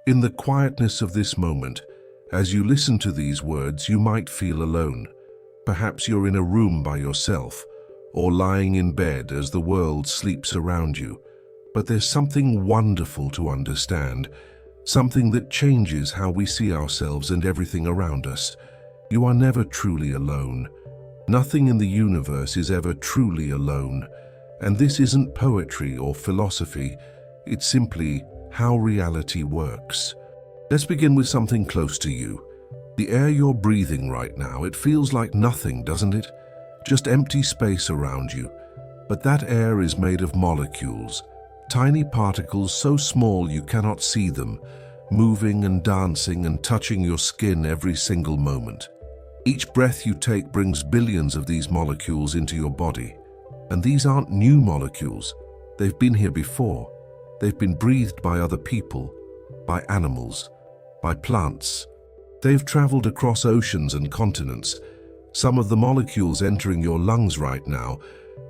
In the quietness of this moment, as you listen to these words, you might feel alone. Perhaps you're in a room by yourself, or lying in bed as the world sleeps around you. But there's something wonderful to understand, something that changes how we see ourselves and everything around us. You are never truly alone. Nothing in the universe is ever truly alone. And this isn't poetry or philosophy, it's simply how reality works. Let's begin with something close to you. The air you're breathing right now, it feels like nothing, doesn't it? Just empty space around you. But that air is made of molecules, tiny particles so small you cannot see them, moving and dancing and touching your skin every single moment. Each breath you take brings billions of these molecules into your body. And these aren't new molecules. They've been here before. They've been breathed by other people, by animals, by plants. They've traveled across oceans and continents. Some of the molecules entering your lungs right now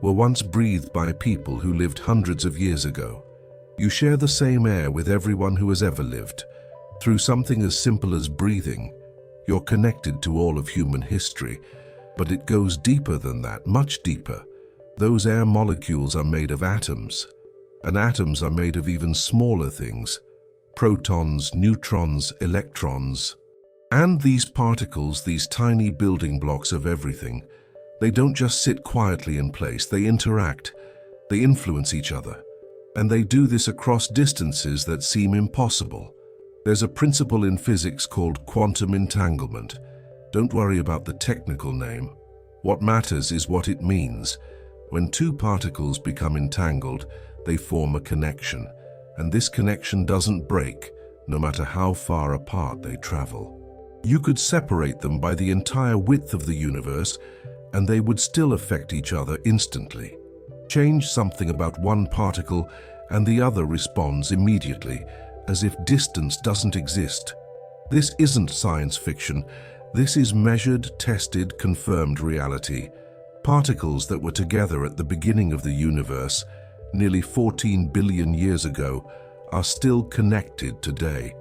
were once breathed by people who lived hundreds of years ago. You share the same air with everyone who has ever lived. Through something as simple as breathing, you're connected to all of human history. But it goes deeper than that, much deeper. Those air molecules are made of atoms, and atoms are made of even smaller things: protons, neutrons, electrons. And these particles, these tiny building blocks of everything, they don't just sit quietly in place, they interact, they influence each other. And they do this across distances that seem impossible. There's a principle in physics called quantum entanglement. Don't worry about the technical name. What matters is what it means. When two particles become entangled, they form a connection. And this connection doesn't break, no matter how far apart they travel. You could separate them by the entire width of the universe, and they would still affect each other instantly. Change something about one particle, and the other responds immediately, as if distance doesn't exist. This isn't science fiction. This is measured, tested, confirmed reality. Particles that were together at the beginning of the universe, nearly 14 billion years ago, are still connected today.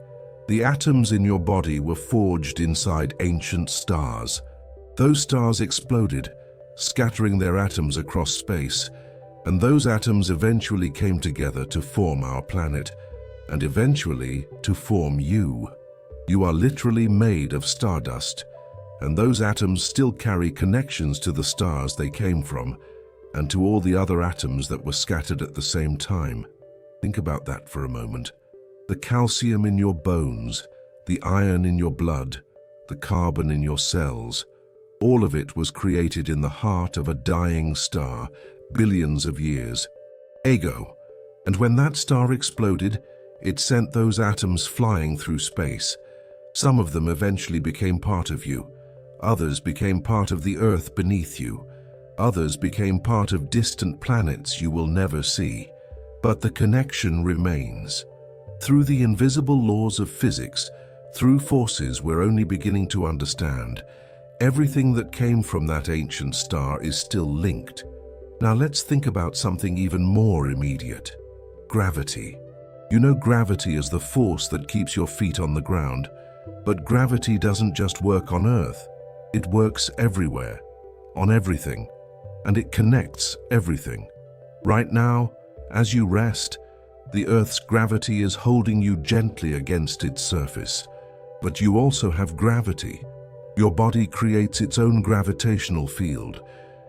The atoms in your body were forged inside ancient stars. Those stars exploded, scattering their atoms across space, and those atoms eventually came together to form our planet, and eventually to form you. You are literally made of stardust, and those atoms still carry connections to the stars they came from, and to all the other atoms that were scattered at the same time. Think about that for a moment. The calcium in your bones, the iron in your blood, the carbon in your cells, all of it was created in the heart of a dying star, billions of years ago. And when that star exploded, it sent those atoms flying through space. Some of them eventually became part of you. Others became part of the earth beneath you. Others became part of distant planets you will never see. But the connection remains. Through the invisible laws of physics, through forces we're only beginning to understand, everything that came from that ancient star is still linked. Now let's think about something even more immediate. Gravity. You know gravity is the force that keeps your feet on the ground, but gravity doesn't just work on Earth. It works everywhere, on everything, and it connects everything. Right now, as you rest, the Earth's gravity is holding you gently against its surface. But you also have gravity. Your body creates its own gravitational field.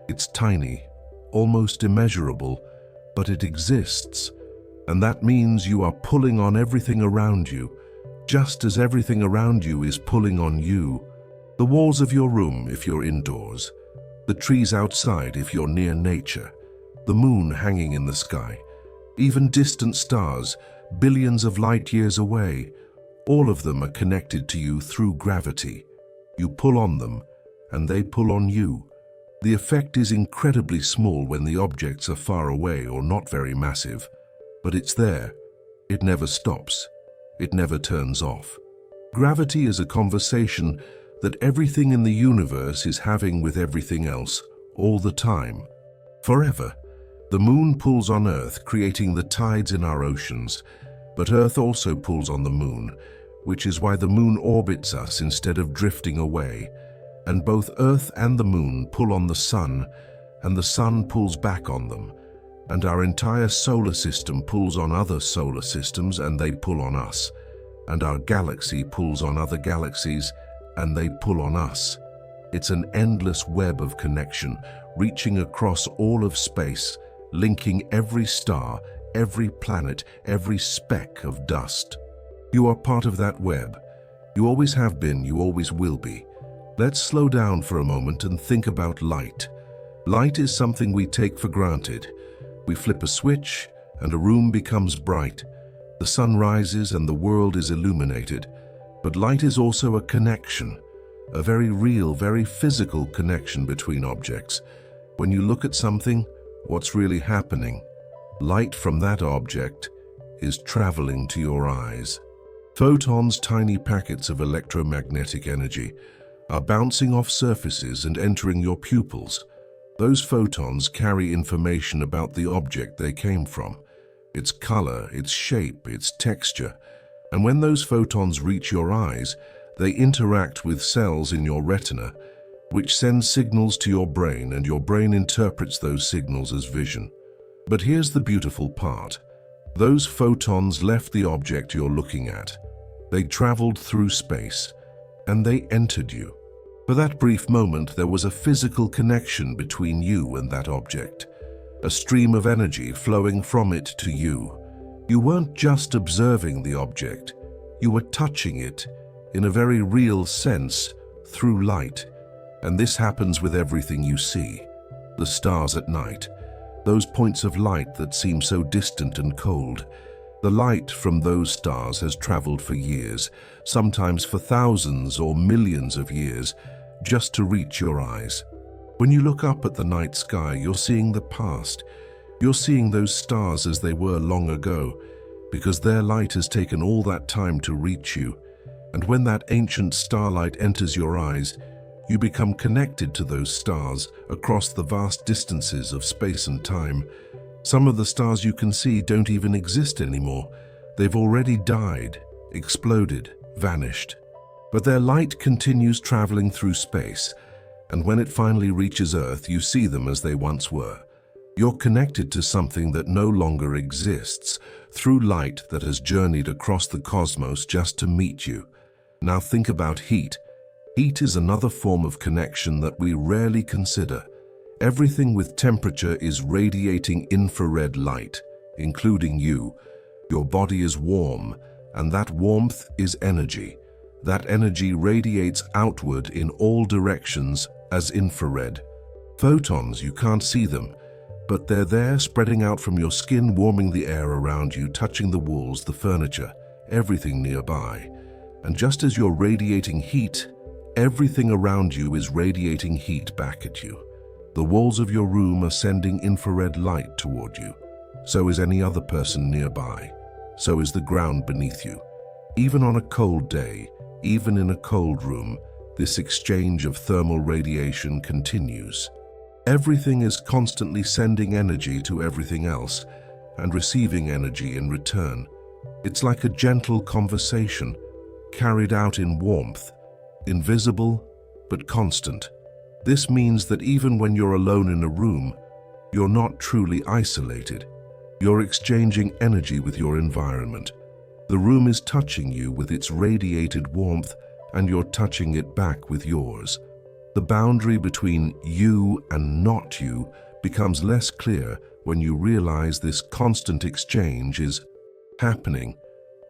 It's tiny, almost immeasurable, but it exists. And that means you are pulling on everything around you, just as everything around you is pulling on you. The walls of your room if you're indoors, the trees outside if you're near nature, the moon hanging in the sky, even distant stars, billions of light years away, all of them are connected to you through gravity. You pull on them, and they pull on you. The effect is incredibly small when the objects are far away or not very massive, but it's there. It never stops. It never turns off. Gravity is a conversation that everything in the universe is having with everything else, all the time, forever. The moon pulls on Earth, creating the tides in our oceans, But Earth also pulls on the moon, which is why the moon orbits us instead of drifting away. And both Earth and the moon pull on the sun, and the sun pulls back on them. And our entire solar system pulls on other solar systems, and they pull on us. And our galaxy pulls on other galaxies, and they pull on us. It's an endless web of connection, reaching across all of space, linking every star, every planet, every speck of dust. You are part of that web. You always have been, you always will be. Let's slow down for a moment and think about light. Light is something we take for granted. We flip a switch and a room becomes bright. The sun rises and the world is illuminated. But light is also a connection, a very real, very physical connection between objects. When you look at something, what's really happening? Light from that object is traveling to your eyes. Photons, tiny packets of electromagnetic energy, are bouncing off surfaces and entering your pupils. Those photons carry information about the object they came from, its color, its shape, its texture. And when those photons reach your eyes, they interact with cells in your retina, which send signals to your brain, and your brain interprets those signals as vision. But here's the beautiful part. Those photons left the object you're looking at. They traveled through space, and they entered you. For that brief moment, there was a physical connection between you and that object, a stream of energy flowing from it to you. You weren't just observing the object, you were touching it, in a very real sense, through light. And this happens with everything you see. The stars at night, those points of light that seem so distant and cold. The light from those stars has traveled for years, sometimes for thousands or millions of years, just to reach your eyes. When you look up at the night sky, you're seeing the past. You're seeing those stars as they were long ago, because their light has taken all that time to reach you. And when that ancient starlight enters your eyes, you become connected to those stars across the vast distances of space and time. Some of the stars you can see don't even exist anymore. They've already died, exploded, vanished. But their light continues traveling through space, and when it finally reaches Earth, you see them as they once were. You're connected to something that no longer exists, through light that has journeyed across the cosmos just to meet you. Now think about heat. Heat is another form of connection that we rarely consider. Everything with temperature is radiating infrared light, including you. Your body is warm, and that warmth is energy. That energy radiates outward in all directions as infrared. Photons, you can't see them, but they're there, spreading out from your skin, warming the air around you, touching the walls, the furniture, everything nearby. And just as you're radiating heat, everything around you is radiating heat back at you. The walls of your room are sending infrared light toward you. So is any other person nearby. So is the ground beneath you. Even on a cold day, even in a cold room, this exchange of thermal radiation continues. Everything is constantly sending energy to everything else and receiving energy in return. It's like a gentle conversation, carried out in warmth, invisible but constant. This means that even when you're alone in a room, you're not truly isolated. You're exchanging energy with your environment. The room is touching you with its radiated warmth, and you're touching it back with yours. The boundary between you and not you becomes less clear when you realize this constant exchange is happening.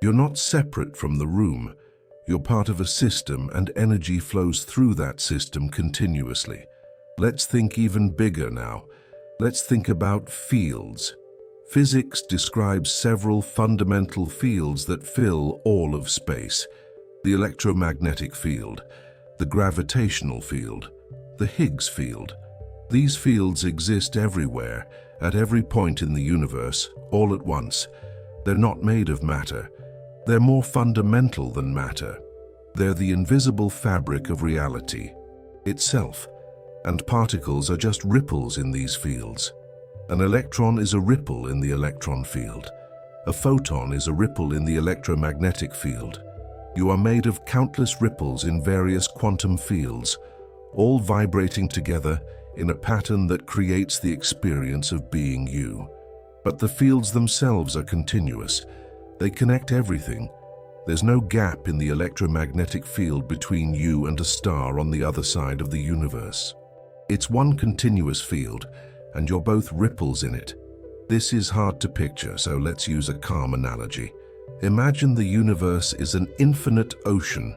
You're not separate from the room. You're part of a system, and energy flows through that system continuously. Let's think even bigger now. Let's think about fields. Physics describes several fundamental fields that fill all of space. The electromagnetic field, the gravitational field, the Higgs field. These fields exist everywhere, at every point in the universe, all at once. They're not made of matter. They're more fundamental than matter. They're the invisible fabric of reality itself, and particles are just ripples in these fields. An electron is a ripple in the electron field. A photon is a ripple in the electromagnetic field. You are made of countless ripples in various quantum fields, all vibrating together in a pattern that creates the experience of being you. But the fields themselves are continuous. They connect everything. There's no gap in the electromagnetic field between you and a star on the other side of the universe. It's one continuous field, and you're both ripples in it. This is hard to picture, so let's use a calm analogy. Imagine the universe is an infinite ocean,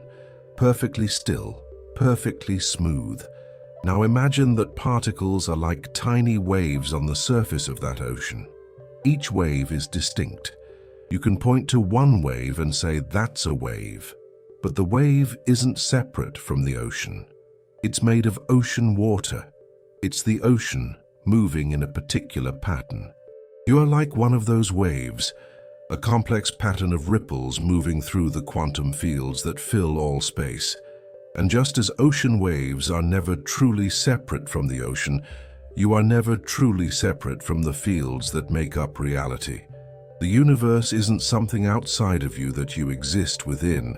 perfectly still, perfectly smooth. Now imagine that particles are like tiny waves on the surface of that ocean. Each wave is distinct. You can point to one wave and say that's a wave. But the wave isn't separate from the ocean. It's made of ocean water. It's the ocean moving in a particular pattern. You are like one of those waves, a complex pattern of ripples moving through the quantum fields that fill all space. And just as ocean waves are never truly separate from the ocean, you are never truly separate from the fields that make up reality. The universe isn't something outside of you that you exist within.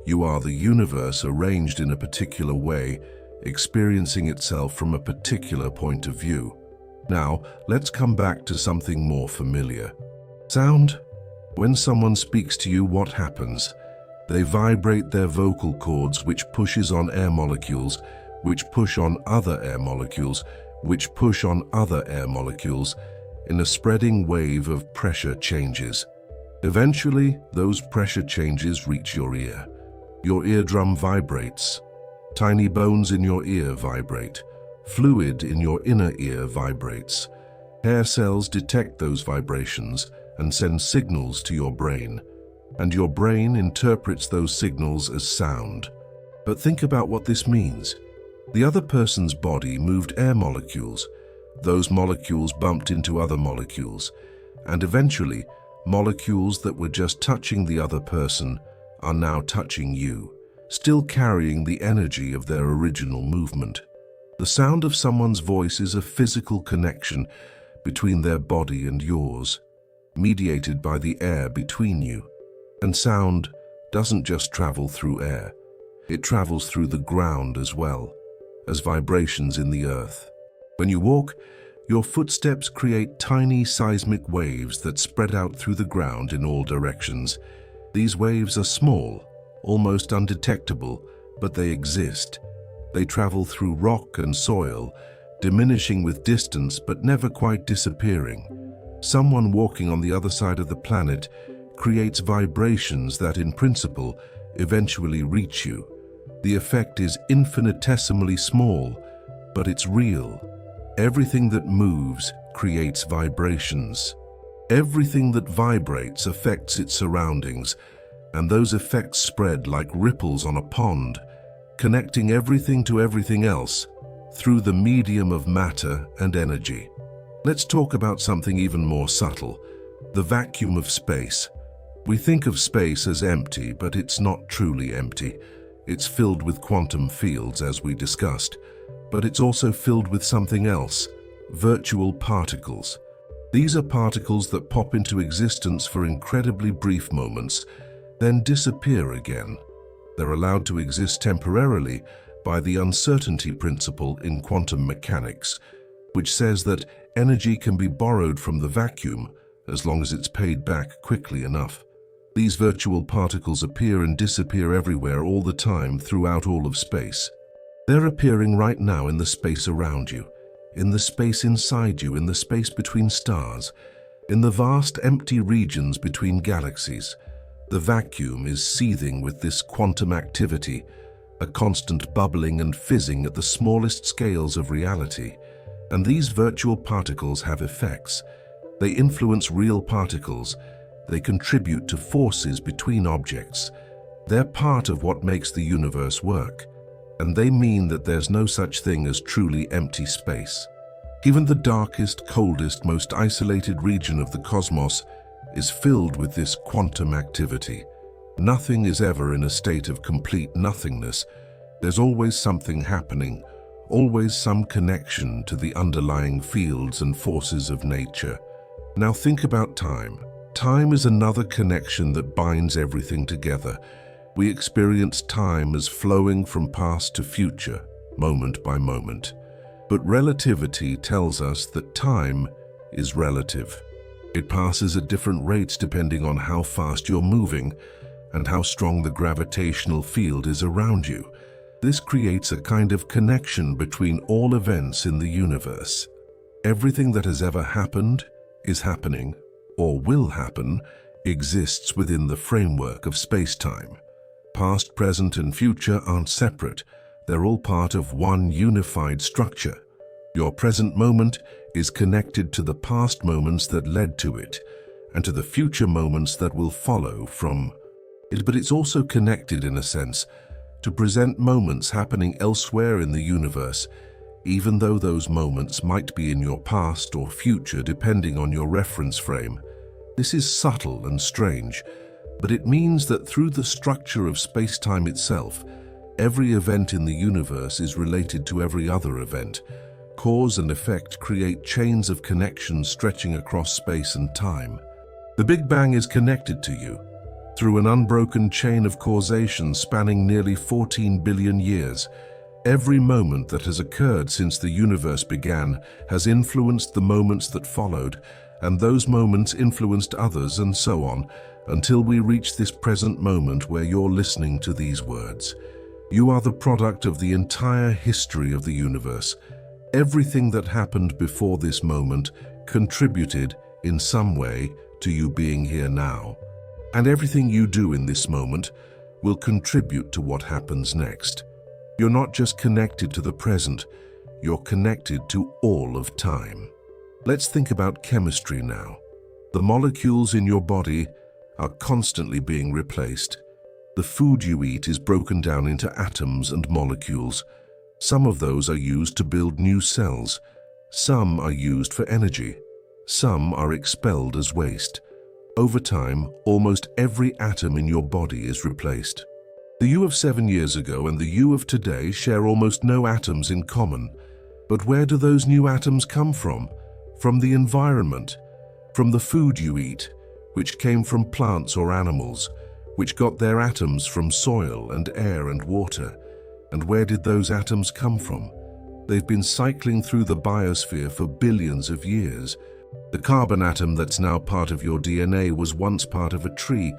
You are the universe arranged in a particular way, experiencing itself from a particular point of view. Now, let's come back to something more familiar. Sound. When someone speaks to you, what happens? They vibrate their vocal cords, which pushes on air molecules, which push on other air molecules, which push on other air molecules, in a spreading wave of pressure changes. Eventually, those pressure changes reach your ear. Your eardrum vibrates. Tiny bones in your ear vibrate. Fluid in your inner ear vibrates. Hair cells detect those vibrations and send signals to your brain, and your brain interprets those signals as sound. But think about what this means. The other person's body moved air molecules. Those molecules bumped into other molecules, and eventually, molecules that were just touching the other person are now touching you, still carrying the energy of their original movement. The sound of someone's voice is a physical connection between their body and yours, mediated by the air between you. And sound doesn't just travel through air. It travels through the ground as well, as vibrations in the earth. When you walk, your footsteps create tiny seismic waves that spread out through the ground in all directions. These waves are small, almost undetectable, but they exist. They travel through rock and soil, diminishing with distance but never quite disappearing. Someone walking on the other side of the planet creates vibrations that, in principle, eventually reach you. The effect is infinitesimally small, but it's real. Everything that moves creates vibrations. Everything that vibrates affects its surroundings, and those effects spread like ripples on a pond, connecting everything to everything else through the medium of matter and energy. Let's talk about something even more subtle, the vacuum of space. We think of space as empty, but it's not truly empty. It's filled with quantum fields, as we discussed, but it's also filled with something else, virtual particles. These are particles that pop into existence for incredibly brief moments, then disappear again. They're allowed to exist temporarily by the uncertainty principle in quantum mechanics, which says that energy can be borrowed from the vacuum as long as it's paid back quickly enough. These virtual particles appear and disappear everywhere all the time throughout all of space. They're appearing right now in the space around you, in the space inside you, in the space between stars, in the vast empty regions between galaxies. The vacuum is seething with this quantum activity, a constant bubbling and fizzing at the smallest scales of reality. And these virtual particles have effects. They influence real particles. They contribute to forces between objects. They're part of what makes the universe work. And they mean that there's no such thing as truly empty space. Even the darkest, coldest, most isolated region of the cosmos is filled with this quantum activity. Nothing is ever in a state of complete nothingness. There's always something happening, always some connection to the underlying fields and forces of nature. Now think about time. Time is another connection that binds everything together. We experience time as flowing from past to future, moment by moment. But relativity tells us that time is relative. It passes at different rates depending on how fast you're moving and how strong the gravitational field is around you. This creates a kind of connection between all events in the universe. Everything that has ever happened, is happening, or will happen, exists within the framework of space-time. Past, present, and future aren't separate. They're all part of one unified structure. Your present moment is connected to the past moments that led to it, and to the future moments that will follow from it. But it's also connected, in a sense, to present moments happening elsewhere in the universe, even though those moments might be in your past or future depending on your reference frame. This is subtle and strange, but it means that through the structure of space-time itself, every event in the universe is related to every other event. Cause and effect create chains of connection stretching across space and time. The Big Bang is connected to you through an unbroken chain of causation spanning nearly 14 billion years. Every moment that has occurred since the universe began has influenced the moments that followed, and those moments influenced others, and so on, until we reach this present moment where you're listening to these words. You are the product of the entire history of the universe. Everything that happened before this moment contributed in some way to you being here now. And everything you do in this moment will contribute to what happens next. You're not just connected to the present, you're connected to all of time. Let's think about chemistry now. The molecules in your body are constantly being replaced. The food you eat is broken down into atoms and molecules. Some of those are used to build new cells. Some are used for energy. Some are expelled as waste. Over time, almost every atom in your body is replaced. The you of 7 years ago and the you of today share almost no atoms in common. But where do those new atoms come from? From the environment, from the food you eat, which came from plants or animals, which got their atoms from soil and air and water. And where did those atoms come from? They've been cycling through the biosphere for billions of years. The carbon atom that's now part of your DNA was once part of a tree.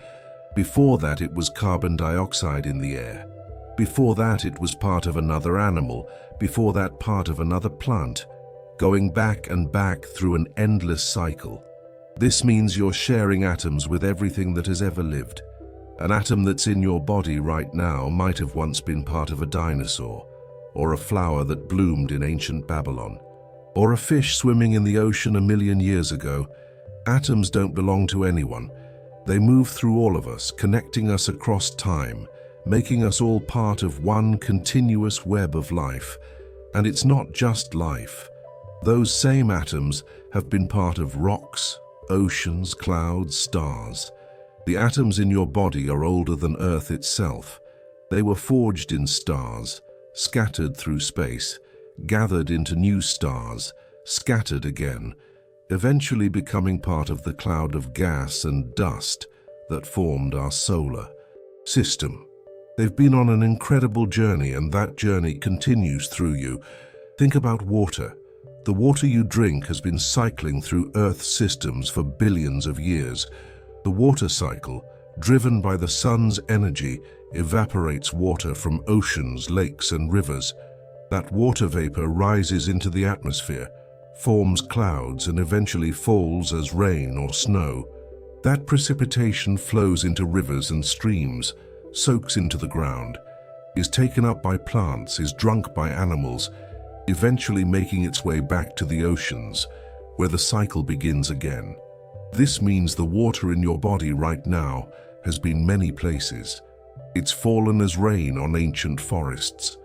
Before that, it was carbon dioxide in the air. Before that, it was part of another animal. Before that, part of another plant. Going back and back through an endless cycle. This means you're sharing atoms with everything that has ever lived. An atom that's in your body right now might have once been part of a dinosaur, or a flower that bloomed in ancient Babylon, or a fish swimming in the ocean 1 million years ago. Atoms don't belong to anyone. They move through all of us, connecting us across time, making us all part of one continuous web of life. And it's not just life. Those same atoms have been part of rocks, oceans, clouds, stars. The atoms in your body are older than Earth itself. They were forged in stars, scattered through space, gathered into new stars, scattered again, eventually becoming part of the cloud of gas and dust that formed our solar system. They've been on an incredible journey, and that journey continues through you. Think about water. The water you drink has been cycling through Earth's systems for billions of years. The water cycle, driven by the sun's energy, evaporates water from oceans, lakes, and rivers. That water vapor rises into the atmosphere, forms clouds, and eventually falls as rain or snow. That precipitation flows into rivers and streams, soaks into the ground, is taken up by plants, is drunk by animals, eventually making its way back to the oceans, where the cycle begins again. This means the water in your body right now has been many places. It's fallen as rain on ancient forests.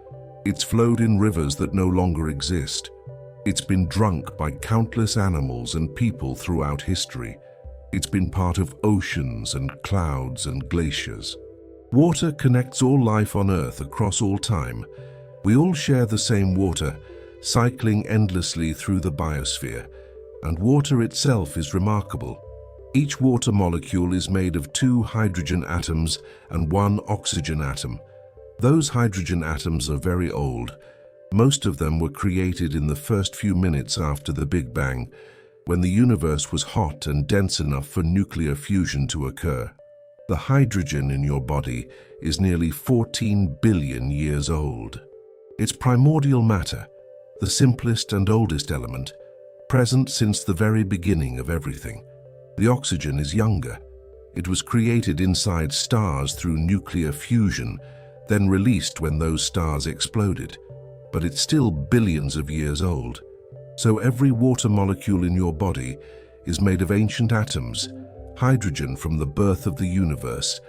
It's flowed in rivers that no longer exist. It's been drunk by countless animals and people throughout history. It's been part of oceans and clouds and glaciers. Water connects all life on Earth across all time. We all share the same water, cycling endlessly through the biosphere. And water itself is remarkable. Each water molecule is made of 2 hydrogen atoms and 1 oxygen atom. Those hydrogen atoms are very old. Most of them were created in the first few minutes after the Big Bang, when the universe was hot and dense enough for nuclear fusion to occur. The hydrogen in your body is nearly 14 billion years old. It's primordial matter, the simplest and oldest element, present since the very beginning of everything. The oxygen is younger. It was created inside stars through nuclear fusion, then released when those stars exploded. But it's still billions of years old. So every water molecule in your body is made of ancient atoms, hydrogen from the birth of the universe,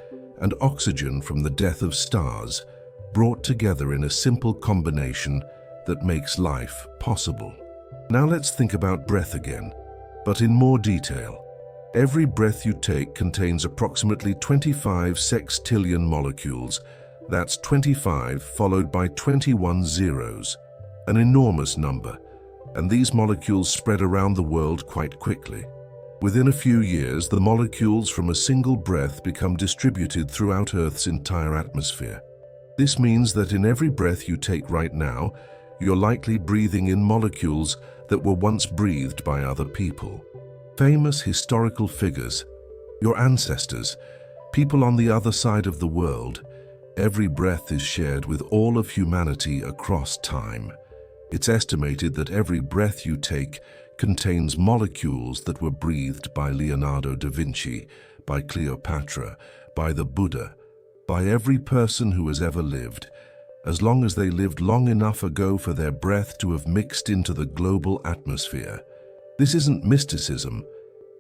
and oxygen from the death of stars, brought together in a simple combination that makes life possible. Now let's think about breath again, but in more detail. Every breath you take contains approximately 25 sextillion molecules. That's 25 followed by 21 zeros, an enormous number, and these molecules spread around the world quite quickly. Within a few years, the molecules from a single breath become distributed throughout Earth's entire atmosphere. This means that in every breath you take right now, you're likely breathing in molecules that were once breathed by other people. Famous historical figures, your ancestors, people on the other side of the world. Every breath is shared with all of humanity across time. It's estimated that every breath you take contains molecules that were breathed by Leonardo da Vinci, by Cleopatra, by the Buddha, by every person who has ever lived, as long as they lived long enough ago for their breath to have mixed into the global atmosphere. This isn't mysticism,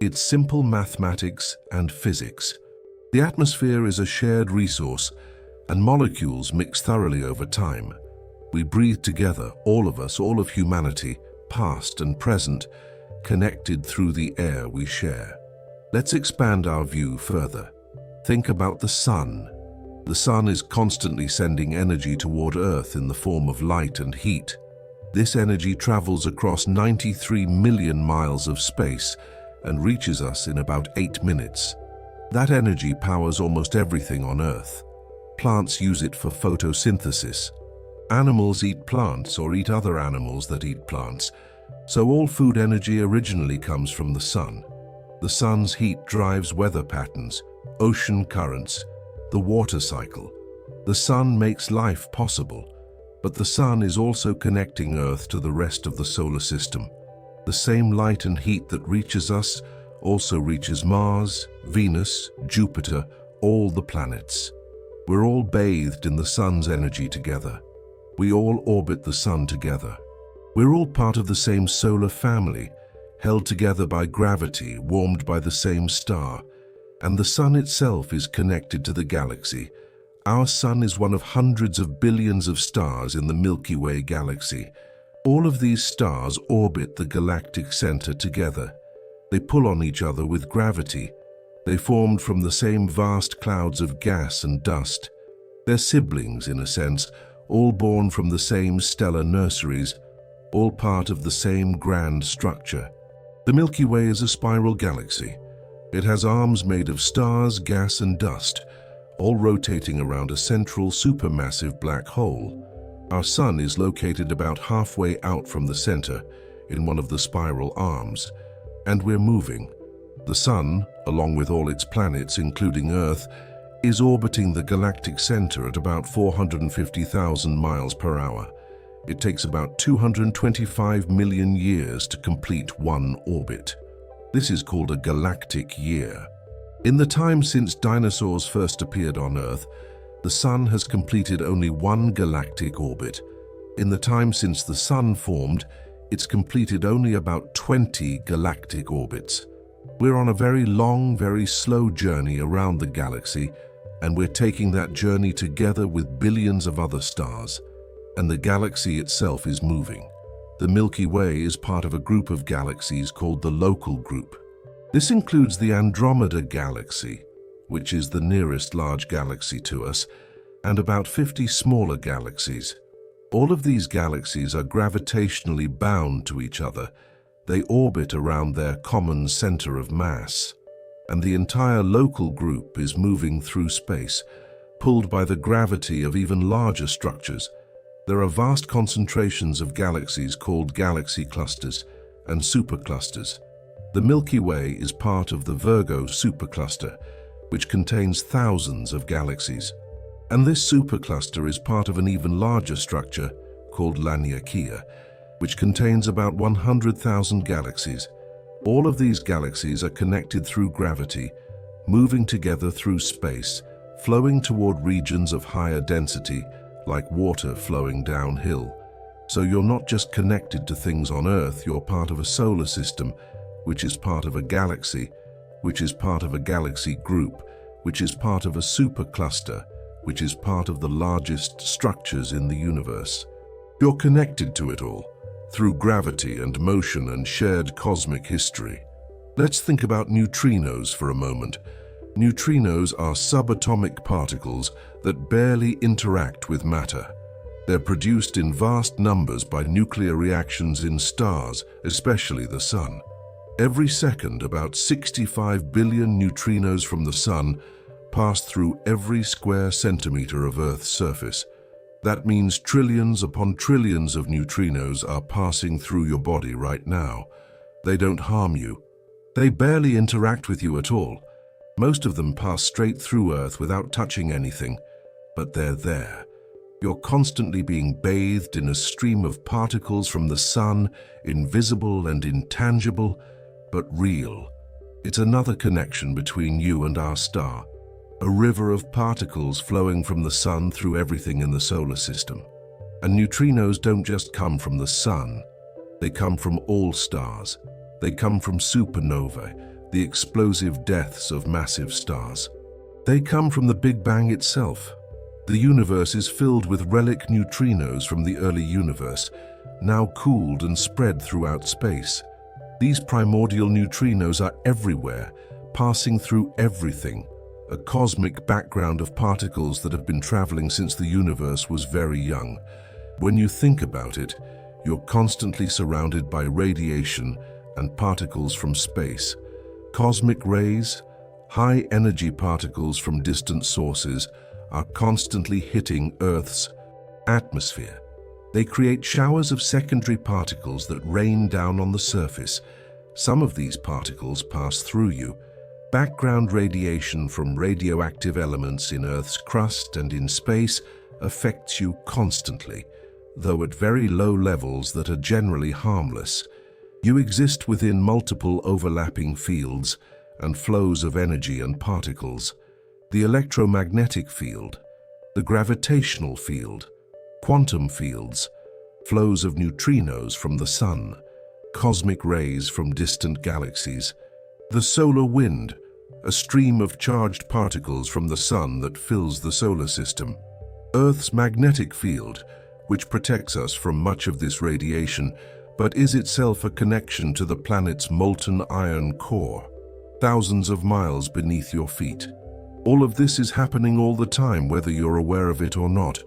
it's simple mathematics and physics. The atmosphere is a shared resource, and molecules mix thoroughly over time. We breathe together, all of us, all of humanity, past and present, connected through the air we share. Let's expand our view further. Think about the sun. The sun is constantly sending energy toward Earth in the form of light and heat. This energy travels across 93 million miles of space and reaches us in about 8 minutes. That energy powers almost everything on Earth. Plants use it for photosynthesis. Animals eat plants or eat other animals that eat plants. So all food energy originally comes from the sun. The sun's heat drives weather patterns, ocean currents, the water cycle. The sun makes life possible, but the sun is also connecting Earth to the rest of the solar system. The same light and heat that reaches us also reaches Mars, Venus, Jupiter, all the planets. We're all bathed in the sun's energy together. We all orbit the sun together. We're all part of the same solar family, held together by gravity, warmed by the same star. And the sun itself is connected to the galaxy. Our sun is one of hundreds of billions of stars in the Milky Way galaxy. All of these stars orbit the galactic center together. They pull on each other with gravity. They formed from the same vast clouds of gas and dust. They're siblings, in a sense, all born from the same stellar nurseries, all part of the same grand structure. The Milky Way is a spiral galaxy. It has arms made of stars, gas, and dust, all rotating around a central supermassive black hole. Our sun is located about halfway out from the center, in one of the spiral arms, and we're moving. The sun, along with all its planets, including Earth, is orbiting the galactic center at about 450,000 miles per hour. It takes about 225 million years to complete one orbit. This is called a galactic year. In the time since dinosaurs first appeared on Earth, the sun has completed only one galactic orbit. In the time since the sun formed, it's completed only about 20 galactic orbits. We're on a very long, very slow journey around the galaxy, and we're taking that journey together with billions of other stars. And the galaxy itself is moving. The Milky Way is part of a group of galaxies called the Local Group. This includes the Andromeda Galaxy, which is the nearest large galaxy to us, and about 50 smaller galaxies. All of these galaxies are gravitationally bound to each other. They orbit around their common center of mass. and the entire local group is moving through space, pulled by the gravity of even larger structures. There are vast concentrations of galaxies called galaxy clusters and superclusters. The Milky Way is part of the Virgo supercluster, which contains thousands of galaxies. And this supercluster is part of an even larger structure called Laniakea, which contains about 100,000 galaxies. All of these galaxies are connected through gravity, moving together through space, flowing toward regions of higher density, like water flowing downhill. So you're not just connected to things on Earth, you're part of a solar system, which is part of a galaxy, which is part of a galaxy group, which is part of a supercluster, which is part of the largest structures in the universe. You're connected to it all, through gravity and motion and shared cosmic history. Let's think about neutrinos for a moment. Neutrinos are subatomic particles that barely interact with matter. They're produced in vast numbers by nuclear reactions in stars, especially the Sun. Every second, about 65 billion neutrinos from the Sun pass through every square centimeter of Earth's surface. That means trillions upon trillions of neutrinos are passing through your body right now. They don't harm you. They barely interact with you at all. Most of them pass straight through Earth without touching anything, but they're there. You're constantly being bathed in a stream of particles from the Sun, invisible and intangible, but real. It's another connection between you and our star, a river of particles flowing from the Sun through everything in the solar system. And neutrinos don't just come from the Sun. They come from all stars. They come from supernovae, the explosive deaths of massive stars. They come from the Big Bang itself. The universe is filled with relic neutrinos from the early universe, now cooled and spread throughout space. These primordial neutrinos are everywhere, passing through everything, a cosmic background of particles that have been traveling since the universe was very young. When you think about it, you're constantly surrounded by radiation and particles from space. Cosmic rays, high-energy particles from distant sources, are constantly hitting Earth's atmosphere. They create showers of secondary particles that rain down on the surface. Some of these particles pass through you. Background radiation from radioactive elements in Earth's crust and in space affects you constantly, though at very low levels that are generally harmless. You exist within multiple overlapping fields and flows of energy and particles. The electromagnetic field, the gravitational field, quantum fields, flows of neutrinos from the Sun, cosmic rays from distant galaxies, the solar wind, a stream of charged particles from the Sun that fills the solar system, Earth's magnetic field, which protects us from much of this radiation, but is itself a connection to the planet's molten iron core, thousands of miles beneath your feet. All of this is happening all the time, whether you're aware of it or not.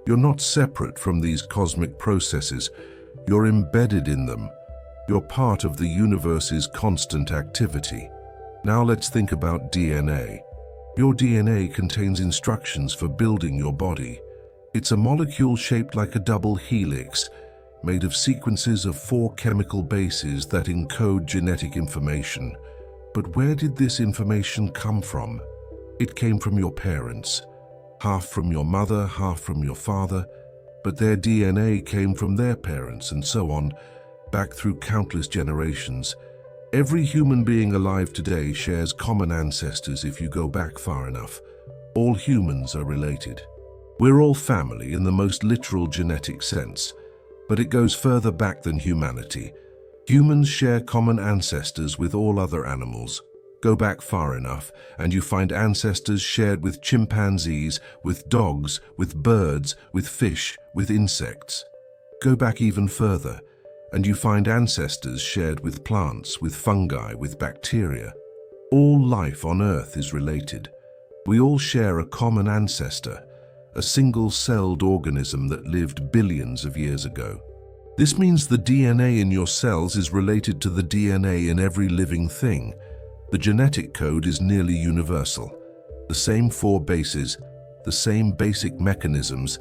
You're not separate from these cosmic processes. You're embedded in them. You're part of the universe's constant activity. Now let's think about DNA. Your DNA contains instructions for building your body. It's a molecule shaped like a double helix, made of sequences of 4 chemical bases that encode genetic information. But where did this information come from? It came from your parents, half from your mother, half from your father, but their DNA came from their parents and so on, back through countless generations. Every human being alive today shares common ancestors if you go back far enough. All humans are related. We're all family in the most literal genetic sense, but it goes further back than humanity. Humans share common ancestors with all other animals. Go back far enough, and you find ancestors shared with chimpanzees, with dogs, with birds, with fish, with insects. Go back even further, and you find ancestors shared with plants, with fungi, with bacteria. All life on Earth is related. We all share a common ancestor, a single-celled organism that lived billions of years ago. This means the DNA in your cells is related to the DNA in every living thing. The genetic code is nearly universal. The same 4 bases, the same basic mechanisms,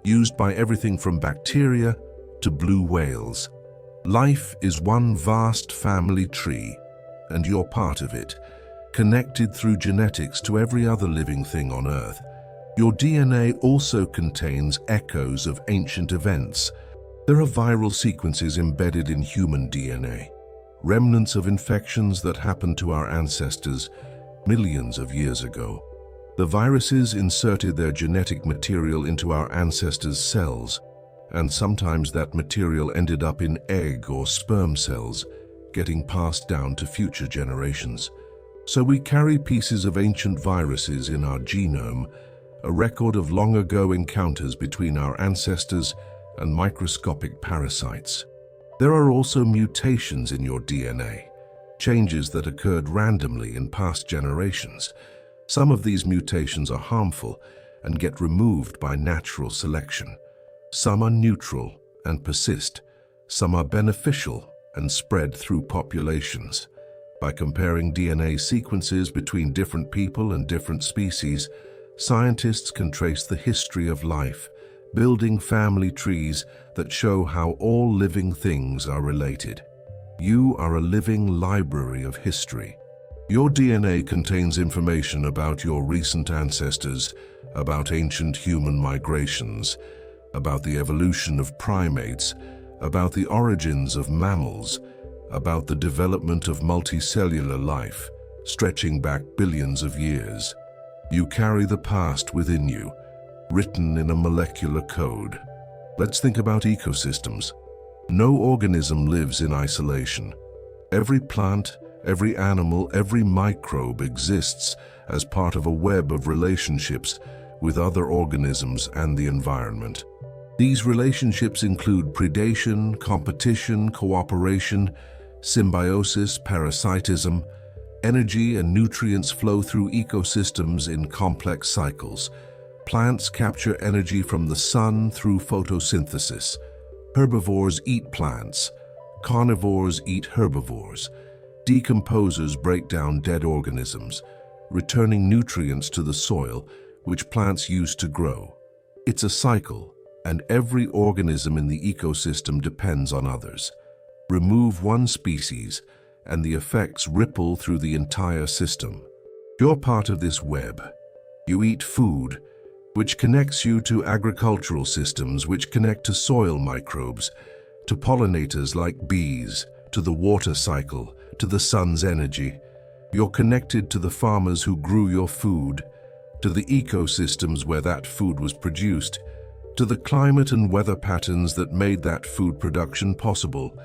used by everything from bacteria to blue whales. Life is one vast family tree, and you're part of it, connected through genetics to every other living thing on Earth. Your DNA also contains echoes of ancient events. There are viral sequences embedded in human DNA, remnants of infections that happened to our ancestors millions of years ago. The viruses inserted their genetic material into our ancestors' cells, and sometimes that material ended up in egg or sperm cells, getting passed down to future generations. So we carry pieces of ancient viruses in our genome, a record of long-ago encounters between our ancestors and microscopic parasites. There are also mutations in your DNA, changes that occurred randomly in past generations. Some of these mutations are harmful and get removed by natural selection. Some are neutral and persist. Some are beneficial and spread through populations. By comparing DNA sequences between different people and different species, scientists can trace the history of life, building family trees that show how all living things are related. You are a living library of history. Your DNA contains information about your recent ancestors, about ancient human migrations, about the evolution of primates, about the origins of mammals, about the development of multicellular life, stretching back billions of years. You carry the past within you, written in a molecular code. Let's think about ecosystems. No organism lives in isolation. Every plant, every animal, every microbe exists as part of a web of relationships with other organisms and the environment. These relationships include predation, competition, cooperation, symbiosis, parasitism. Energy and nutrients flow through ecosystems in complex cycles. Plants capture energy from the sun through photosynthesis. Herbivores eat plants. Carnivores eat herbivores. Decomposers break down dead organisms, returning nutrients to the soil, which plants use to grow. It's a cycle, and every organism in the ecosystem depends on others. Remove one species, and the effects ripple through the entire system. You're part of this web. You eat food, which connects you to agricultural systems, which connect to soil microbes, to pollinators like bees, to the water cycle, to the sun's energy. You're connected to the farmers who grew your food, to the ecosystems where that food was produced, to the climate and weather patterns that made that food production possible.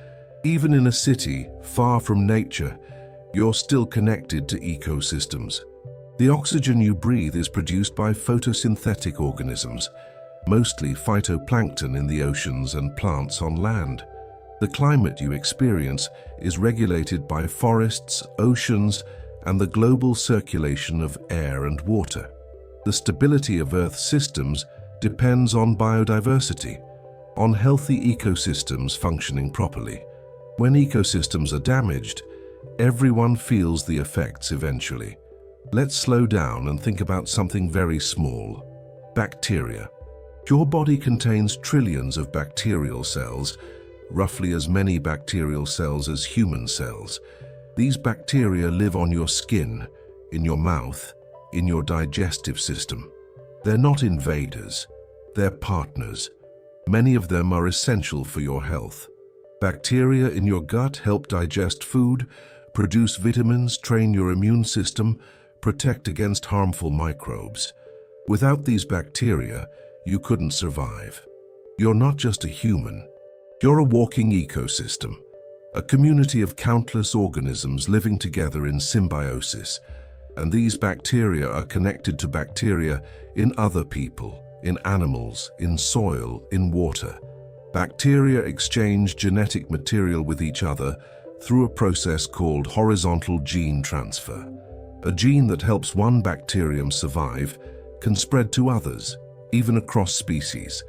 Even in a city, far from nature, you're still connected to ecosystems. The oxygen you breathe is produced by photosynthetic organisms, mostly phytoplankton in the oceans and plants on land. The climate you experience is regulated by forests, oceans, and the global circulation of air and water. The stability of Earth's systems depends on biodiversity, on healthy ecosystems functioning properly. When ecosystems are damaged, everyone feels the effects eventually. Let's slow down and think about something very small. Bacteria. Your body contains trillions of bacterial cells, roughly as many bacterial cells as human cells. These bacteria live on your skin, in your mouth, in your digestive system. They're not invaders, they're partners. Many of them are essential for your health. Bacteria in your gut help digest food, produce vitamins, train your immune system, protect against harmful microbes. Without these bacteria, you couldn't survive. You're not just a human. You're a walking ecosystem, a community of countless organisms living together in symbiosis. And these bacteria are connected to bacteria in other people, in animals, in soil, in water. Bacteria exchange genetic material with each other through a process called horizontal gene transfer. A gene that helps one bacterium survive can spread to others, even across species.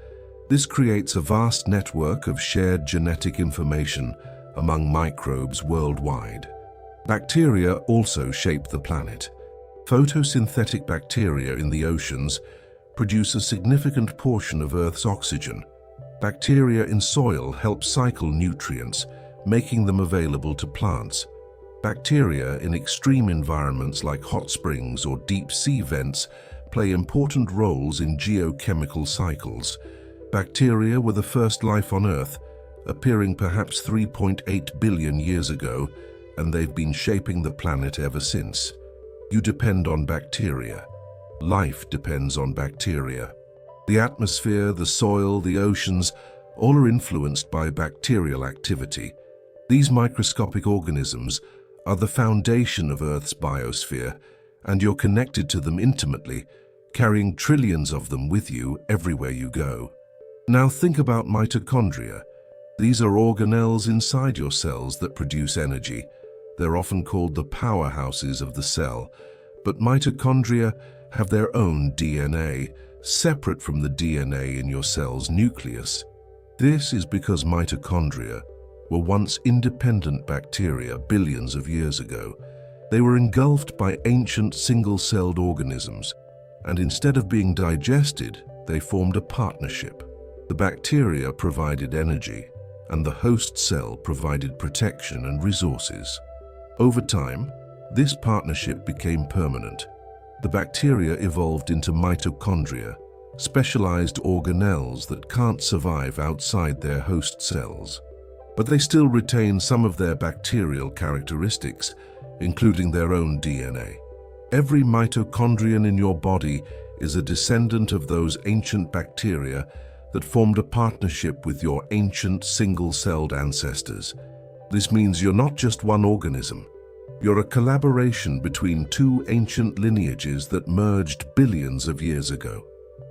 This creates a vast network of shared genetic information among microbes worldwide. Bacteria also shape the planet. Photosynthetic bacteria in the oceans produce a significant portion of Earth's oxygen. Bacteria in soil help cycle nutrients, making them available to plants. Bacteria in extreme environments like hot springs or deep sea vents play important roles in geochemical cycles. Bacteria were the first life on Earth, appearing perhaps 3.8 billion years ago, and they've been shaping the planet ever since. You depend on bacteria. Life depends on bacteria. The atmosphere, the soil, the oceans, all are influenced by bacterial activity. These microscopic organisms are the foundation of Earth's biosphere, and you're connected to them intimately, carrying trillions of them with you everywhere you go. Now think about mitochondria. These are organelles inside your cells that produce energy. They're often called the powerhouses of the cell, but mitochondria have their own DNA, separate from the DNA in your cell's nucleus. This is because mitochondria were once independent bacteria billions of years ago. They were engulfed by ancient single-celled organisms, and instead of being digested, they formed a partnership. The bacteria provided energy, and the host cell provided protection and resources. Over time, this partnership became permanent. The bacteria evolved into mitochondria, specialized organelles that can't survive outside their host cells. But they still retain some of their bacterial characteristics, including their own DNA. Every mitochondrion in your body is a descendant of those ancient bacteria that formed a partnership with your ancient single-celled ancestors. This means you're not just one organism. You're a collaboration between two ancient lineages that merged billions of years ago.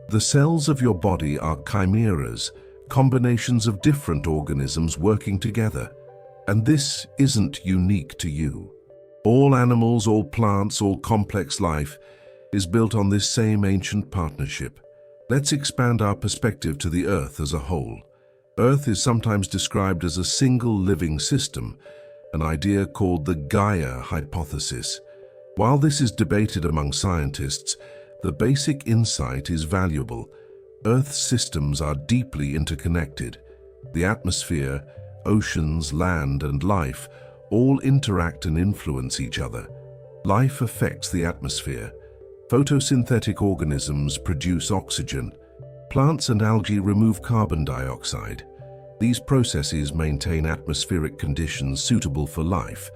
The cells of your body are chimeras, combinations of different organisms working together. And this isn't unique to you. All animals, all plants, all complex life is built on this same ancient partnership. Let's expand our perspective to the Earth as a whole. Earth is sometimes described as a single living system, an idea called the Gaia hypothesis. While this is debated among scientists, the basic insight is valuable. Earth's systems are deeply interconnected. The atmosphere, oceans, land, and life all interact and influence each other. Life affects the atmosphere. Photosynthetic organisms produce oxygen. Plants and algae remove carbon dioxide. These processes maintain atmospheric conditions suitable for life.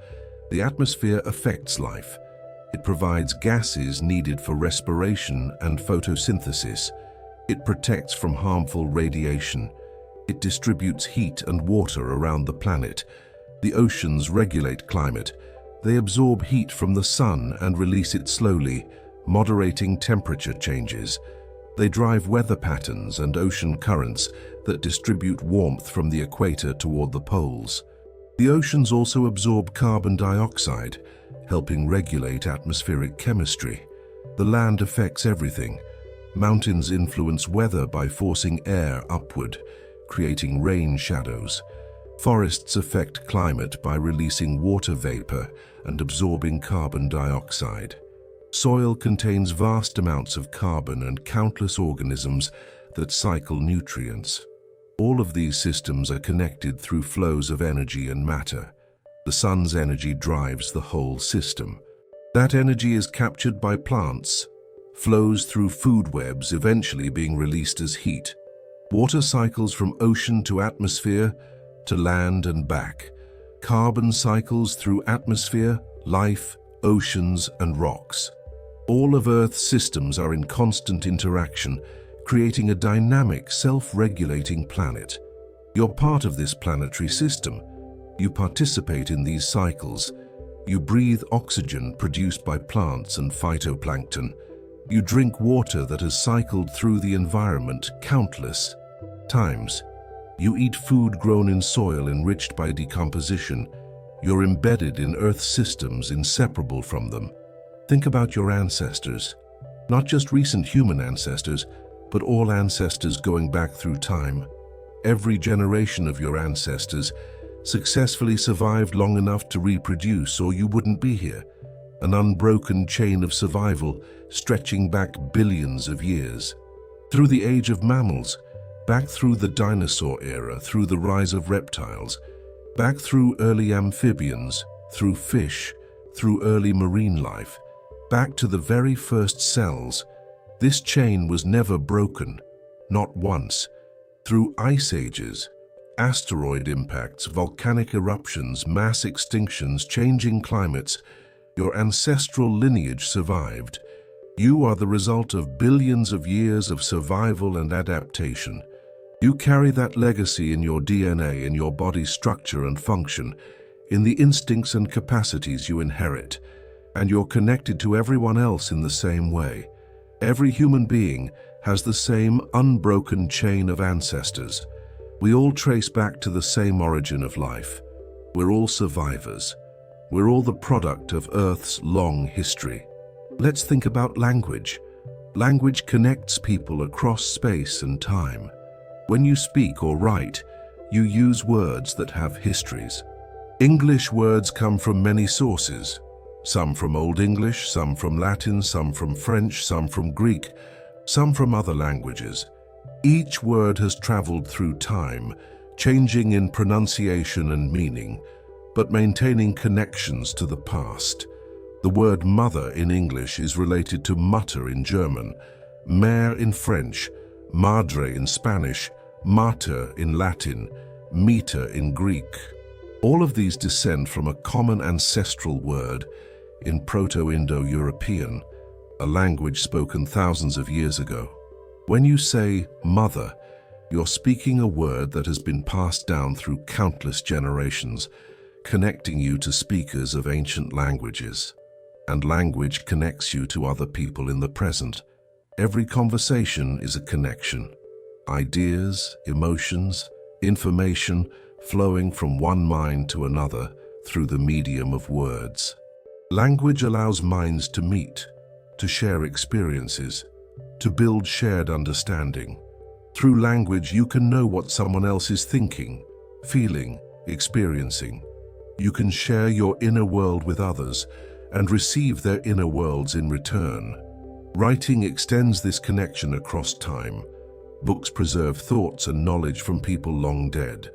The atmosphere affects life. It provides gases needed for respiration and photosynthesis. It protects from harmful radiation. It distributes heat and water around the planet. The oceans regulate climate. They absorb heat from the sun and release it slowly, moderating temperature changes. They drive weather patterns and ocean currents that distribute warmth from the equator toward the poles. The oceans also absorb carbon dioxide, helping regulate atmospheric chemistry. The land affects everything. Mountains influence weather by forcing air upward, creating rain shadows. Forests affect climate by releasing water vapor and absorbing carbon dioxide. Soil contains vast amounts of carbon and countless organisms that cycle nutrients. All of these systems are connected through flows of energy and matter. The sun's energy drives the whole system. That energy is captured by plants, flows through food webs, eventually being released as heat. Water cycles from ocean to atmosphere, to land and back. Carbon cycles through atmosphere, life, oceans, and rocks. All of Earth's systems are in constant interaction, creating a dynamic, self-regulating planet. You're part of this planetary system. You participate in these cycles. You breathe oxygen produced by plants and phytoplankton. You drink water that has cycled through the environment countless times. You eat food grown in soil enriched by decomposition. You're embedded in Earth's systems, inseparable from them. Think about your ancestors. Not just recent human ancestors, but all ancestors going back through time. Every generation of your ancestors successfully survived long enough to reproduce, or you wouldn't be here. An unbroken chain of survival stretching back billions of years. Through the age of mammals, back through the dinosaur era, through the rise of reptiles, back through early amphibians, through fish, through early marine life, back to the very first cells. This chain was never broken, not once. Through ice ages, asteroid impacts, volcanic eruptions, mass extinctions, changing climates, your ancestral lineage survived. You are the result of billions of years of survival and adaptation. You carry that legacy in your DNA, in your body's structure and function, in the instincts and capacities you inherit, and you're connected to everyone else in the same way. Every human being has the same unbroken chain of ancestors. We all trace back to the same origin of life. We're all survivors. We're all the product of Earth's long history. Let's think about language. Language connects people across space and time. When you speak or write, you use words that have histories. English words come from many sources. Some from Old English, some from Latin, some from French, some from Greek, some from other languages. Each word has traveled through time, changing in pronunciation and meaning, but maintaining connections to the past. The word mother in English is related to Mutter in German, mère in French, madre in Spanish, mater in Latin, meter in Greek. All of these descend from a common ancestral word in Proto-Indo-European, a language spoken thousands of years ago. When you say mother, you're speaking a word that has been passed down through countless generations, connecting you to speakers of ancient languages. And language connects you to other people in the present. Every conversation is a connection. Ideas, emotions, information flowing from one mind to another through the medium of words. Language allows minds to meet, to share experiences, to build shared understanding. Through language, you can know what someone else is thinking, feeling, experiencing. You can share your inner world with others and receive their inner worlds in return. Writing extends this connection across time. Books preserve thoughts and knowledge from people long dead.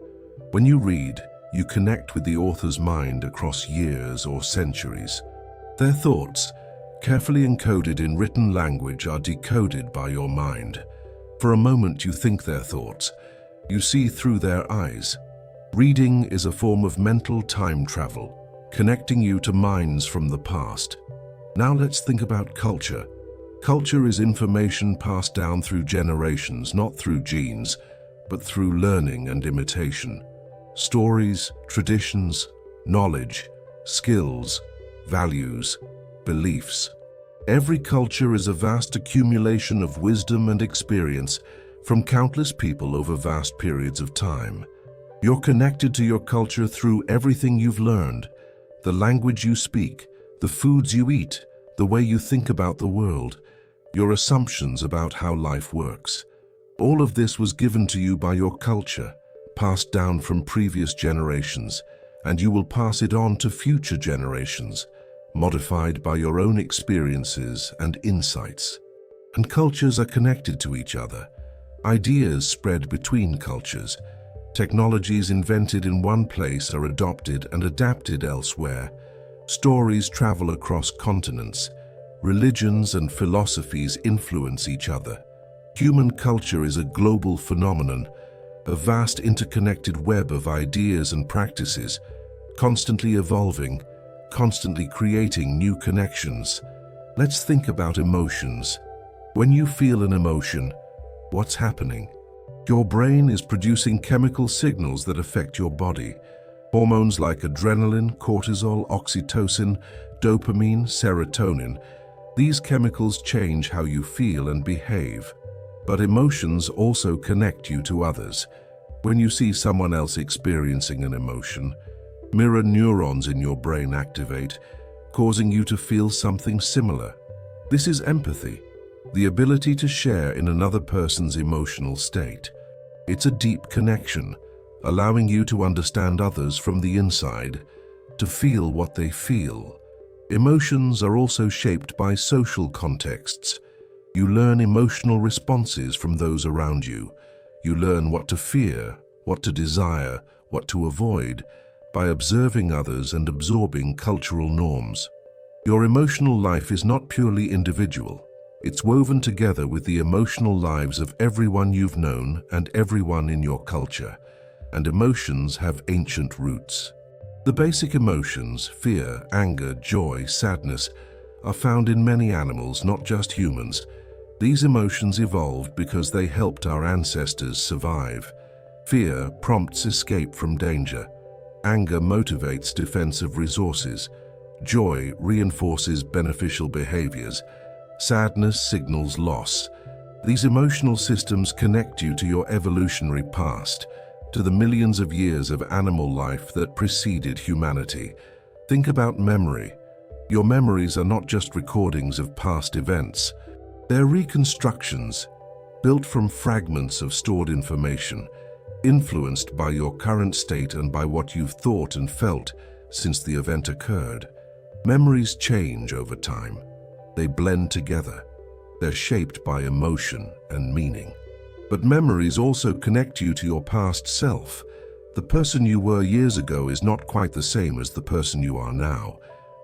When you read, you connect with the author's mind across years or centuries. Their thoughts, carefully encoded in written language, are decoded by your mind. For a moment you think their thoughts. You see through their eyes. Reading is a form of mental time travel, connecting you to minds from the past. Now let's think about culture. Culture is information passed down through generations, not through genes, but through learning and imitation. Stories, traditions, knowledge, skills, values, beliefs. Every culture is a vast accumulation of wisdom and experience from countless people over vast periods of time. You're connected to your culture through everything you've learned, the language you speak, the foods you eat, the way you think about the world, your assumptions about how life works. All of this was given to you by your culture, passed down from previous generations, and you will pass it on to future generations, modified by your own experiences and insights. And cultures are connected to each other. Ideas spread between cultures. Technologies invented in one place are adopted and adapted elsewhere. Stories travel across continents. Religions and philosophies influence each other. Human culture is a global phenomenon, a vast interconnected web of ideas and practices, constantly evolving, constantly creating new connections. Let's think about emotions. When you feel an emotion, what's happening? Your brain is producing chemical signals that affect your body. Hormones like adrenaline, cortisol, oxytocin, dopamine, serotonin. These chemicals change how you feel and behave. But emotions also connect you to others. When you see someone else experiencing an emotion, mirror neurons in your brain activate, causing you to feel something similar. This is empathy, the ability to share in another person's emotional state. It's a deep connection, allowing you to understand others from the inside, to feel what they feel. Emotions are also shaped by social contexts. You learn emotional responses from those around you. You learn what to fear, what to desire, what to avoid, by observing others and absorbing cultural norms. Your emotional life is not purely individual. It's woven together with the emotional lives of everyone you've known and everyone in your culture. And emotions have ancient roots. The basic emotions, fear, anger, joy, sadness, are found in many animals, not just humans. These emotions evolved because they helped our ancestors survive. Fear prompts escape from danger. Anger motivates defense of resources. Joy reinforces beneficial behaviors. Sadness signals loss. These emotional systems connect you to your evolutionary past, to the millions of years of animal life that preceded humanity. Think about memory. Your memories are not just recordings of past events. They're reconstructions, built from fragments of stored information, influenced by your current state and by what you've thought and felt since the event occurred. Memories change over time. They blend together. They're shaped by emotion and meaning. But memories also connect you to your past self. The person you were years ago is not quite the same as the person you are now.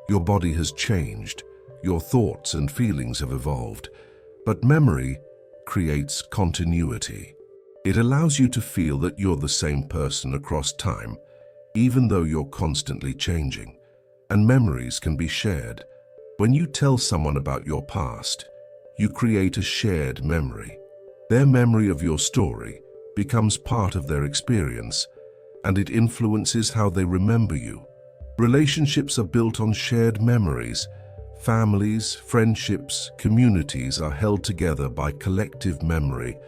Your body has changed. Your thoughts and feelings have evolved. But memory creates continuity. It allows you to feel that you're the same person across time, even though you're constantly changing. And memories can be shared. When you tell someone about your past, you create a shared memory. Their memory of your story becomes part of their experience, and it influences how they remember you. Relationships are built on shared memories. Families, friendships, communities are held together by collective memory,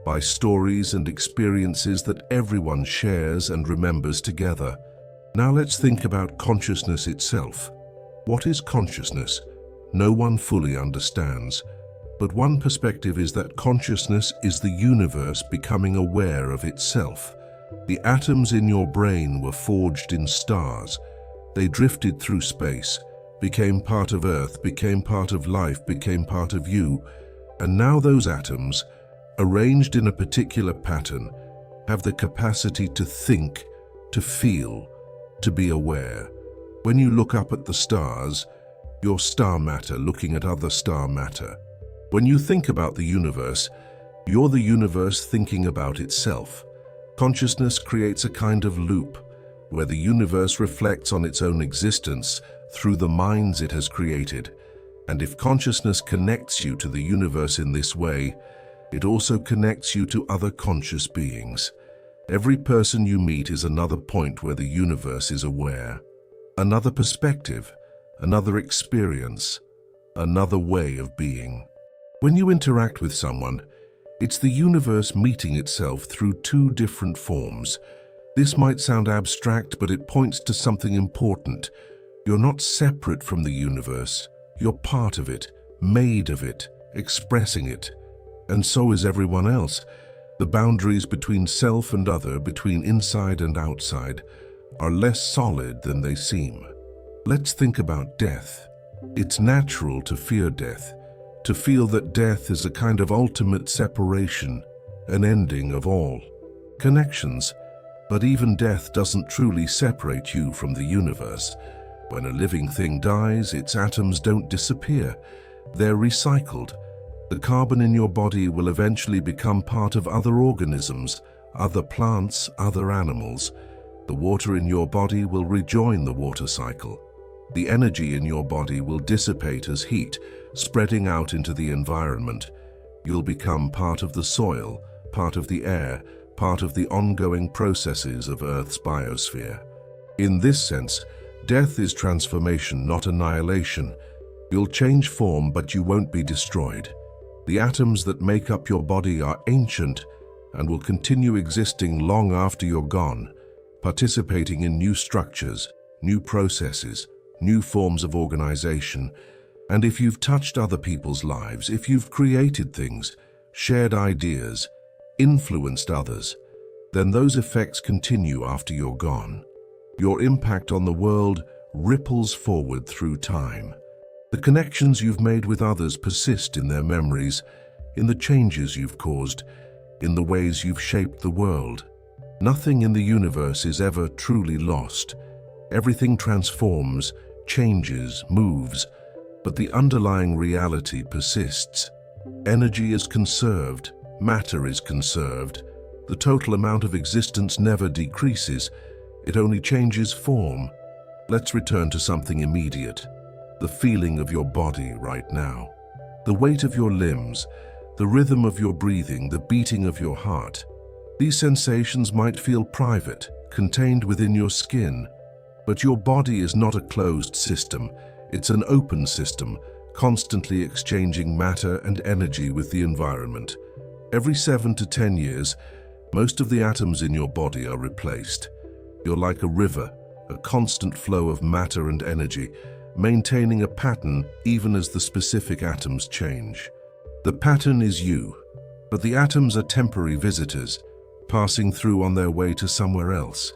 by stories and experiences that everyone shares and remembers together. Now let's think about consciousness itself. What is consciousness? No one fully understands. But one perspective is that consciousness is the universe becoming aware of itself. The atoms in your brain were forged in stars. They drifted through space, became part of Earth, became part of life, became part of you. And now those atoms, arranged in a particular pattern, have the capacity to think, to feel, to be aware. When you look up at the stars, you're star matter looking at other star matter. When you think about the universe, you're the universe thinking about itself. Consciousness creates a kind of loop, where the universe reflects on its own existence through the minds it has created. And if consciousness connects you to the universe in this way, it also connects you to other conscious beings. Every person you meet is another point where the universe is aware. Another perspective, another experience, another way of being. When you interact with someone, it's the universe meeting itself through two different forms. This might sound abstract, but it points to something important. You're not separate from the universe. You're part of it, made of it, expressing it. And so is everyone else. The boundaries between self and other, between inside and outside, are less solid than they seem. Let's think about death. It's natural to fear death, to feel that death is a kind of ultimate separation, an ending of all connections. But even death doesn't truly separate you from the universe. When a living thing dies, its atoms don't disappear. They're recycled. The carbon in your body will eventually become part of other organisms, other plants, other animals. The water in your body will rejoin the water cycle. The energy in your body will dissipate as heat, spreading out into the environment. You'll become part of the soil, part of the air, part of the ongoing processes of Earth's biosphere. In this sense, death is transformation, not annihilation. You'll change form, but you won't be destroyed. The atoms that make up your body are ancient and will continue existing long after you're gone, participating in new structures, new processes, new forms of organization. And if you've touched other people's lives, if you've created things, shared ideas, influenced others, then those effects continue after you're gone. Your impact on the world ripples forward through time. The connections you've made with others persist in their memories, in the changes you've caused, in the ways you've shaped the world. Nothing in the universe is ever truly lost. Everything transforms, changes, moves, but the underlying reality persists. Energy is conserved, matter is conserved. The total amount of existence never decreases, it only changes form. Let's return to something immediate. The feeling of your body right now. The weight of your limbs, the rhythm of your breathing, the beating of your heart. These sensations might feel private, contained within your skin, but your body is not a closed system. It's an open system, constantly exchanging matter and energy with the environment. Every 7 to 10 years, most of the atoms in your body are replaced. You're like a river, a constant flow of matter and energy, maintaining a pattern even as the specific atoms change. The pattern is you, but the atoms are temporary visitors, passing through on their way to somewhere else.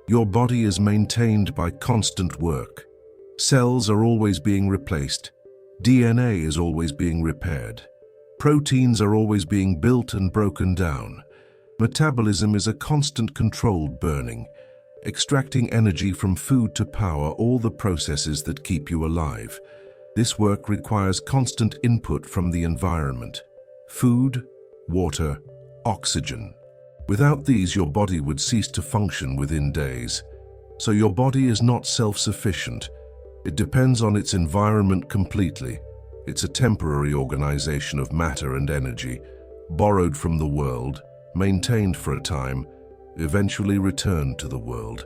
Your body is maintained by constant work. Cells are always being replaced. DNA is always being repaired. Proteins are always being built and broken down. Metabolism is a constant controlled burning, extracting energy from food to power all the processes that keep you alive. This work requires constant input from the environment: food, water, oxygen. Without these, your body would cease to function within days. So your body is not self-sufficient. It depends on its environment completely. It's a temporary organization of matter and energy, borrowed from the world, maintained for a time, eventually returned to the world.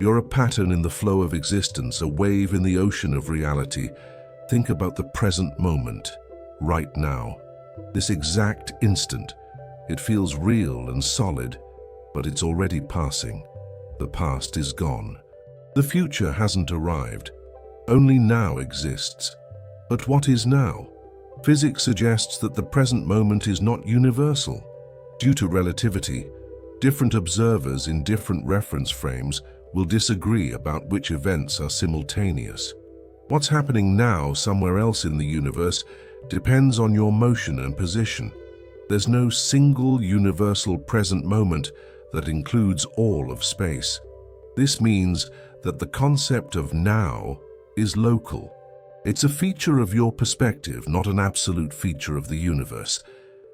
You're a pattern in the flow of existence, a wave in the ocean of reality. Think about the present moment, right now. This exact instant. It feels real and solid, but it's already passing. The past is gone. The future hasn't arrived. Only now exists. But what is now? Physics suggests that the present moment is not universal. Due to relativity, different observers in different reference frames will disagree about which events are simultaneous. What's happening now somewhere else in the universe depends on your motion and position. There's no single universal present moment that includes all of space. This means that the concept of now is local. It's a feature of your perspective, not an absolute feature of the universe.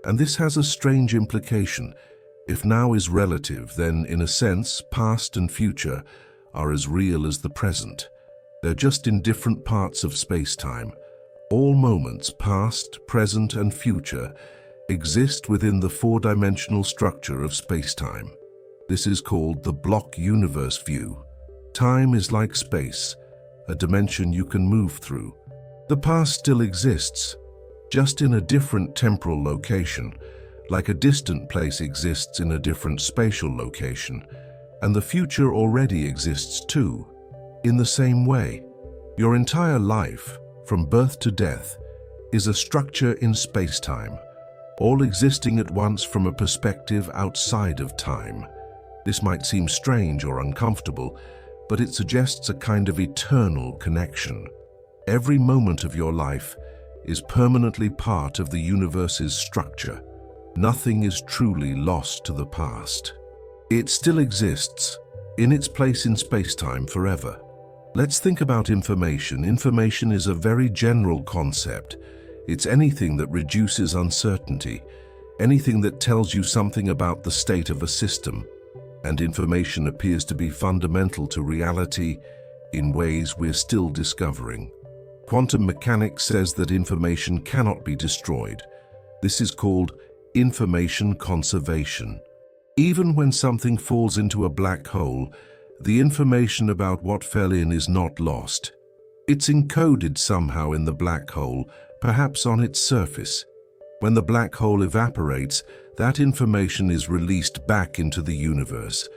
And this has a strange implication. If now is relative, then in a sense, past and future are as real as the present. They're just in different parts of space-time. All moments, past, present, and future, exist within the four-dimensional structure of space-time. This is called the block universe view. Time is like space, a dimension you can move through. The past still exists, just in a different temporal location, like a distant place exists in a different spatial location, and the future already exists too, in the same way. Your entire life, from birth to death, is a structure in space-time, all existing at once from a perspective outside of time. This might seem strange or uncomfortable, but it suggests a kind of eternal connection. Every moment of your life is permanently part of the universe's structure. Nothing is truly lost to the past. It still exists, in its place in space-time forever. Let's think about information. Information is a very general concept. It's anything that reduces uncertainty, anything that tells you something about the state of a system. And information appears to be fundamental to reality in ways we're still discovering. Quantum mechanics says that information cannot be destroyed. This is called information conservation. Even when something falls into a black hole, the information about what fell in is not lost. It's encoded somehow in the black hole, perhaps on its surface. When the black hole evaporates, that information is released back into the universe.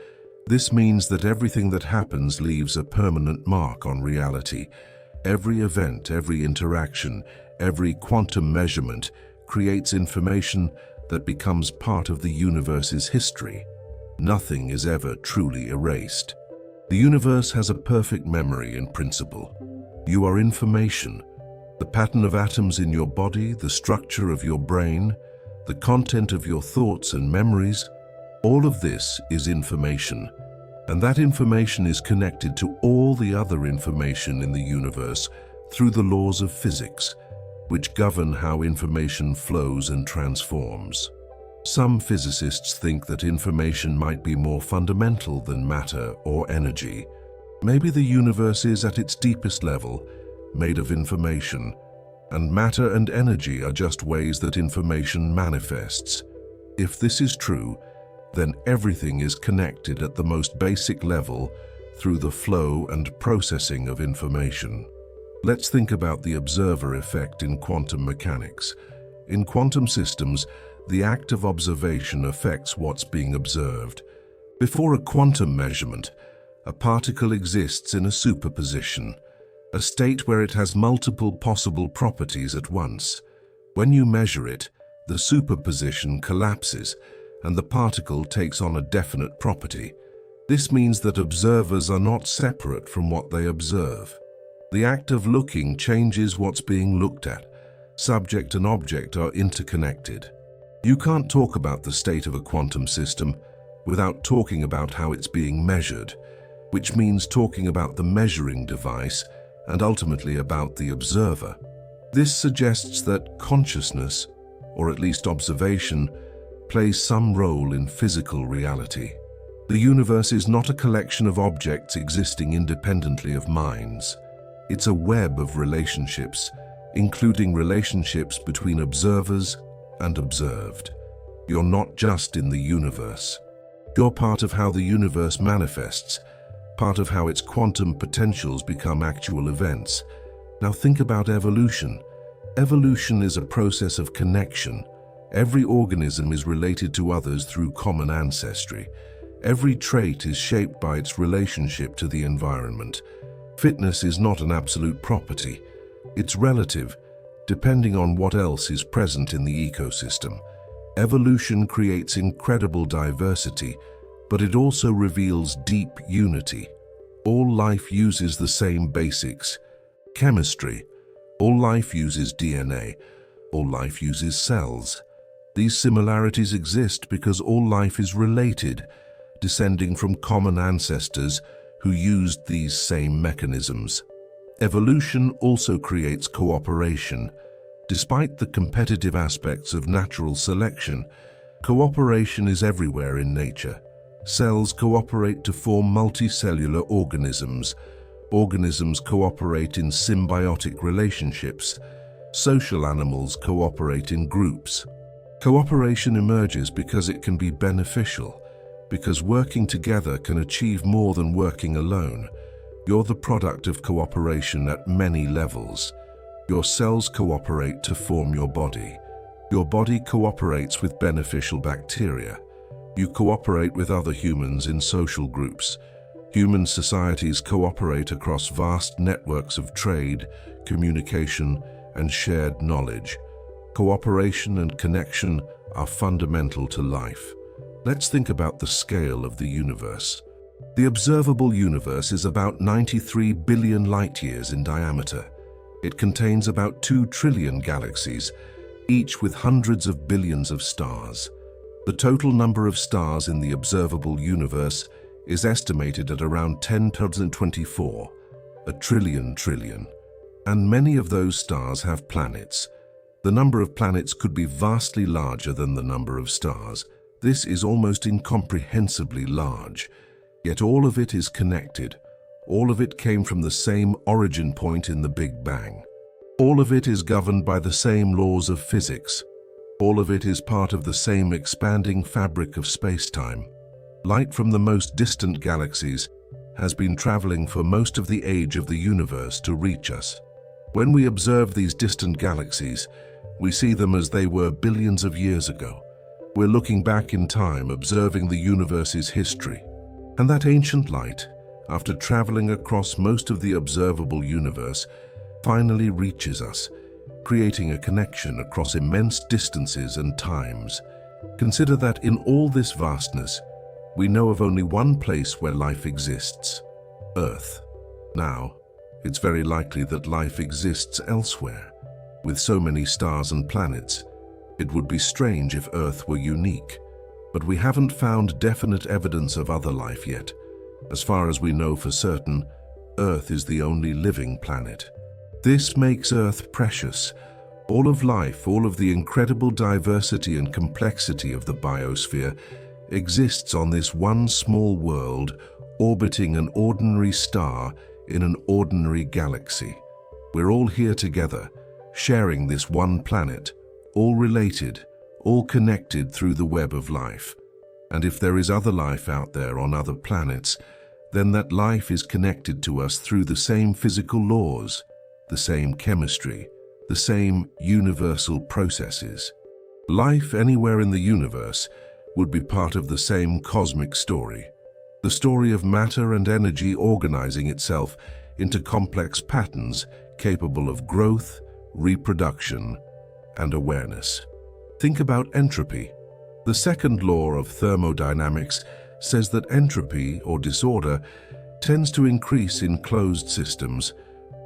This means that everything that happens leaves a permanent mark on reality. Every event, every interaction, every quantum measurement creates information that becomes part of the universe's history. Nothing is ever truly erased. The universe has a perfect memory in principle. You are information. The pattern of atoms in your body, the structure of your brain, the content of your thoughts and memories, all of this is information. And that information is connected to all the other information in the universe through the laws of physics, which govern how information flows and transforms. Some physicists think that information might be more fundamental than matter or energy. Maybe the universe is at its deepest level made of information, and matter and energy are just ways that information manifests. If this is true, then everything is connected at the most basic level through the flow and processing of information. Let's think about the observer effect in quantum mechanics. In quantum systems, the act of observation affects what's being observed. Before a quantum measurement, a particle exists in a superposition, a state where it has multiple possible properties at once. When you measure it, the superposition collapses, and the particle takes on a definite property. This means that observers are not separate from what they observe. The act of looking changes what's being looked at. Subject and object are interconnected. You can't talk about the state of a quantum system without talking about how it's being measured, which means talking about the measuring device and ultimately about the observer. This suggests that consciousness, or at least observation, plays some role in physical reality. The universe is not a collection of objects existing independently of minds. It's a web of relationships, including relationships between observers and observed. You're not just in the universe. You're part of how the universe manifests, part of how its quantum potentials become actual events. Now think about evolution. Evolution is a process of connection. Every organism is related to others through common ancestry. Every trait is shaped by its relationship to the environment. Fitness is not an absolute property. It's relative, depending on what else is present in the ecosystem. Evolution creates incredible diversity, but it also reveals deep unity. All life uses the same basics. Chemistry. All life uses DNA. All life uses cells. These similarities exist because all life is related, descending from common ancestors who used these same mechanisms. Evolution also creates cooperation. Despite the competitive aspects of natural selection, cooperation is everywhere in nature. Cells cooperate to form multicellular organisms. Organisms cooperate in symbiotic relationships. Social animals cooperate in groups. Cooperation emerges because it can be beneficial, because working together can achieve more than working alone. You're the product of cooperation at many levels. Your cells cooperate to form your body. Your body cooperates with beneficial bacteria. You cooperate with other humans in social groups. Human societies cooperate across vast networks of trade, communication, and shared knowledge. Cooperation and connection are fundamental to life. Let's think about the scale of the universe. The observable universe is about 93 billion light-years in diameter. It contains about 2 trillion galaxies, each with hundreds of billions of stars. The total number of stars in the observable universe is estimated at around 10 to the 24, a trillion. And many of those stars have planets. The number of planets could be vastly larger than the number of stars. This is almost incomprehensibly large. Yet all of it is connected. All of it came from the same origin point in the Big Bang. All of it is governed by the same laws of physics. All of it is part of the same expanding fabric of space-time. Light from the most distant galaxies has been traveling for most of the age of the universe to reach us. When we observe these distant galaxies, we see them as they were billions of years ago. We're looking back in time, observing the universe's history. And that ancient light, after traveling across most of the observable universe, finally reaches us, creating a connection across immense distances and times. Consider that in all this vastness, We know of only one place where life exists: Earth. Now, it's very likely that life exists elsewhere. With so many stars and planets, it would be strange if Earth were unique. But we haven't found definite evidence of other life yet. As far as we know for certain, Earth is the only living planet. This makes Earth precious. All of life, all of the incredible diversity and complexity of the biosphere exists on this one small world orbiting an ordinary star in an ordinary galaxy. We're all here together, sharing this one planet, all related, all connected through the web of life. And if there is other life out there on other planets, then that life is connected to us through the same physical laws, the same chemistry, the same universal processes. Life anywhere in the universe would be part of the same cosmic story. The story of matter and energy organizing itself into complex patterns capable of growth, reproduction, and awareness. Think about entropy. The second law of thermodynamics says that entropy, or disorder, tends to increase in closed systems.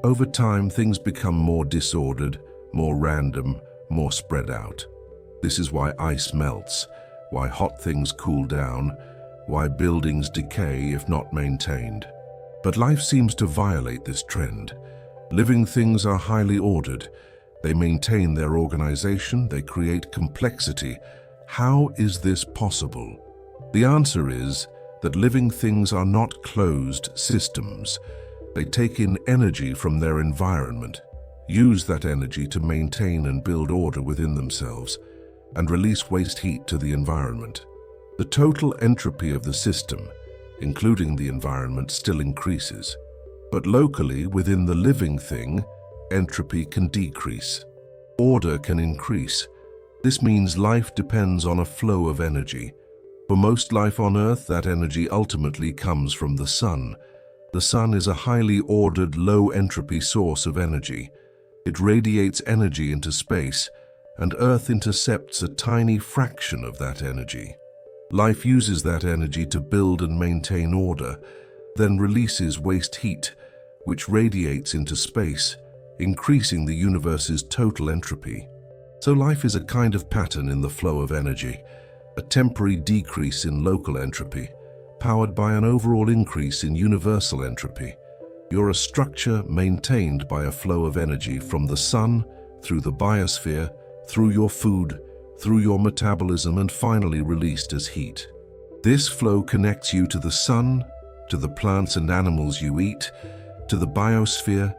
Over time, things become more disordered, more random, more spread out. This is why ice melts, why hot things cool down, why buildings decay if not maintained. But life seems to violate this trend. Living things are highly ordered. They maintain their organization, they create complexity. How is this possible? The answer is that living things are not closed systems. They take in energy from their environment, use that energy to maintain and build order within themselves, and release waste heat to the environment. The total entropy of the system, including the environment, still increases. But locally, within the living thing, entropy can decrease. Order can increase. This means life depends on a flow of energy. For most life on Earth, that energy ultimately comes from the sun. The sun is a highly ordered, low-entropy source of energy. It radiates energy into space, and Earth intercepts a tiny fraction of that energy. Life uses that energy to build and maintain order, then releases waste heat, which radiates into space, increasing the universe's total entropy. So life is a kind of pattern in the flow of energy, a temporary decrease in local entropy, powered by an overall increase in universal entropy. You're a structure maintained by a flow of energy from the sun, through the biosphere, through your food, through your metabolism, and finally released as heat. This flow connects you to the sun, to the plants and animals you eat, to the biosphere,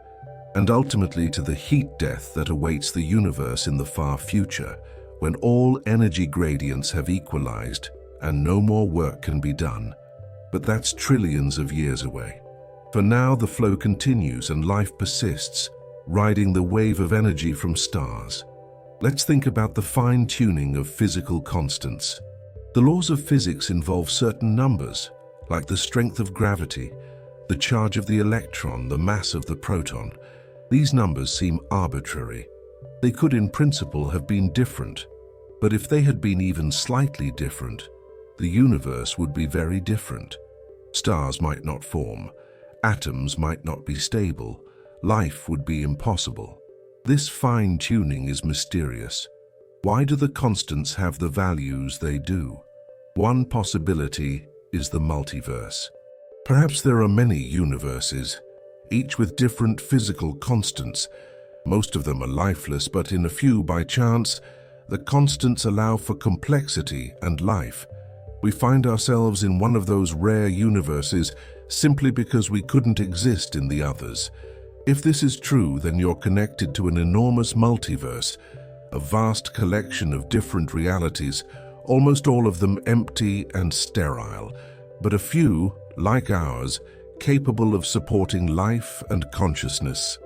and ultimately to the heat death that awaits the universe in the far future, when all energy gradients have equalized and no more work can be done. But that's trillions of years away. For now, the flow continues and life persists, riding the wave of energy from stars. Let's think about the fine-tuning of physical constants. The laws of physics involve certain numbers, like the strength of gravity, the charge of the electron, the mass of the proton. These numbers seem arbitrary. They could in principle have been different, but if they had been even slightly different, the universe would be very different. Stars might not form, atoms might not be stable, life would be impossible. This fine-tuning is mysterious. Why do the constants have the values they do? One possibility is the multiverse. Perhaps there are many universes, each with different physical constants. Most of them are lifeless, but in a few, by chance, the constants allow for complexity and life. We find ourselves in one of those rare universes simply because we couldn't exist in the others. If this is true, then you're connected to an enormous multiverse, a vast collection of different realities, almost all of them empty and sterile, but a few, like ours, capable of supporting life and consciousness.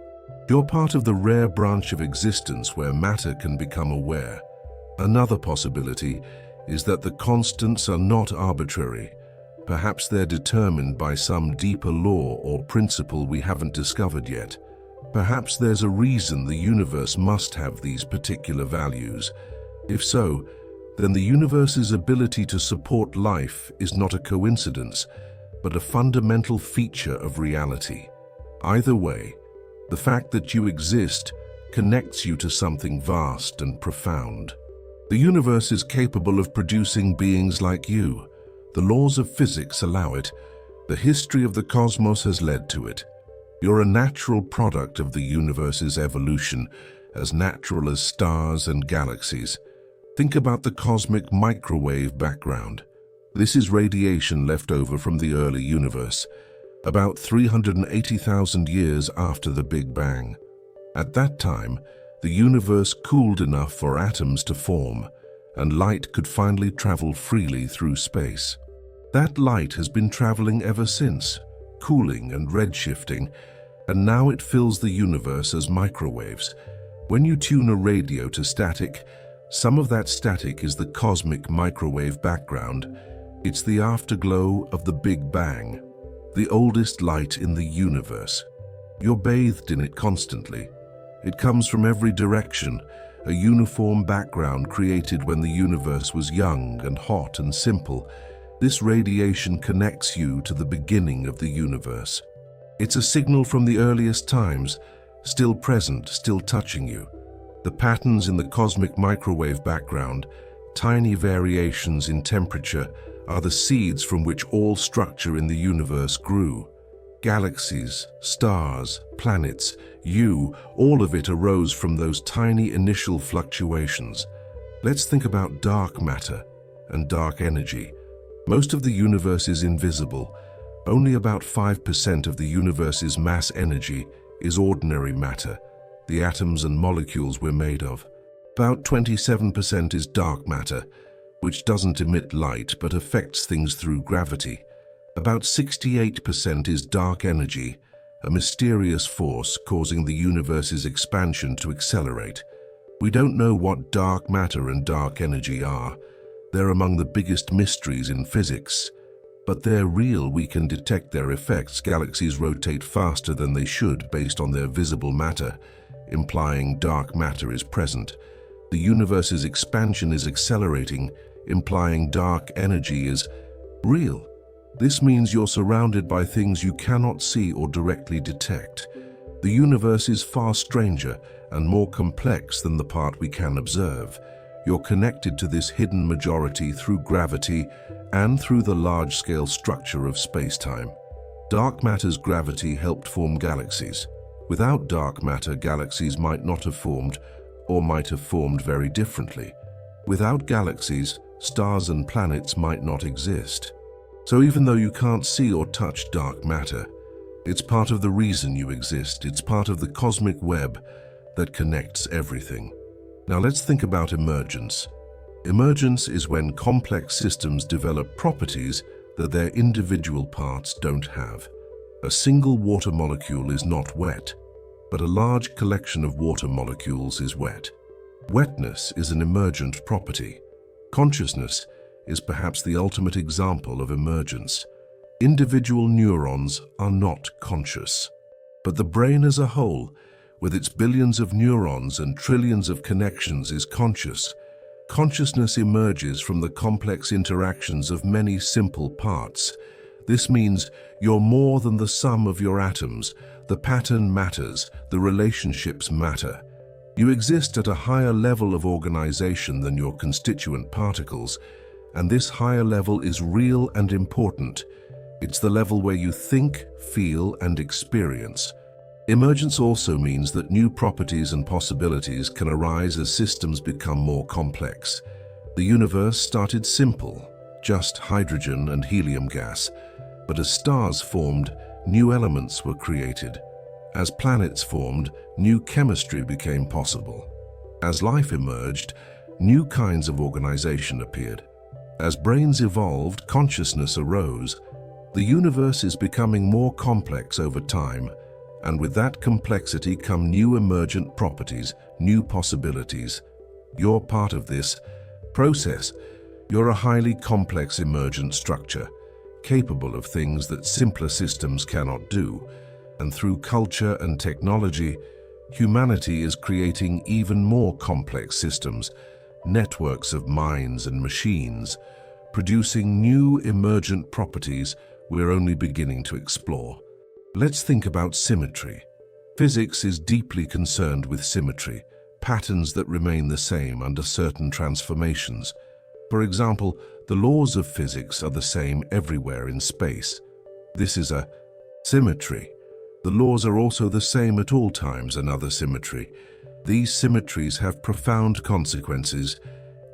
You're part of the rare branch of existence where matter can become aware. Another possibility is that the constants are not arbitrary. Perhaps they're determined by some deeper law or principle we haven't discovered yet. Perhaps there's a reason the universe must have these particular values. If so, then the universe's ability to support life is not a coincidence, but a fundamental feature of reality. Either way, the fact that you exist connects you to something vast and profound. The universe is capable of producing beings like you. The laws of physics allow it. The history of the cosmos has led to it. You're a natural product of the universe's evolution, as natural as stars and galaxies. Think about the cosmic microwave background. This is radiation left over from the early universe, about 380,000 years after the Big Bang. At that time, the universe cooled enough for atoms to form, and light could finally travel freely through space. That light has been traveling ever since, cooling and redshifting, and now it fills the universe as microwaves. When you tune a radio to static, some of that static is the cosmic microwave background. It's the afterglow of the Big Bang, the oldest light in the universe. You're bathed in it constantly. It comes from every direction, a uniform background created when the universe was young and hot and simple. This radiation connects you to the beginning of the universe. It's a signal from the earliest times, still present, still touching you. The patterns in the cosmic microwave background, tiny variations in temperature, are the seeds from which all structure in the universe grew. Galaxies, stars, planets, you, all of it arose from those tiny initial fluctuations. Let's think about dark matter and dark energy. Most of the universe is invisible. Only about 5% of the universe's mass energy is ordinary matter, the atoms and molecules we're made of. About 27% is dark matter, which doesn't emit light but affects things through gravity. About 68% is dark energy, a mysterious force causing the universe's expansion to accelerate. We don't know what dark matter and dark energy are. They're among the biggest mysteries in physics. But they're real. We can detect their effects. Galaxies rotate faster than they should based on their visible matter, implying dark matter is present. The universe's expansion is accelerating, implying dark energy is real. This means you're surrounded by things you cannot see or directly detect. The universe is far stranger and more complex than the part we can observe. You're connected to this hidden majority through gravity and through the large-scale structure of space-time. Dark matter's gravity helped form galaxies. Without dark matter, galaxies might not have formed, or might have formed very differently. Without galaxies, stars and planets might not exist. So even though you can't see or touch dark matter, it's part of the reason you exist. It's part of the cosmic web that connects everything. Now let's think about emergence. Emergence is when complex systems develop properties that their individual parts don't have. A single water molecule is not wet, but a large collection of water molecules is wet. Wetness is an emergent property. Consciousness is perhaps the ultimate example of emergence. Individual neurons are not conscious, but the brain as a whole, with its billions of neurons and trillions of connections, is conscious. Consciousness emerges from the complex interactions of many simple parts. This means you're more than the sum of your atoms. The pattern matters, the relationships matter. You exist at a higher level of organization than your constituent particles, and this higher level is real and important. It's the level where you think, feel, and experience. Emergence also means that new properties and possibilities can arise as systems become more complex. The universe started simple, just hydrogen and helium gas, but as stars formed, new elements were created. As planets formed, new chemistry became possible. As life emerged, new kinds of organization appeared. As brains evolved, consciousness arose. The universe is becoming more complex over time, and with that complexity come new emergent properties, new possibilities. You're part of this process. You're a highly complex emergent structure, capable of things that simpler systems cannot do. And through culture and technology, humanity is creating even more complex systems, networks of minds and machines, producing new emergent properties we're only beginning to explore. Let's think about symmetry. Physics is deeply concerned with symmetry, patterns that remain the same under certain transformations. For example, the laws of physics are the same everywhere in space. This is a symmetry. The laws are also the same at all times, another symmetry. These symmetries have profound consequences.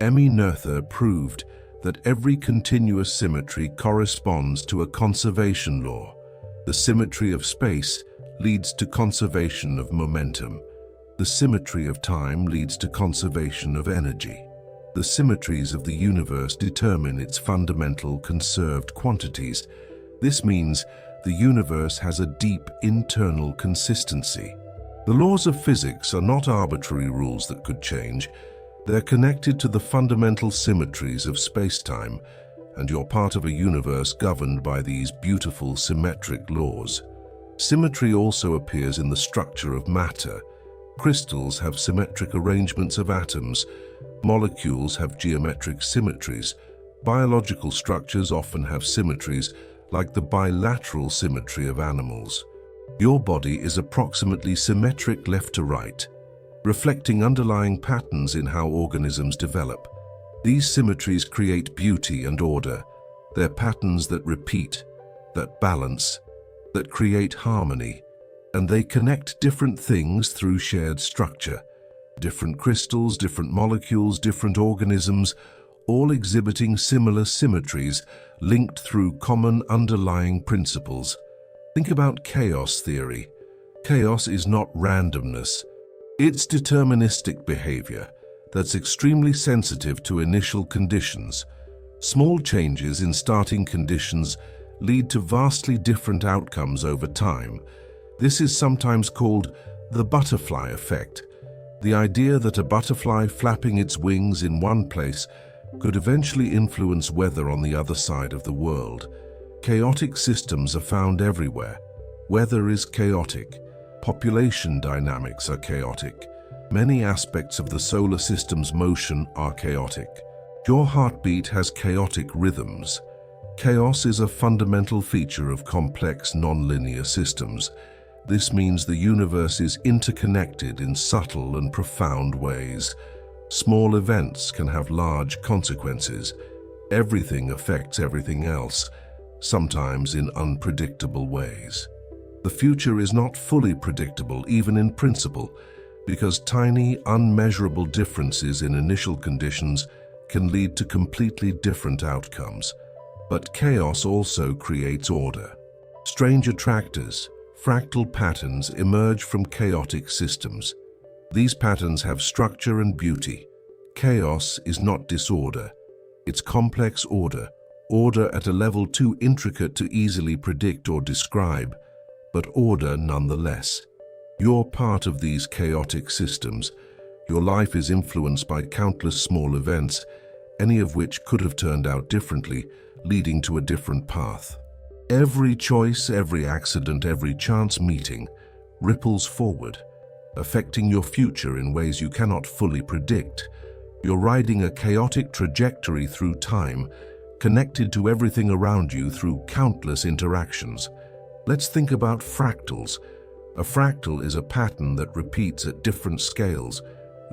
Emmy Noether proved that every continuous symmetry corresponds to a conservation law. The symmetry of space leads to conservation of momentum. The symmetry of time leads to conservation of energy. The symmetries of the universe determine its fundamental conserved quantities. This means the universe has a deep internal consistency. The laws of physics are not arbitrary rules that could change. They're connected to the fundamental symmetries of space-time, and you're part of a universe governed by these beautiful symmetric laws. Symmetry also appears in the structure of matter. Crystals have symmetric arrangements of atoms. Molecules have geometric symmetries. Biological structures often have symmetries, like the bilateral symmetry of animals. Your body is approximately symmetric left to right, reflecting underlying patterns in how organisms develop. These symmetries create beauty and order. They're patterns that repeat, that balance, that create harmony, and they connect different things through shared structure. Different crystals, different molecules, different organisms, all exhibiting similar symmetries linked through common underlying principles. Think about chaos theory. Chaos is not randomness. It's deterministic behavior that's extremely sensitive to initial conditions. Small changes in starting conditions lead to vastly different outcomes over time. This is sometimes called the butterfly effect. The idea that a butterfly flapping its wings in one place could eventually influence weather on the other side of the world. Chaotic systems are found everywhere. Weather is chaotic. Population dynamics are chaotic. Many aspects of the solar system's motion are chaotic. Your heartbeat has chaotic rhythms. Chaos is a fundamental feature of complex nonlinear systems. This means the universe is interconnected in subtle and profound ways. Small events can have large consequences. Everything affects everything else, sometimes in unpredictable ways. The future is not fully predictable, even in principle, because tiny, unmeasurable differences in initial conditions can lead to completely different outcomes. But chaos also creates order. Strange attractors, fractal patterns emerge from chaotic systems. These patterns have structure and beauty. Chaos is not disorder. It's complex order, order at a level too intricate to easily predict or describe, but order nonetheless. You're part of these chaotic systems. Your life is influenced by countless small events, any of which could have turned out differently, leading to a different path. Every choice, every accident, every chance meeting ripples forward, affecting your future in ways you cannot fully predict. You're riding a chaotic trajectory through time, connected to everything around you through countless interactions. Let's think about fractals. A fractal is a pattern that repeats at different scales.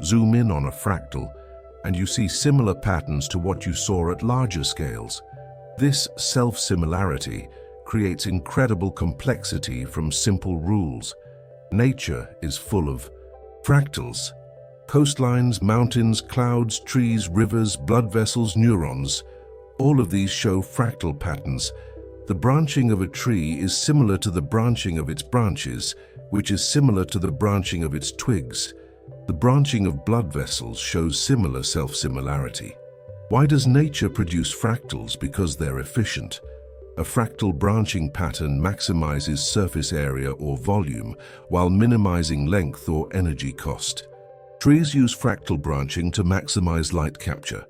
Zoom in on a fractal, and you see similar patterns to what you saw at larger scales. This self-similarity creates incredible complexity from simple rules. Nature is full of fractals. Coastlines, mountains, clouds, trees, rivers, blood vessels, neurons. All of these show fractal patterns. The branching of a tree is similar to the branching of its branches, which is similar to the branching of its twigs. The branching of blood vessels shows similar self-similarity. Why does nature produce fractals? Because they're efficient. A fractal branching pattern maximizes surface area or volume while minimizing length or energy cost. Trees use fractal branching to maximize light capture.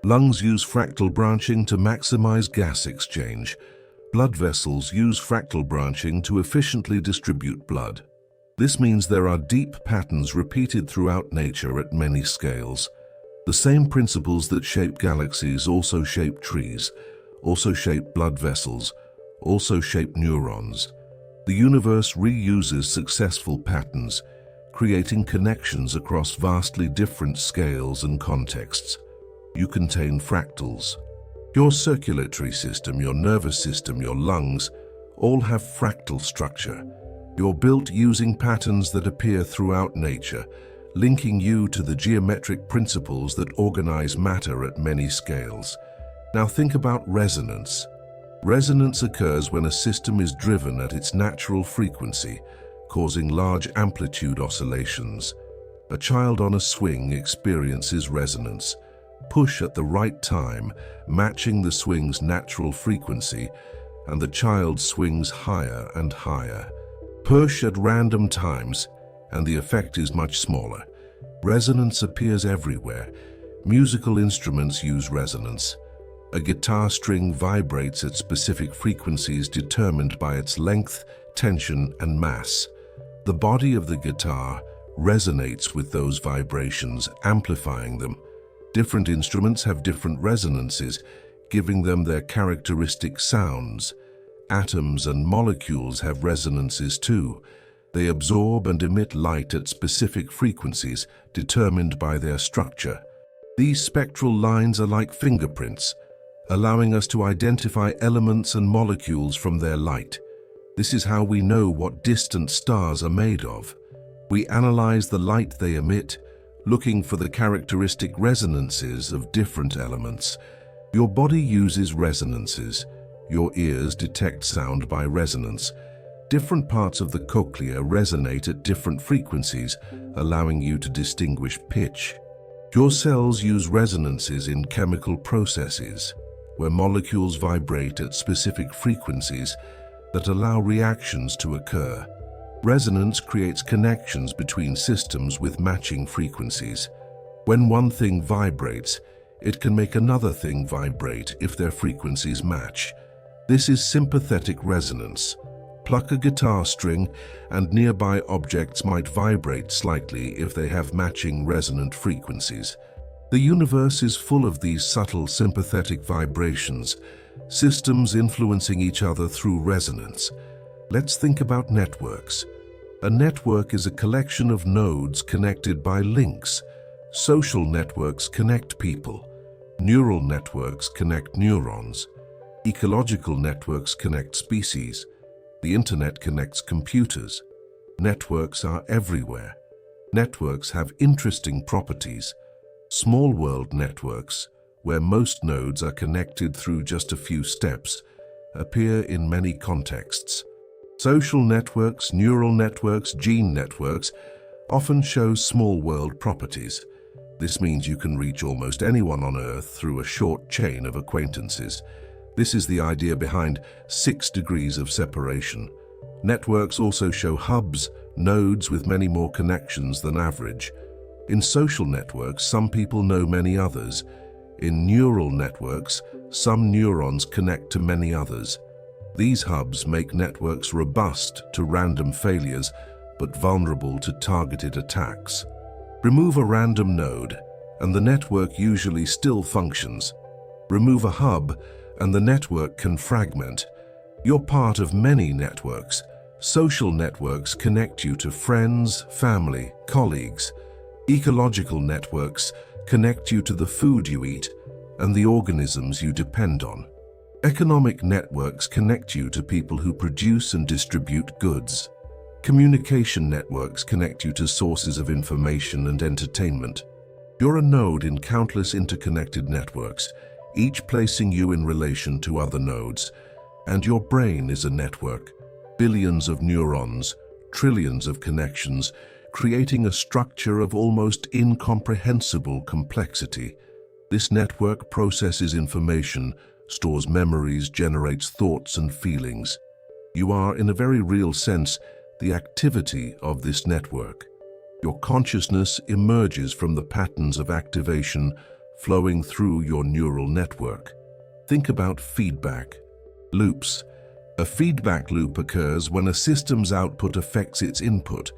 Lungs use fractal branching to maximize gas exchange. Blood vessels use fractal branching to efficiently distribute blood. This means there are deep patterns repeated throughout nature at many scales. The same principles that shape galaxies also shape trees, also shape blood vessels, also shape neurons. The universe reuses successful patterns, creating connections across vastly different scales and contexts. You contain fractals. Your circulatory system, your nervous system, your lungs, all have fractal structure. You're built using patterns that appear throughout nature, linking you to the geometric principles that organize matter at many scales. Now think about resonance. Resonance occurs when a system is driven at its natural frequency, causing large amplitude oscillations. A child on a swing experiences resonance. Push at the right time, matching the swing's natural frequency, and the child swings higher and higher. Push at random times, and the effect is much smaller. Resonance appears everywhere. Musical instruments use resonance. A guitar string vibrates at specific frequencies determined by its length, tension, and mass. The body of the guitar resonates with those vibrations, amplifying them. Different instruments have different resonances, giving them their characteristic sounds. Atoms and molecules have resonances too. They absorb and emit light at specific frequencies determined by their structure. These spectral lines are like fingerprints, allowing us to identify elements and molecules from their light. This is how we know what distant stars are made of. We analyze the light they emit, looking for the characteristic resonances of different elements. Your body uses resonances. Your ears detect sound by resonance. Different parts of the cochlea resonate at different frequencies, allowing you to distinguish pitch. Your cells use resonances in chemical processes, where molecules vibrate at specific frequencies that allow reactions to occur. Resonance creates connections between systems with matching frequencies. When one thing vibrates, it can make another thing vibrate if their frequencies match. This is sympathetic resonance. Pluck a guitar string, and nearby objects might vibrate slightly if they have matching resonant frequencies. The universe is full of these subtle sympathetic vibrations, systems influencing each other through resonance. Let's think about networks. A network is a collection of nodes connected by links. Social networks connect people. Neural networks connect neurons. Ecological networks connect species. The internet connects computers. Networks are everywhere. Networks have interesting properties. Small world networks, where most nodes are connected through just a few steps, appear in many contexts. Social networks, neural networks, gene networks often show small world properties. This means you can reach almost anyone on Earth through a short chain of acquaintances. This is the idea behind 6 degrees of separation. Networks also show hubs, nodes with many more connections than average. In social networks, some people know many others. In neural networks, some neurons connect to many others. These hubs make networks robust to random failures, but vulnerable to targeted attacks. Remove a random node, and the network usually still functions. Remove a hub, and the network can fragment. You're part of many networks. Social networks connect you to friends, family, colleagues. Ecological networks connect you to the food you eat and the organisms you depend on. Economic networks connect you to people who produce and distribute goods. Communication networks connect you to sources of information and entertainment. You're a node in countless interconnected networks, each placing you in relation to other nodes. And your brain is a network. Billions of neurons, trillions of connections, creating a structure of almost incomprehensible complexity. This network processes information, stores memories, generates thoughts and feelings. You are, in a very real sense, the activity of this network. Your consciousness emerges from the patterns of activation flowing through your neural network. Think about feedback loops. A feedback loop occurs when a system's output affects its input,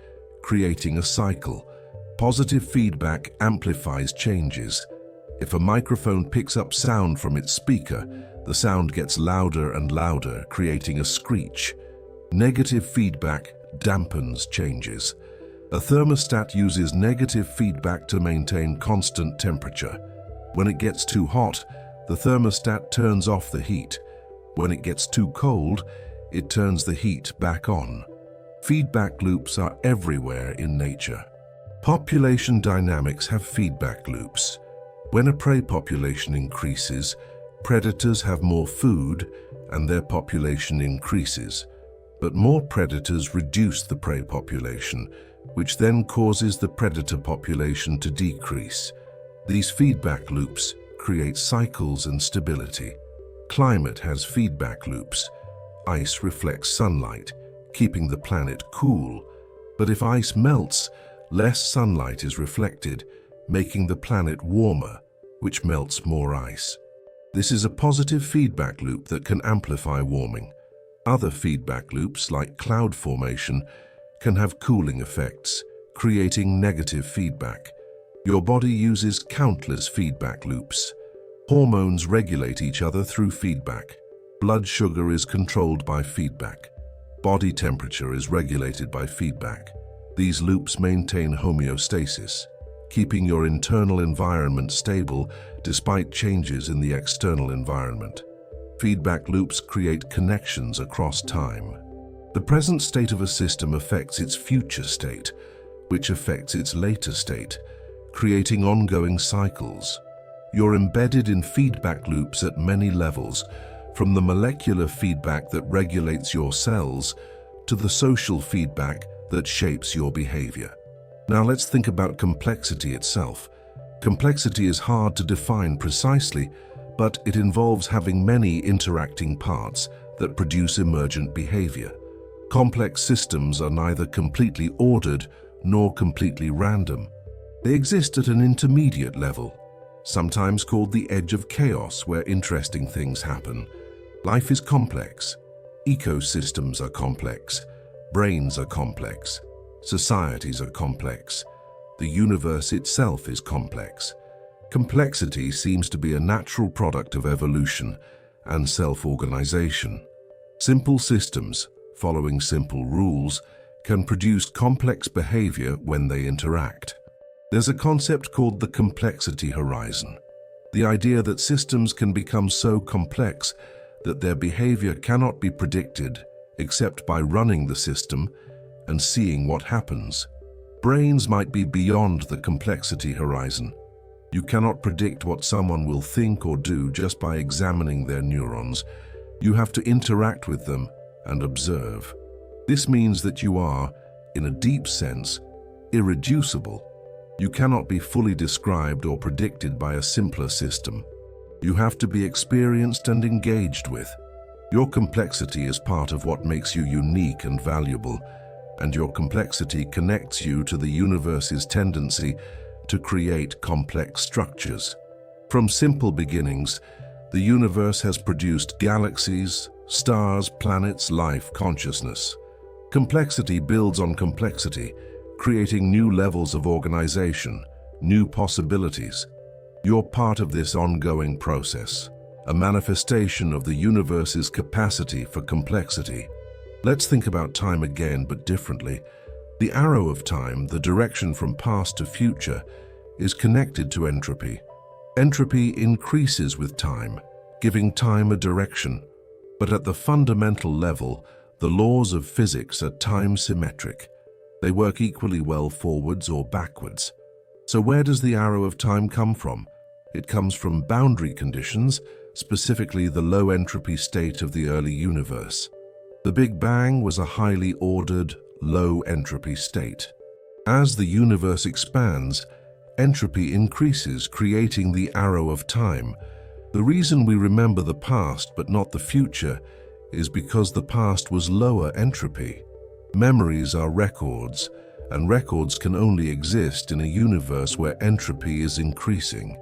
creating a cycle. Positive feedback amplifies changes. If a microphone picks up sound from its speaker, the sound gets louder and louder, creating a screech. Negative feedback dampens changes. A thermostat uses negative feedback to maintain constant temperature. When it gets too hot, the thermostat turns off the heat. When it gets too cold, it turns the heat back on. Feedback loops are everywhere in nature. Population dynamics have feedback loops. When a prey population increases, predators have more food and their population increases. But more predators reduce the prey population, which then causes the predator population to decrease. These feedback loops create cycles and stability. Climate has feedback loops. Ice reflects sunlight, keeping the planet cool. But if ice melts, less sunlight is reflected, making the planet warmer, which melts more ice. This is a positive feedback loop that can amplify warming. Other feedback loops, like cloud formation, can have cooling effects, creating negative feedback. Your body uses countless feedback loops. Hormones regulate each other through feedback. Blood sugar is controlled by feedback. Body temperature is regulated by feedback. These loops maintain homeostasis, keeping your internal environment stable despite changes in the external environment. Feedback loops create connections across time. The present state of a system affects its future state, which affects its later state, creating ongoing cycles. You're embedded in feedback loops at many levels, from the molecular feedback that regulates your cells to the social feedback that shapes your behavior. Now let's think about complexity itself. Complexity is hard to define precisely, but it involves having many interacting parts that produce emergent behavior. Complex systems are neither completely ordered nor completely random. They exist at an intermediate level, sometimes called the edge of chaos, where interesting things happen. Life is complex. Ecosystems are complex. Brains are complex. Societies are complex. The universe itself is complex. Complexity seems to be a natural product of evolution and self-organization. Simple systems, following simple rules, can produce complex behavior when they interact. There's a concept called the complexity horizon. The idea that systems can become so complex that their behavior cannot be predicted except by running the system and seeing what happens. Brains might be beyond the complexity horizon. You cannot predict what someone will think or do just by examining their neurons. You have to interact with them and observe. This means that you are, in a deep sense, irreducible. You cannot be fully described or predicted by a simpler system. You have to be experienced and engaged with. Your complexity is part of what makes you unique and valuable, and your complexity connects you to the universe's tendency to create complex structures. From simple beginnings, the universe has produced galaxies, stars, planets, life, consciousness. Complexity builds on complexity, creating new levels of organization, new possibilities. You're part of this ongoing process, a manifestation of the universe's capacity for complexity. Let's think about time again, but differently. The arrow of time, the direction from past to future, is connected to entropy. Entropy increases with time, giving time a direction. But at the fundamental level, the laws of physics are time-symmetric. They work equally well forwards or backwards. So where does the arrow of time come from? It comes from boundary conditions, specifically the low entropy state of the early universe. The Big Bang was a highly ordered, low entropy state. As the universe expands, entropy increases, creating the arrow of time. The reason we remember the past but not the future is because the past was lower entropy. Memories are records, and records can only exist in a universe where entropy is increasing.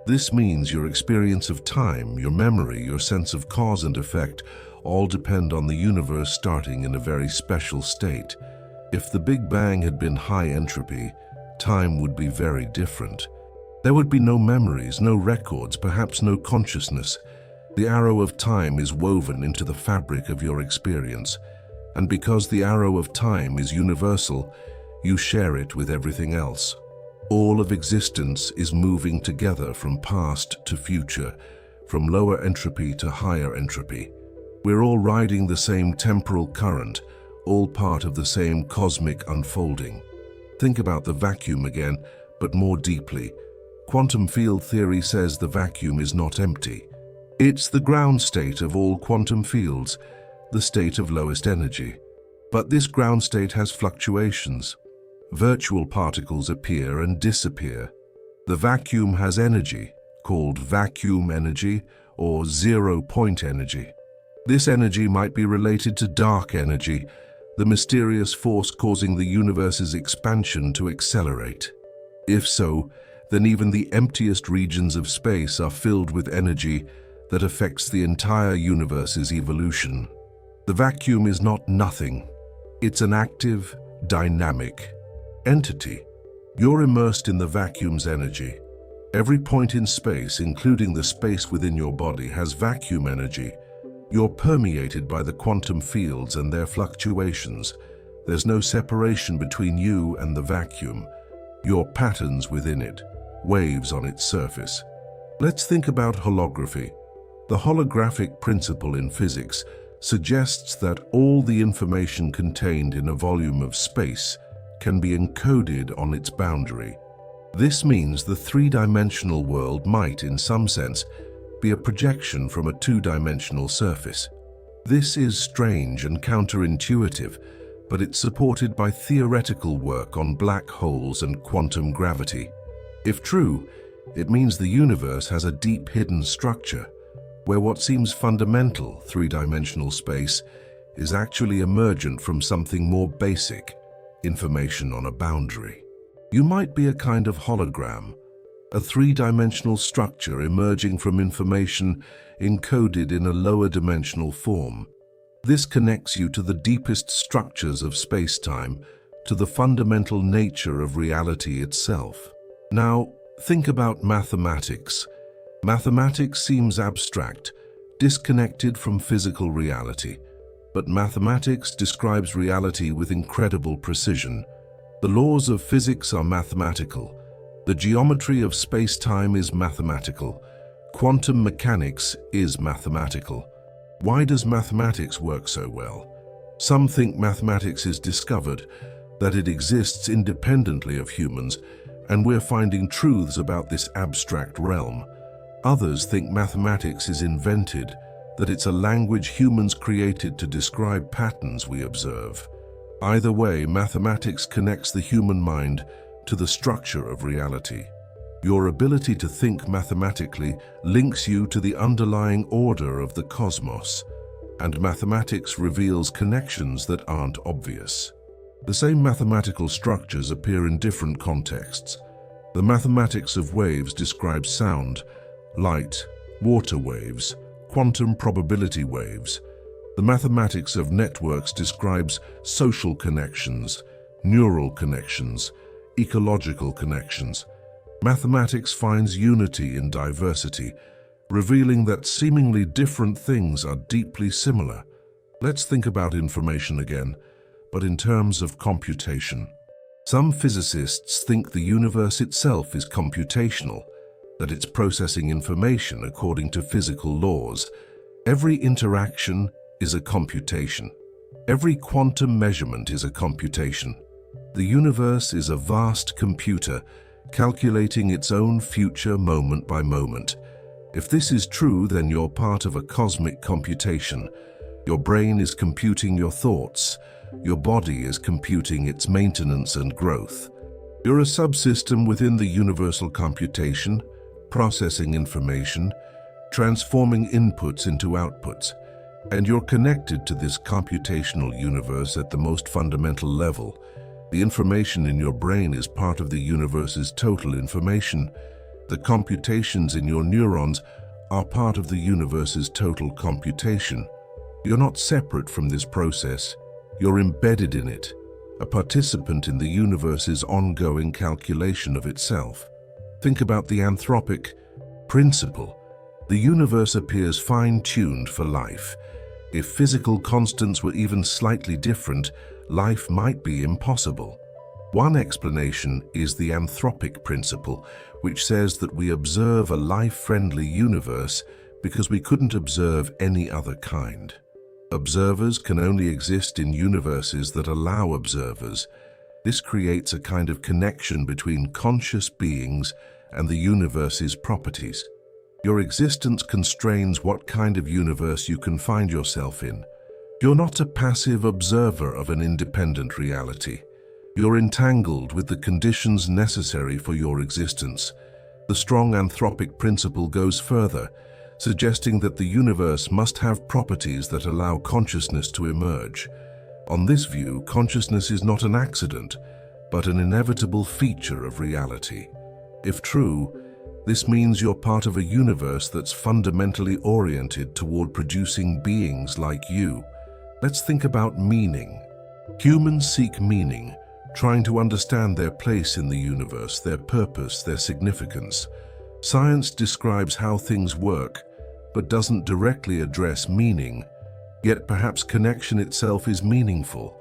This means your experience of time, your memory, your sense of cause and effect all depend on the universe starting in a very special state. If the Big Bang had been high entropy, time would be very different. There would be no memories, no records, perhaps no consciousness. The arrow of time is woven into the fabric of your experience, and because the arrow of time is universal, you share it with everything else. All of existence is moving together from past to future, from lower entropy to higher entropy. We're all riding the same temporal current, all part of the same cosmic unfolding. Think about the vacuum again, but more deeply. Quantum field theory says the vacuum is not empty. It's the ground state of all quantum fields, the state of lowest energy. But this ground state has fluctuations. Virtual particles appear and disappear. The vacuum has energy, called vacuum energy or zero-point energy. This energy might be related to dark energy, the mysterious force causing the universe's expansion to accelerate. If so, then even the emptiest regions of space are filled with energy that affects the entire universe's evolution. The vacuum is not nothing. It's an active, dynamic entity. You're immersed in the vacuum's energy. Every point in space, including the space within your body, has vacuum energy. You're permeated by the quantum fields and their fluctuations. There's no separation between you and the vacuum. You're patterns within it, waves on its surface. Let's think about holography. The holographic principle in physics suggests that all the information contained in a volume of space can be encoded on its boundary. This means the three-dimensional world might, in some sense, be a projection from a two-dimensional surface. This is strange and counterintuitive, but it's supported by theoretical work on black holes and quantum gravity. If true, it means the universe has a deep hidden structure, where what seems fundamental, three-dimensional space, is actually emergent from something more basic, information on a boundary. You might be a kind of hologram, a three-dimensional structure emerging from information encoded in a lower dimensional form. This connects you to the deepest structures of space-time, to the fundamental nature of reality itself. Now, think about mathematics. Mathematics seems abstract, disconnected from physical reality. But mathematics describes reality with incredible precision. The laws of physics are mathematical. The geometry of space-time is mathematical. Quantum mechanics is mathematical. Why does mathematics work so well? Some think mathematics is discovered, that it exists independently of humans, and we're finding truths about this abstract realm. Others think mathematics is invented, that it's a language humans created to describe patterns we observe. Either way, mathematics connects the human mind to the structure of reality. Your ability to think mathematically links you to the underlying order of the cosmos, and mathematics reveals connections that aren't obvious. The same mathematical structures appear in different contexts. The mathematics of waves describes sound, light, water waves, quantum probability waves. The mathematics of networks describes social connections, neural connections, ecological connections. Mathematics finds unity in diversity, revealing that seemingly different things are deeply similar. Let's think about information again, but in terms of computation. Some physicists think the universe itself is computational, that it's processing information according to physical laws. Every interaction is a computation. Every quantum measurement is a computation. The universe is a vast computer, calculating its own future moment by moment. If this is true, then you're part of a cosmic computation. Your brain is computing your thoughts. Your body is computing its maintenance and growth. You're a subsystem within the universal computation, processing information, transforming inputs into outputs, and you're connected to this computational universe at the most fundamental level. The information in your brain is part of the universe's total information. The computations in your neurons are part of the universe's total computation. You're not separate from this process. You're embedded in it, a participant in the universe's ongoing calculation of itself. Think about the anthropic principle. The universe appears fine-tuned for life. If physical constants were even slightly different, life might be impossible. One explanation is the anthropic principle, which says that we observe a life-friendly universe because we couldn't observe any other kind. Observers can only exist in universes that allow observers. This creates a kind of connection between conscious beings and the universe's properties. Your existence constrains what kind of universe you can find yourself in. You're not a passive observer of an independent reality. You're entangled with the conditions necessary for your existence. The strong anthropic principle goes further, suggesting that the universe must have properties that allow consciousness to emerge. On this view, consciousness is not an accident, but an inevitable feature of reality. If true, this means you're part of a universe that's fundamentally oriented toward producing beings like you. Let's think about meaning. Humans seek meaning, trying to understand their place in the universe, their purpose, their significance. Science describes how things work, but doesn't directly address meaning. Yet perhaps connection itself is meaningful.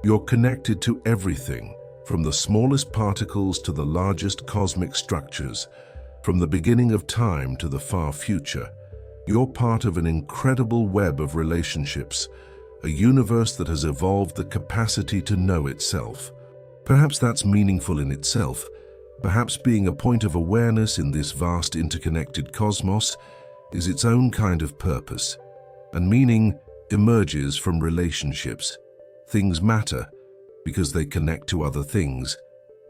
You're connected to everything, from the smallest particles to the largest cosmic structures, from the beginning of time to the far future. You're part of an incredible web of relationships, a universe that has evolved the capacity to know itself. Perhaps that's meaningful in itself. Perhaps being a point of awareness in this vast interconnected cosmos is its own kind of purpose. And meaning emerges from relationships. Things matter because they connect to other things,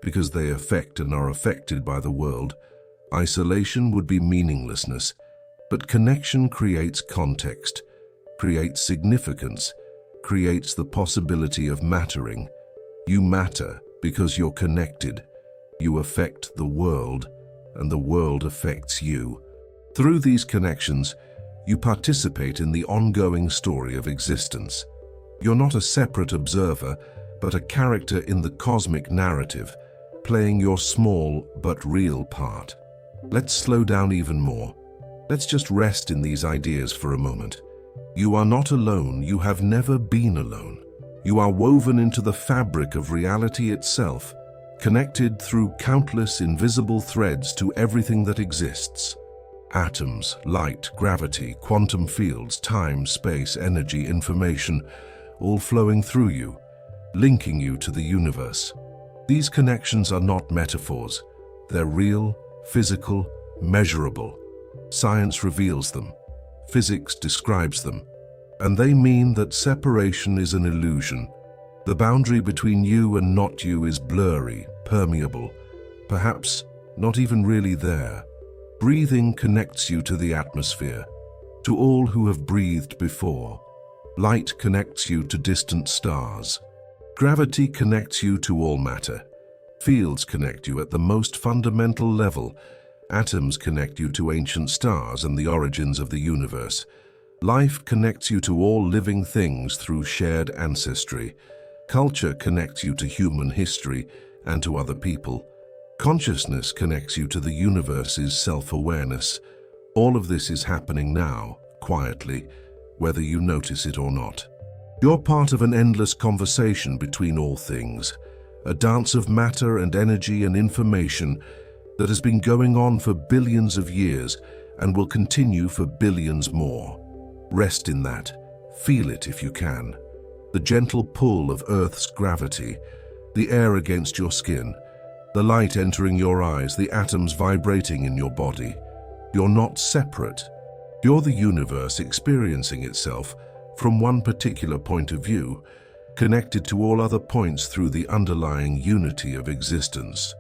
because they affect and are affected by the world. Isolation would be meaninglessness, but connection creates context, creates significance, creates the possibility of mattering. You matter because you're connected. You affect the world, and the world affects you. Through these connections, you participate in the ongoing story of existence. You're not a separate observer, but a character in the cosmic narrative, playing your small but real part. Let's slow down even more. Let's just rest in these ideas for a moment. You are not alone. You have never been alone. You are woven into the fabric of reality itself, connected through countless invisible threads to everything that exists. Atoms, light, gravity, quantum fields, time, space, energy, information, all flowing through you, linking you to the universe. These connections are not metaphors. They're real, physical, measurable. Science reveals them. Physics describes them. And they mean that separation is an illusion. The boundary between you and not you is blurry, permeable, perhaps not even really there. Breathing connects you to the atmosphere, to all who have breathed before. Light connects you to distant stars. Gravity connects you to all matter. Fields connect you at the most fundamental level. Atoms connect you to ancient stars and the origins of the universe. Life connects you to all living things through shared ancestry. Culture connects you to human history and to other people. Consciousness connects you to the universe's self-awareness. All of this is happening now, quietly, whether you notice it or not. You're part of an endless conversation between all things, a dance of matter and energy and information that has been going on for billions of years and will continue for billions more. Rest in that. Feel it if you can. The gentle pull of Earth's gravity, the air against your skin, the light entering your eyes, the atoms vibrating in your body. You're not separate. You're the universe experiencing itself from one particular point of view, connected to all other points through the underlying unity of existence.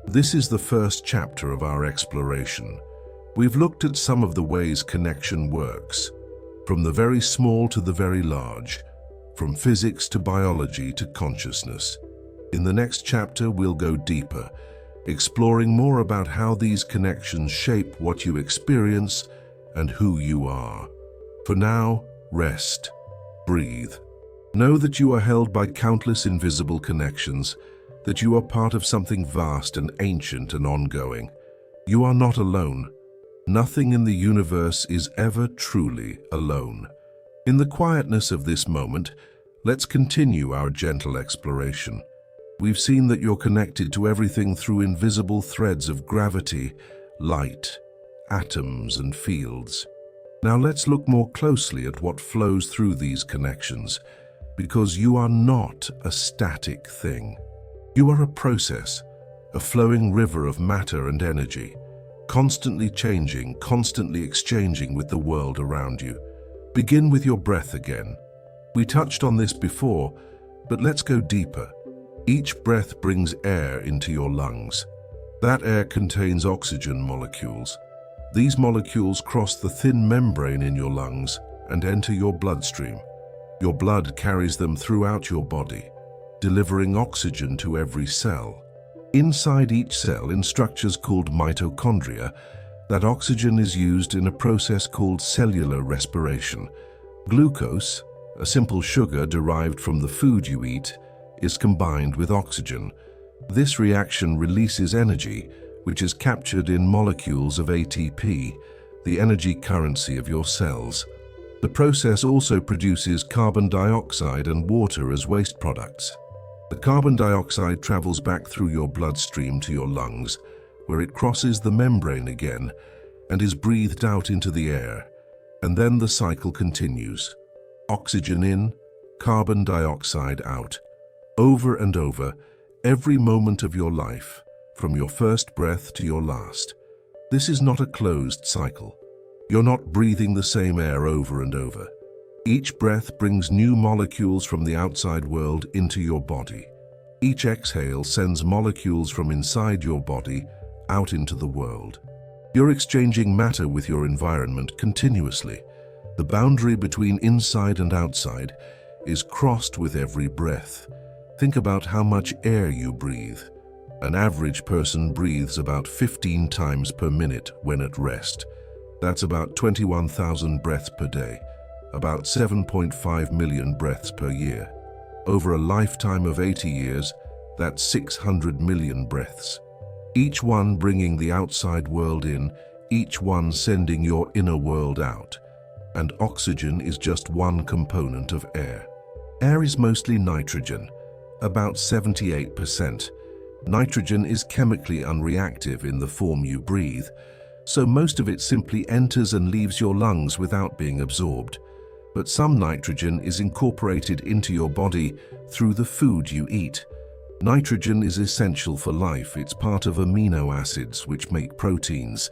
This is the first chapter of our exploration. We've looked at some of the ways connection works, from the very small to the very large, from physics to biology to consciousness. In the next chapter, we'll go deeper, exploring more about how these connections shape what you experience and who you are. For now, rest, breathe. Know that you are held by countless invisible connections, that you are part of something vast and ancient and ongoing. You are not alone. Nothing in the universe is ever truly alone. In the quietness of this moment, let's continue our gentle exploration. We've seen that you're connected to everything through invisible threads of gravity, light, atoms, and fields. Now let's look more closely at what flows through these connections, because you are not a static thing. You are a process, a flowing river of matter and energy, constantly changing, constantly exchanging with the world around you. Begin with your breath again. We touched on this before, but let's go deeper. Each breath brings air into your lungs. That air contains oxygen molecules. These molecules cross the thin membrane in your lungs and enter your bloodstream. Your blood carries them throughout your body, delivering oxygen to every cell. Inside each cell, in structures called mitochondria, that oxygen is used in a process called cellular respiration. Glucose, a simple sugar derived from the food you eat, is combined with oxygen. This reaction releases energy, which is captured in molecules of ATP, the energy currency of your cells. The process also produces carbon dioxide and water as waste products. The carbon dioxide travels back through your bloodstream to your lungs, where it crosses the membrane again and is breathed out into the air. And then the cycle continues. Oxygen in, carbon dioxide out. Over and over, every moment of your life, from your first breath to your last. This is not a closed cycle. You're not breathing the same air over and over. Each breath brings new molecules from the outside world into your body. Each exhale sends molecules from inside your body out into the world. You're exchanging matter with your environment continuously. The boundary between inside and outside is crossed with every breath. Think about how much air you breathe. An average person breathes about 15 times per minute when at rest. That's about 21,000 breaths per day, about 7.5 million breaths per year. Over a lifetime of 80 years, that's 600 million breaths. Each one bringing the outside world in, each one sending your inner world out. And oxygen is just one component of air. Air is mostly nitrogen, about 78%. Nitrogen is chemically unreactive in the form you breathe, so most of it simply enters and leaves your lungs without being absorbed. But some nitrogen is incorporated into your body through the food you eat. Nitrogen is essential for life. It's part of amino acids, which make proteins.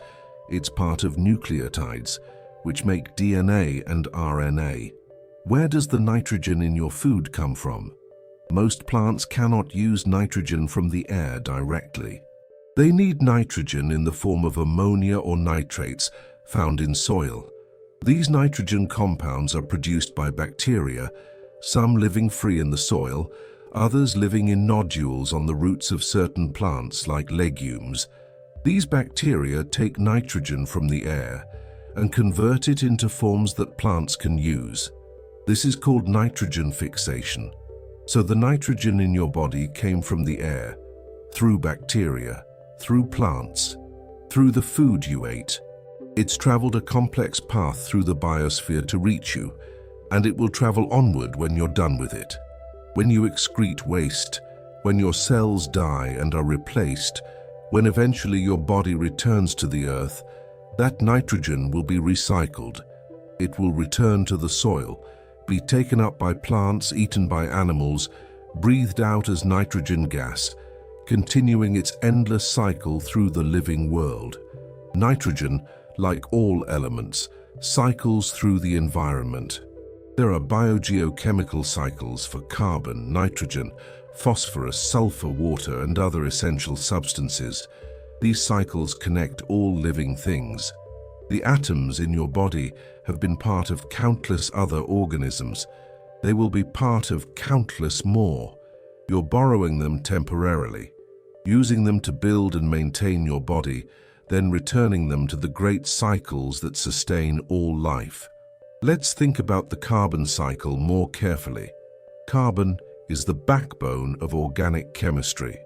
It's part of nucleotides, which make DNA and RNA. Where does the nitrogen in your food come from? Most plants cannot use nitrogen from the air directly. They need nitrogen in the form of ammonia or nitrates found in soil. These nitrogen compounds are produced by bacteria, some living free in the soil, others living in nodules on the roots of certain plants like legumes. These bacteria take nitrogen from the air and convert it into forms that plants can use. This is called nitrogen fixation. So the nitrogen in your body came from the air, through bacteria, through plants, through the food you ate. It's traveled a complex path through the biosphere to reach you, and it will travel onward when you're done with it. When you excrete waste, when your cells die and are replaced, when eventually your body returns to the earth, that nitrogen will be recycled. It will return to the soil, be taken up by plants, eaten by animals, breathed out as nitrogen gas, continuing its endless cycle through the living world. Nitrogen, like all elements, cycles through the environment. There are biogeochemical cycles for carbon, nitrogen, phosphorus, sulfur, water, and other essential substances. These cycles connect all living things. The atoms in your body have been part of countless other organisms. They will be part of countless more. You're borrowing them temporarily, using them to build and maintain your body, then returning them to the great cycles that sustain all life. Let's think about the carbon cycle more carefully. Carbon is the backbone of organic chemistry.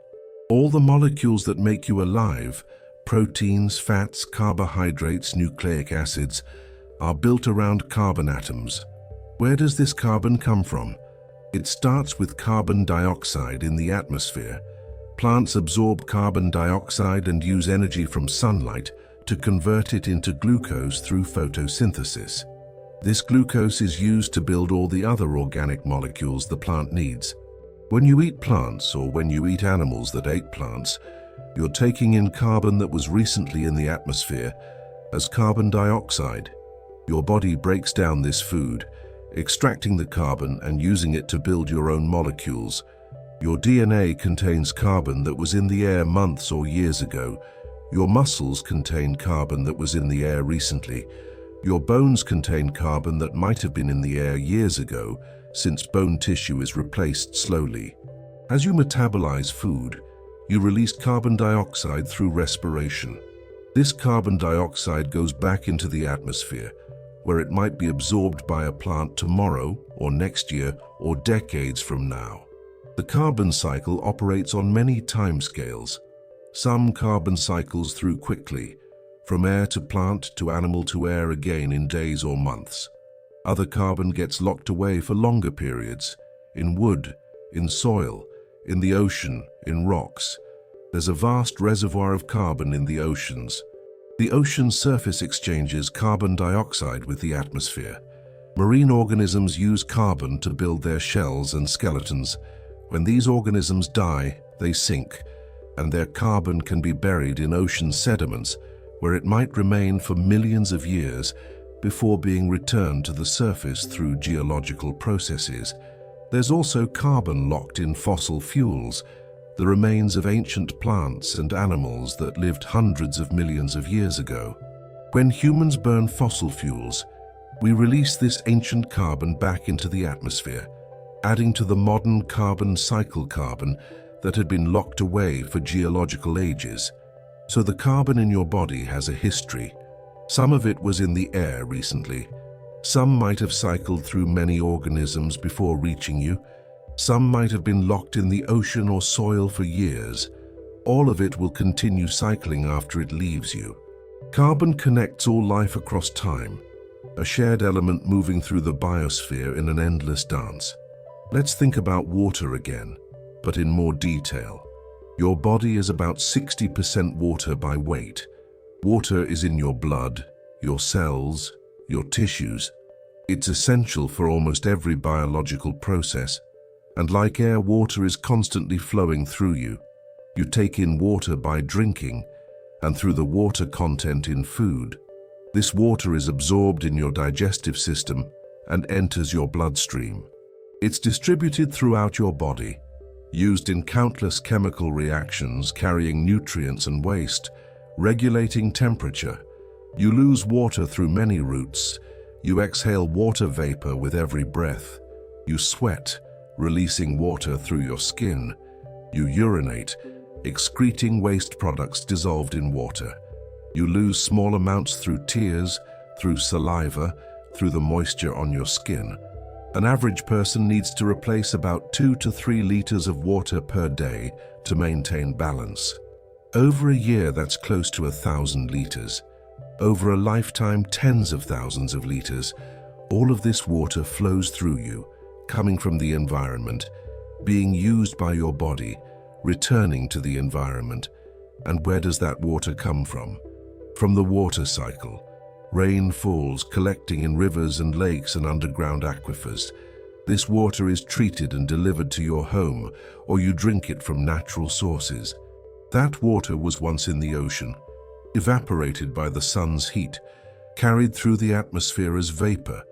All the molecules that make you alive Proteins, fats, carbohydrates, nucleic acids are built around carbon atoms. Where does this carbon come from? It starts with carbon dioxide in the atmosphere. Plants absorb carbon dioxide and use energy from sunlight to convert it into glucose through photosynthesis. This glucose is used to build all the other organic molecules the plant needs. When you eat plants, or when you eat animals that ate plants, you're taking in carbon that was recently in the atmosphere as carbon dioxide. Your body breaks down this food, extracting the carbon and using it to build your own molecules. Your DNA contains carbon that was in the air months or years ago. Your muscles contain carbon that was in the air recently. Your bones contain carbon that might have been in the air years ago, since bone tissue is replaced slowly. As you metabolize food, you release carbon dioxide through respiration. This carbon dioxide goes back into the atmosphere, where it might be absorbed by a plant tomorrow, or next year, or decades from now. The carbon cycle operates on many timescales. Some carbon cycles through quickly, from air to plant to animal to air again in days or months. Other carbon gets locked away for longer periods, in wood, in soil, in the ocean, in rocks. There's a vast reservoir of carbon in the oceans. The ocean's surface exchanges carbon dioxide with the atmosphere. Marine organisms use carbon to build their shells and skeletons. When these organisms die, they sink, and their carbon can be buried in ocean sediments, where it might remain for millions of years before being returned to the surface through geological processes. There's also carbon locked in fossil fuels, the remains of ancient plants and animals that lived hundreds of millions of years ago. When humans burn fossil fuels, we release this ancient carbon back into the atmosphere, adding to the modern carbon cycle carbon that had been locked away for geological ages. So the carbon in your body has a history. Some of it was in the air recently. Some might have cycled through many organisms before reaching you. Some might have been locked in the ocean or soil for years. All of it will continue cycling after it leaves you. Carbon connects all life across time, a shared element moving through the biosphere in an endless dance. Let's think about water again, but in more detail. Your body is about 60% water by weight. Water is in your blood, your cells, your tissues. It's essential for almost every biological process. And like air, water is constantly flowing through you. You take in water by drinking and through the water content in food. This water is absorbed in your digestive system and enters your bloodstream. It's distributed throughout your body, used in countless chemical reactions carrying nutrients and waste, regulating temperature. You lose water through many routes. You exhale water vapor with every breath. You sweat, releasing water through your skin. You urinate, excreting waste products dissolved in water. You lose small amounts through tears, through saliva, through the moisture on your skin. An average person needs to replace about 2 to 3 liters of water per day to maintain balance. Over a year, that's close to 1,000 liters. Over a lifetime, tens of thousands of liters. All of this water flows through you, coming from the environment, being used by your body, returning to the environment. And where does that water come from? From the water cycle. Rain falls, collecting in rivers and lakes and underground aquifers. This water is treated and delivered to your home, or you drink it from natural sources. That water was once in the ocean, evaporated by the sun's heat, carried through the atmosphere as vapor,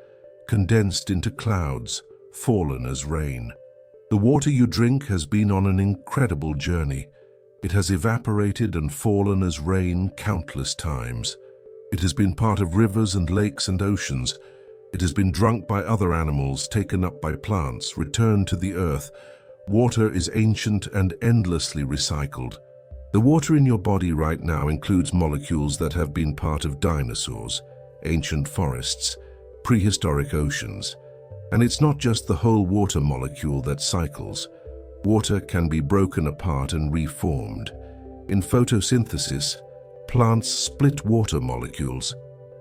condensed into clouds, fallen as rain. The water you drink has been on an incredible journey. It has evaporated and fallen as rain countless times. It has been part of rivers and lakes and oceans. It has been drunk by other animals, taken up by plants, returned to the earth. Water is ancient and endlessly recycled. The water in your body right now includes molecules that have been part of dinosaurs, ancient forests, prehistoric oceans. And it's not just the whole water molecule that cycles. Water can be broken apart and reformed. In photosynthesis, Plants split water molecules,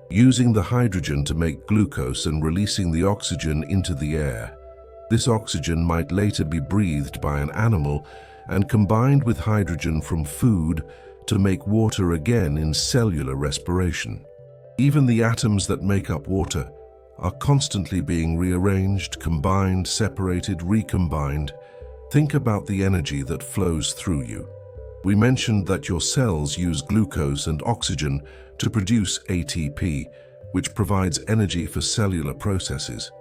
using the hydrogen to make glucose and releasing the oxygen into the air. This oxygen might later be breathed by an animal and combined with hydrogen from food to make water again in cellular respiration. Even the atoms that make up water are constantly being rearranged, combined, separated, recombined. Think about the energy that flows through you. We mentioned that your cells use glucose and oxygen to produce ATP, which provides energy for cellular processes.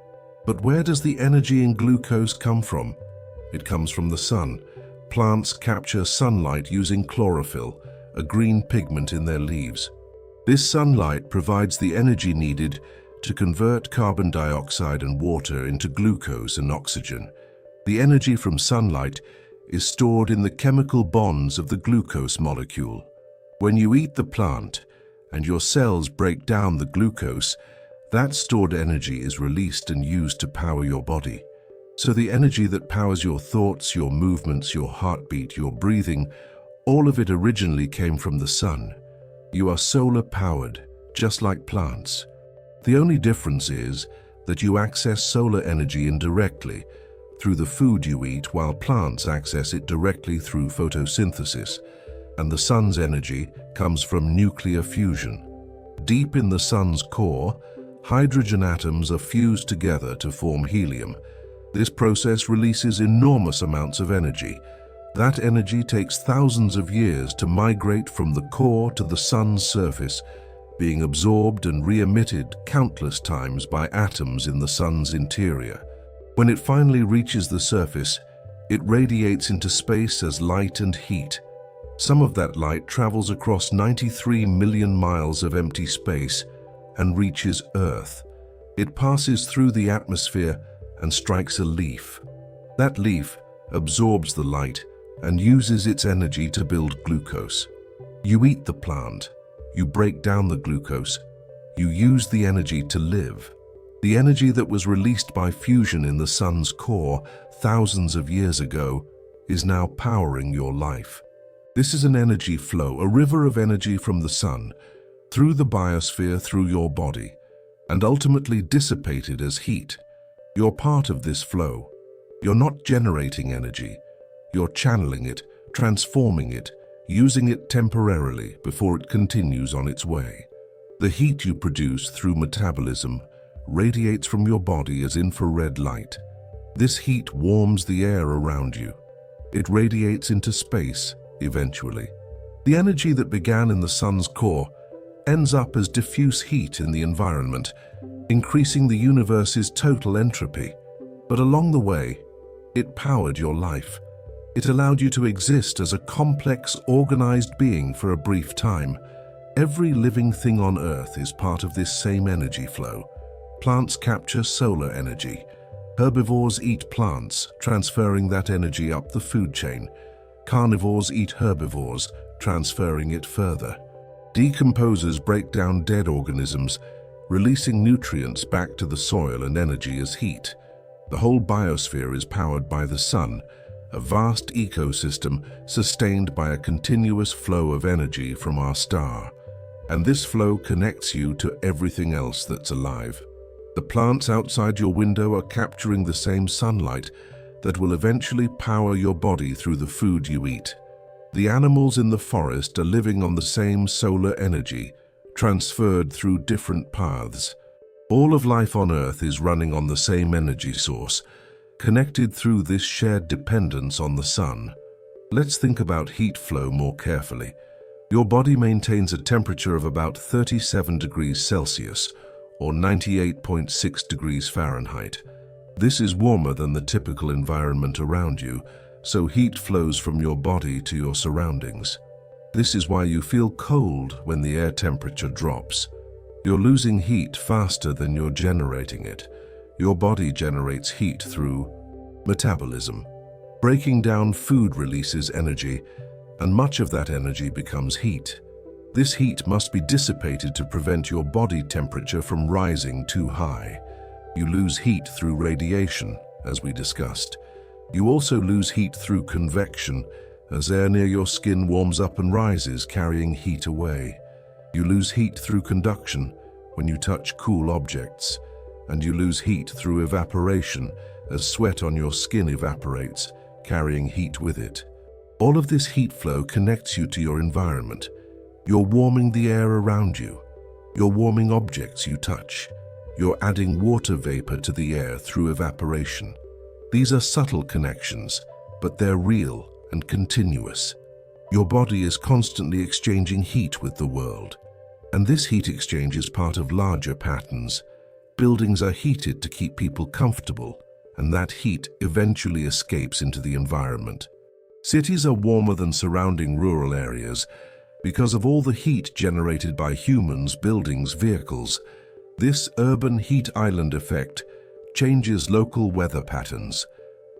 But where does the energy in glucose come from? It comes from the sun. Plants capture sunlight using chlorophyll, a green pigment in their leaves. This sunlight provides the energy needed to convert carbon dioxide and water into glucose and oxygen. The energy from sunlight is stored in the chemical bonds of the glucose molecule. When you eat the plant and your cells break down the glucose, that stored energy is released and used to power your body. So the energy that powers your thoughts, your movements, your heartbeat, your breathing, all of it originally came from the sun. You are solar powered, just like plants. The only difference is that you access solar energy indirectly through the food you eat, while plants access it directly through photosynthesis, and the sun's energy comes from nuclear fusion. Deep in the sun's core, hydrogen atoms are fused together to form helium. This process releases enormous amounts of energy. That energy takes thousands of years to migrate from the core to the sun's surface, being absorbed and re-emitted countless times by atoms in the sun's interior. When it finally reaches the surface, it radiates into space as light and heat. Some of that light travels across 93 million miles of empty space and reaches Earth. It passes through the atmosphere and strikes a leaf. That leaf absorbs the light and uses its energy to build glucose. You eat the plant. You break down the glucose. You use the energy to live. The energy that was released by fusion in the sun's core thousands of years ago is now powering your life. This is an energy flow, a river of energy from the sun, through the biosphere, through your body, and ultimately dissipated as heat. You're part of this flow. You're not generating energy. You're channeling it, transforming it, using it temporarily before it continues on its way. The heat you produce through metabolism radiates from your body as infrared light. This heat warms the air around you. It radiates into space eventually. The energy that began in the sun's core ends up as diffuse heat in the environment, increasing the universe's total entropy. But along the way, it powered your life. It allowed you to exist as a complex, organized being for a brief time. Every living thing on Earth is part of this same energy flow. Plants capture solar energy. Herbivores eat plants, transferring that energy up the food chain. Carnivores eat herbivores, transferring it further. Decomposers break down dead organisms, releasing nutrients back to the soil and energy as heat. The whole biosphere is powered by the sun, a vast ecosystem sustained by a continuous flow of energy from our star. And this flow connects you to everything else that's alive. The plants outside your window are capturing the same sunlight that will eventually power your body through the food you eat. The animals in the forest are living on the same solar energy, transferred through different paths. All of life on Earth is running on the same energy source, connected through this shared dependence on the sun. Let's think about heat flow more carefully. Your body maintains a temperature of about 37 degrees Celsius, or 98.6 degrees Fahrenheit. This is warmer than the typical environment around you, so heat flows from your body to your surroundings. This is why you feel cold when the air temperature drops. You're losing heat faster than you're generating it. Your body generates heat through metabolism. Breaking down food releases energy, and much of that energy becomes heat. This heat must be dissipated to prevent your body temperature from rising too high. You lose heat through radiation, as we discussed. You also lose heat through convection, as air near your skin warms up and rises, carrying heat away. You lose heat through conduction when you touch cool objects, and you lose heat through evaporation as sweat on your skin evaporates, carrying heat with it. All of this heat flow connects you to your environment. You're warming the air around you. You're warming objects you touch. You're adding water vapor to the air through evaporation. These are subtle connections, but they're real and continuous. Your body is constantly exchanging heat with the world, and this heat exchange is part of larger patterns. Buildings are heated to keep people comfortable, and that heat eventually escapes into the environment. Cities are warmer than surrounding rural areas because of all the heat generated by humans, buildings, vehicles. This urban heat island effect changes local weather patterns.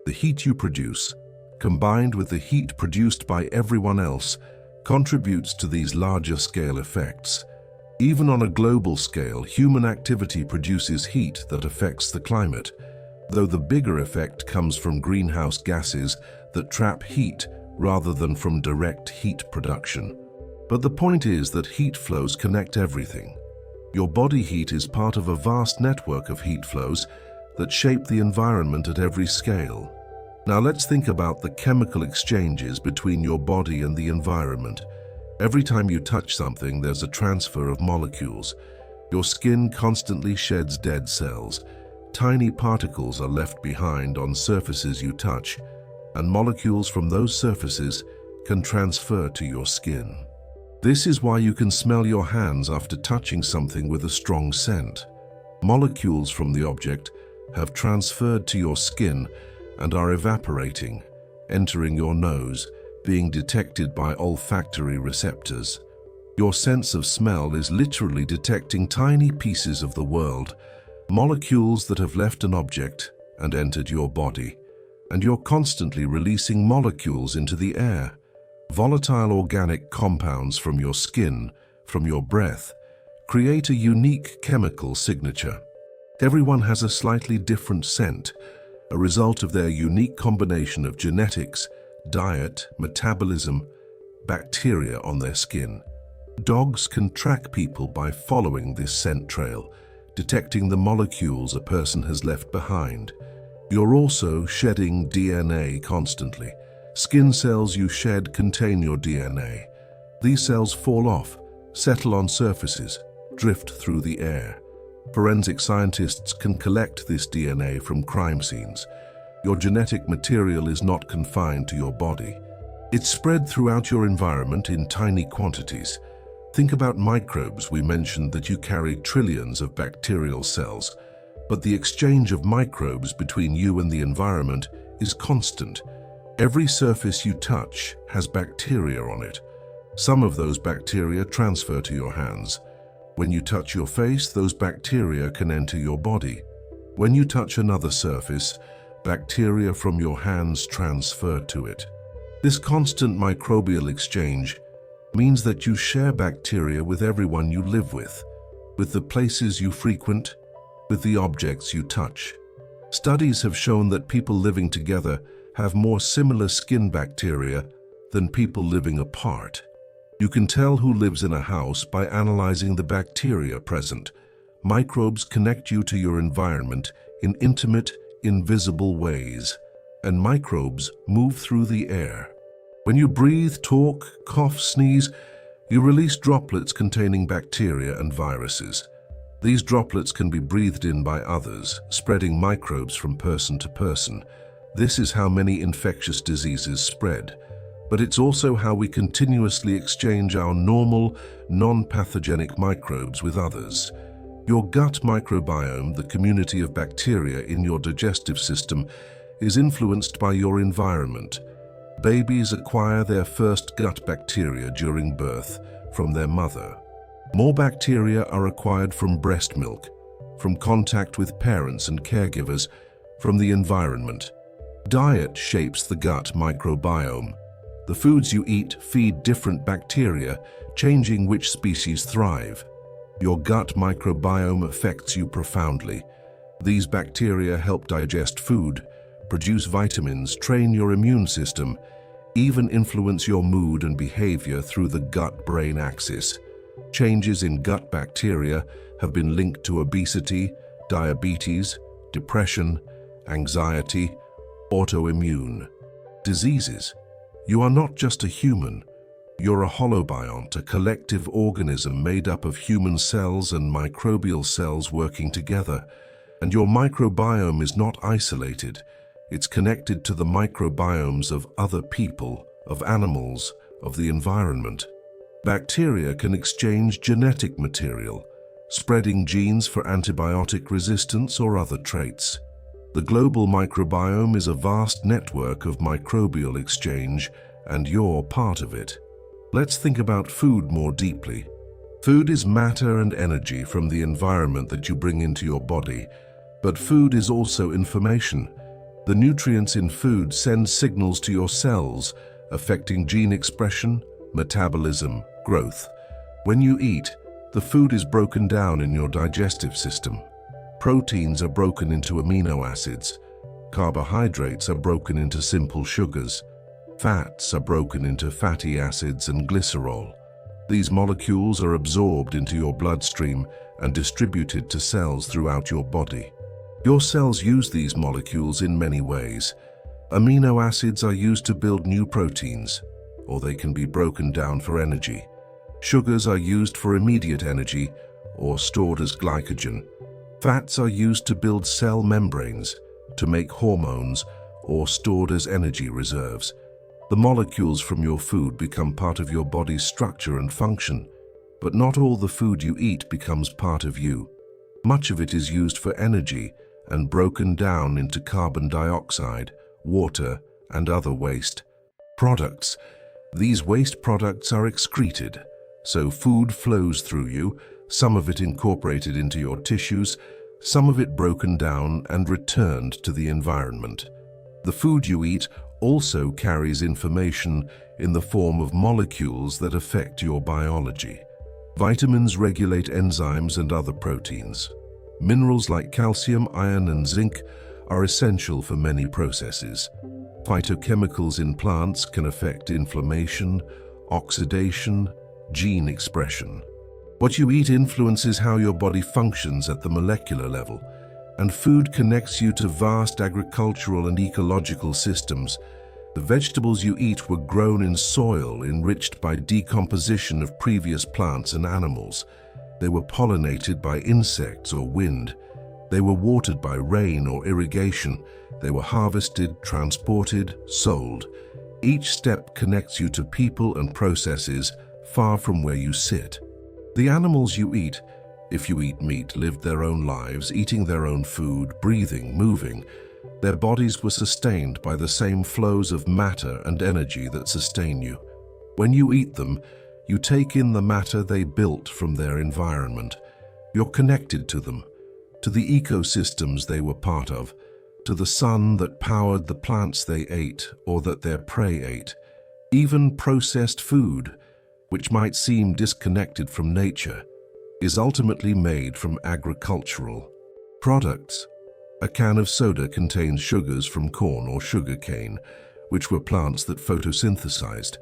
The heat you produce, combined with the heat produced by everyone else, contributes to these larger scale effects. Even on a global scale, human activity produces heat that affects the climate, though the bigger effect comes from greenhouse gases that trap heat rather than from direct heat production. But the point is that heat flows connect everything. Your body heat is part of a vast network of heat flows that shape the environment at every scale. Now let's think about the chemical exchanges between your body and the environment. Every time you touch something, there's a transfer of molecules. Your skin constantly sheds dead cells. Tiny particles are left behind on surfaces you touch, and molecules from those surfaces can transfer to your skin. This is why you can smell your hands after touching something with a strong scent. Molecules from the object have transferred to your skin and are evaporating, entering your nose, being detected by olfactory receptors. Your sense of smell is literally detecting tiny pieces of the world, molecules that have left an object and entered your body. And you're constantly releasing molecules into the air. Volatile organic compounds from your skin, from your breath, create a unique chemical signature. Everyone has a slightly different scent, a result of their unique combination of genetics, diet, metabolism, bacteria on their skin. Dogs can track people by following this scent trail, detecting the molecules a person has left behind. You're also shedding DNA constantly. Skin cells you shed contain your DNA. These cells fall off, settle on surfaces, drift through the air. Forensic scientists can collect this DNA from crime scenes. Your genetic material is not confined to your body. It's spread throughout your environment in tiny quantities. Think about microbes. We mentioned that you carry trillions of bacterial cells, but the exchange of microbes between you and the environment is constant. Every surface you touch has bacteria on it. Some of those bacteria transfer to your hands. When you touch your face, those bacteria can enter your body. When you touch another surface, bacteria from your hands transfer to it. This constant microbial exchange means that you share bacteria with everyone you live with the places you frequent, with the objects you touch. Studies have shown that people living together have more similar skin bacteria than people living apart. You can tell who lives in a house by analyzing the bacteria present. Microbes connect you to your environment in intimate, invisible ways, and microbes move through the air. When you breathe, talk, cough, sneeze, you release droplets containing bacteria and viruses. These droplets can be breathed in by others, spreading microbes from person to person. This is how many infectious diseases spread, but it's also how we continuously exchange our normal, non-pathogenic microbes with others. Your gut microbiome, the community of bacteria in your digestive system, is influenced by your environment. Babies acquire their first gut bacteria during birth from their mother. More bacteria are acquired from breast milk, from contact with parents and caregivers, from the environment. Diet shapes the gut microbiome. The foods you eat feed different bacteria, changing which species thrive. Your gut microbiome affects you profoundly. These bacteria help digest food, produce vitamins, train your immune system, even influence your mood and behavior through the gut-brain axis. Changes in gut bacteria have been linked to obesity, diabetes, depression, anxiety, autoimmune diseases. You are not just a human. You're a holobiont, a collective organism made up of human cells and microbial cells working together. And your microbiome is not isolated. It's connected to the microbiomes of other people, of animals, of the environment. Bacteria can exchange genetic material, spreading genes for antibiotic resistance or other traits. The global microbiome is a vast network of microbial exchange, and you're part of it. Let's think about food more deeply. Food is matter and energy from the environment that you bring into your body, but food is also information. The nutrients in food send signals to your cells, affecting gene expression, metabolism, growth. When you eat, the food is broken down in your digestive system. Proteins are broken into amino acids. Carbohydrates are broken into simple sugars. Fats are broken into fatty acids and glycerol. These molecules are absorbed into your bloodstream and distributed to cells throughout your body. Your cells use these molecules in many ways. Amino acids are used to build new proteins, or they can be broken down for energy. Sugars are used for immediate energy, or stored as glycogen. Fats are used to build cell membranes, to make hormones, or stored as energy reserves. The molecules from your food become part of your body's structure and function, but not all the food you eat becomes part of you. Much of it is used for energy and broken down into carbon dioxide, water, and other waste products. These waste products are excreted, so food flows through you, some of it incorporated into your tissues, some of it broken down and returned to the environment. The food you eat also carries information in the form of molecules that affect your biology. Vitamins regulate enzymes and other proteins. Minerals like calcium, iron, and zinc are essential for many processes. Phytochemicals in plants can affect inflammation, oxidation, gene expression. What you eat influences how your body functions at the molecular level, and food connects you to vast agricultural and ecological systems. The vegetables you eat were grown in soil enriched by decomposition of previous plants and animals. They were pollinated by insects or wind. They were watered by rain or irrigation. They were harvested, transported, sold. Each step connects you to people and processes far from where you sit. The animals you eat, if you eat meat, lived their own lives, eating their own food, breathing, moving. Their bodies were sustained by the same flows of matter and energy that sustain you. When you eat them, you take in the matter they built from their environment. You're connected to them, to the ecosystems they were part of, to the sun that powered the plants they ate or that their prey ate. Even processed food, which might seem disconnected from nature, is ultimately made from agricultural products. A can of soda contains sugars from corn or sugar cane, which were plants that photosynthesized.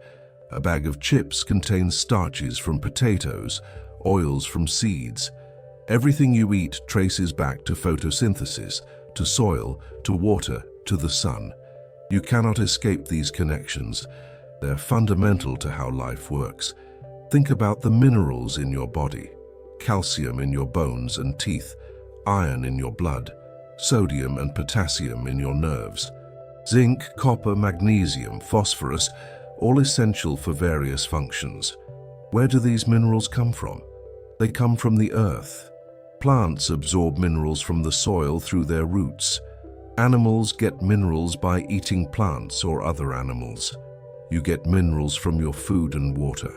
A bag of chips contains starches from potatoes, oils from seeds. Everything you eat traces back to photosynthesis, to soil, to water, to the sun. You cannot escape these connections. They're fundamental to how life works. Think about the minerals in your body: calcium in your bones and teeth, iron in your blood, sodium and potassium in your nerves, zinc, copper, magnesium, phosphorus, all essential for various functions. Where do these minerals come from? They come from the earth. Plants absorb minerals from the soil through their roots. Animals get minerals by eating plants or other animals. You get minerals from your food and water.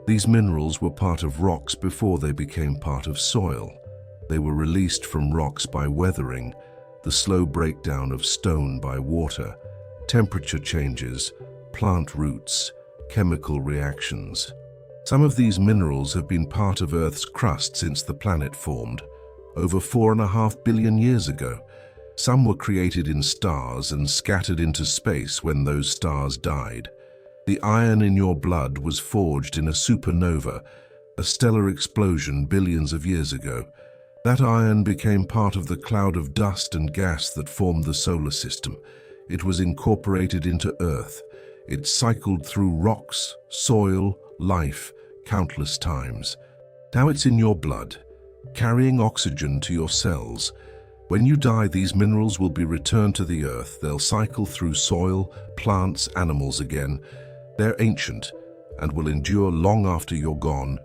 These minerals were part of rocks before they became part of soil. They were released from rocks by weathering, the slow breakdown of stone by water, temperature changes, plant roots, chemical reactions. Some of these minerals have been part of Earth's crust since the planet formed, over 4.5 billion years ago. Some were created in stars and scattered into space when those stars died. The iron in your blood was forged in a supernova. a stellar explosion billions of years ago. That iron became part of the cloud of dust and gas that formed the solar system. It was incorporated into Earth. It cycled through rocks, soil, life, countless times. Now it's in your blood, carrying oxygen to your cells. When you die, these minerals will be returned to the Earth. They'll cycle through soil, plants, animals again. They're ancient and will endure long after you're gone,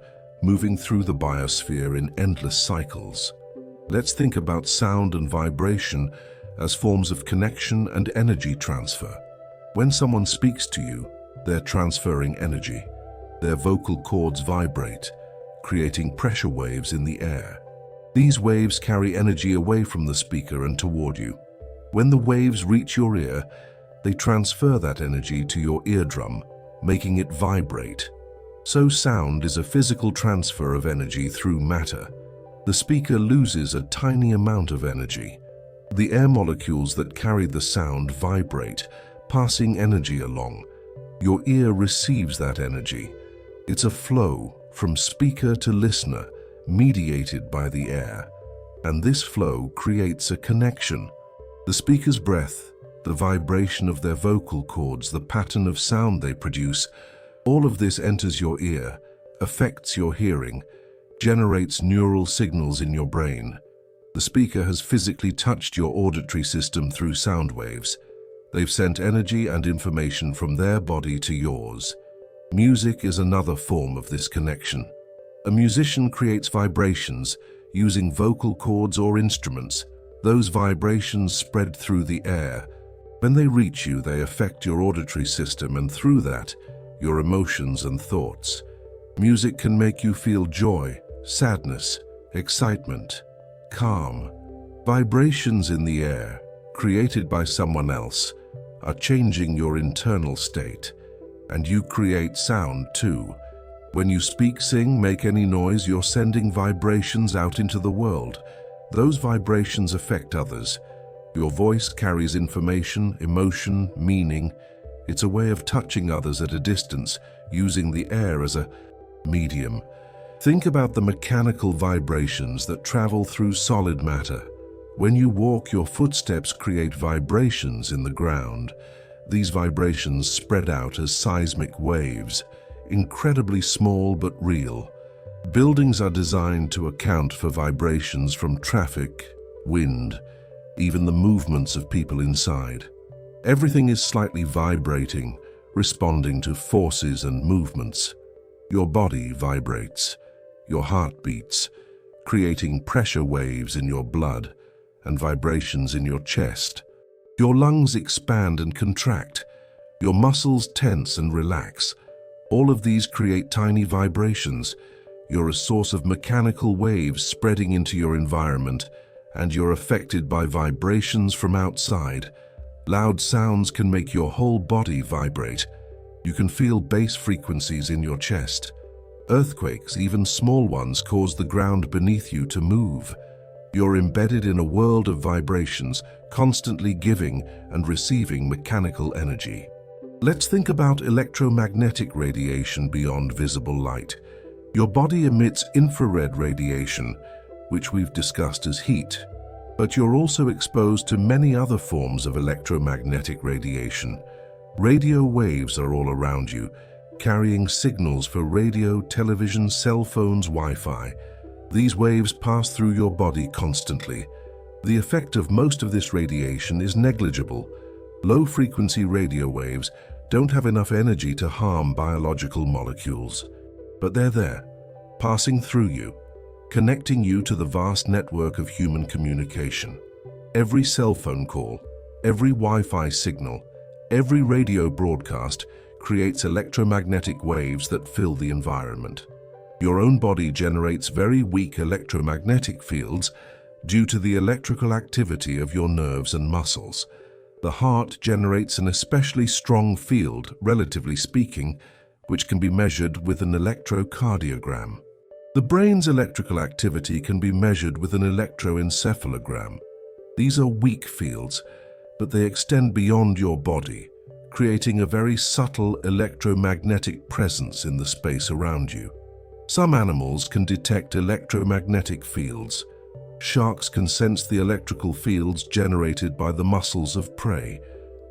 moving through the biosphere in endless cycles. Let's think about sound and vibration as forms of connection and energy transfer. When someone speaks to you, they're transferring energy. Their vocal cords vibrate, creating pressure waves in the air. These waves carry energy away from the speaker and toward you. When the waves reach your ear, they transfer that energy to your eardrum, making it vibrate. So sound is a physical transfer of energy through matter. The speaker loses a tiny amount of energy. The air molecules that carry the sound vibrate, passing energy along. Your ear receives that energy. It's a flow from speaker to listener, mediated by the air. And this flow creates a connection. The speaker's breath, the vibration of their vocal cords, the pattern of sound they produce, all of this enters your ear, affects your hearing, generates neural signals in your brain. The speaker has physically touched your auditory system through sound waves. They've sent energy and information from their body to yours. Music is another form of this connection. A musician creates vibrations using vocal cords or instruments. Those vibrations spread through the air. When they reach you, they affect your auditory system, and through that, your emotions and thoughts. Music can make you feel joy, sadness, excitement, calm. Vibrations in the air, created by someone else, are changing your internal state. And you create sound too. When you speak, sing, make any noise, you're sending vibrations out into the world. Those vibrations affect others. Your voice carries information, emotion, meaning. It's a way of touching others at a distance, using the air as a medium. Think about the mechanical vibrations that travel through solid matter. When you walk, your footsteps create vibrations in the ground. These vibrations spread out as seismic waves, incredibly small but real. Buildings are designed to account for vibrations from traffic, wind, even the movements of people inside. Everything is slightly vibrating, responding to forces and movements. Your body vibrates, your heart beats, creating pressure waves in your blood and vibrations in your chest. Your lungs expand and contract, your muscles tense and relax. All of these create tiny vibrations. You're a source of mechanical waves spreading into your environment, and you're affected by vibrations from outside. Loud sounds can make your whole body vibrate. You can feel bass frequencies in your chest. Earthquakes, even small ones, cause the ground beneath you to move. You're embedded in a world of vibrations, constantly giving and receiving mechanical energy. Let's think about electromagnetic radiation beyond visible light. Your body emits infrared radiation, which we've discussed as heat, but you're also exposed to many other forms of electromagnetic radiation. Radio waves are all around you, carrying signals for radio, television, cell phones, Wi-Fi. These waves pass through your body constantly. The effect of most of this radiation is negligible. Low-frequency radio waves don't have enough energy to harm biological molecules. But they're there, passing through you, connecting you to the vast network of human communication. Every cell phone call, every Wi-Fi signal, every radio broadcast creates electromagnetic waves that fill the environment. Your own body generates very weak electromagnetic fields due to the electrical activity of your nerves and muscles. The heart generates an especially strong field, relatively speaking, which can be measured with an electrocardiogram. The brain's electrical activity can be measured with an electroencephalogram. These are weak fields, but they extend beyond your body, creating a very subtle electromagnetic presence in the space around you. Some animals can detect electromagnetic fields. Sharks can sense the electrical fields generated by the muscles of prey.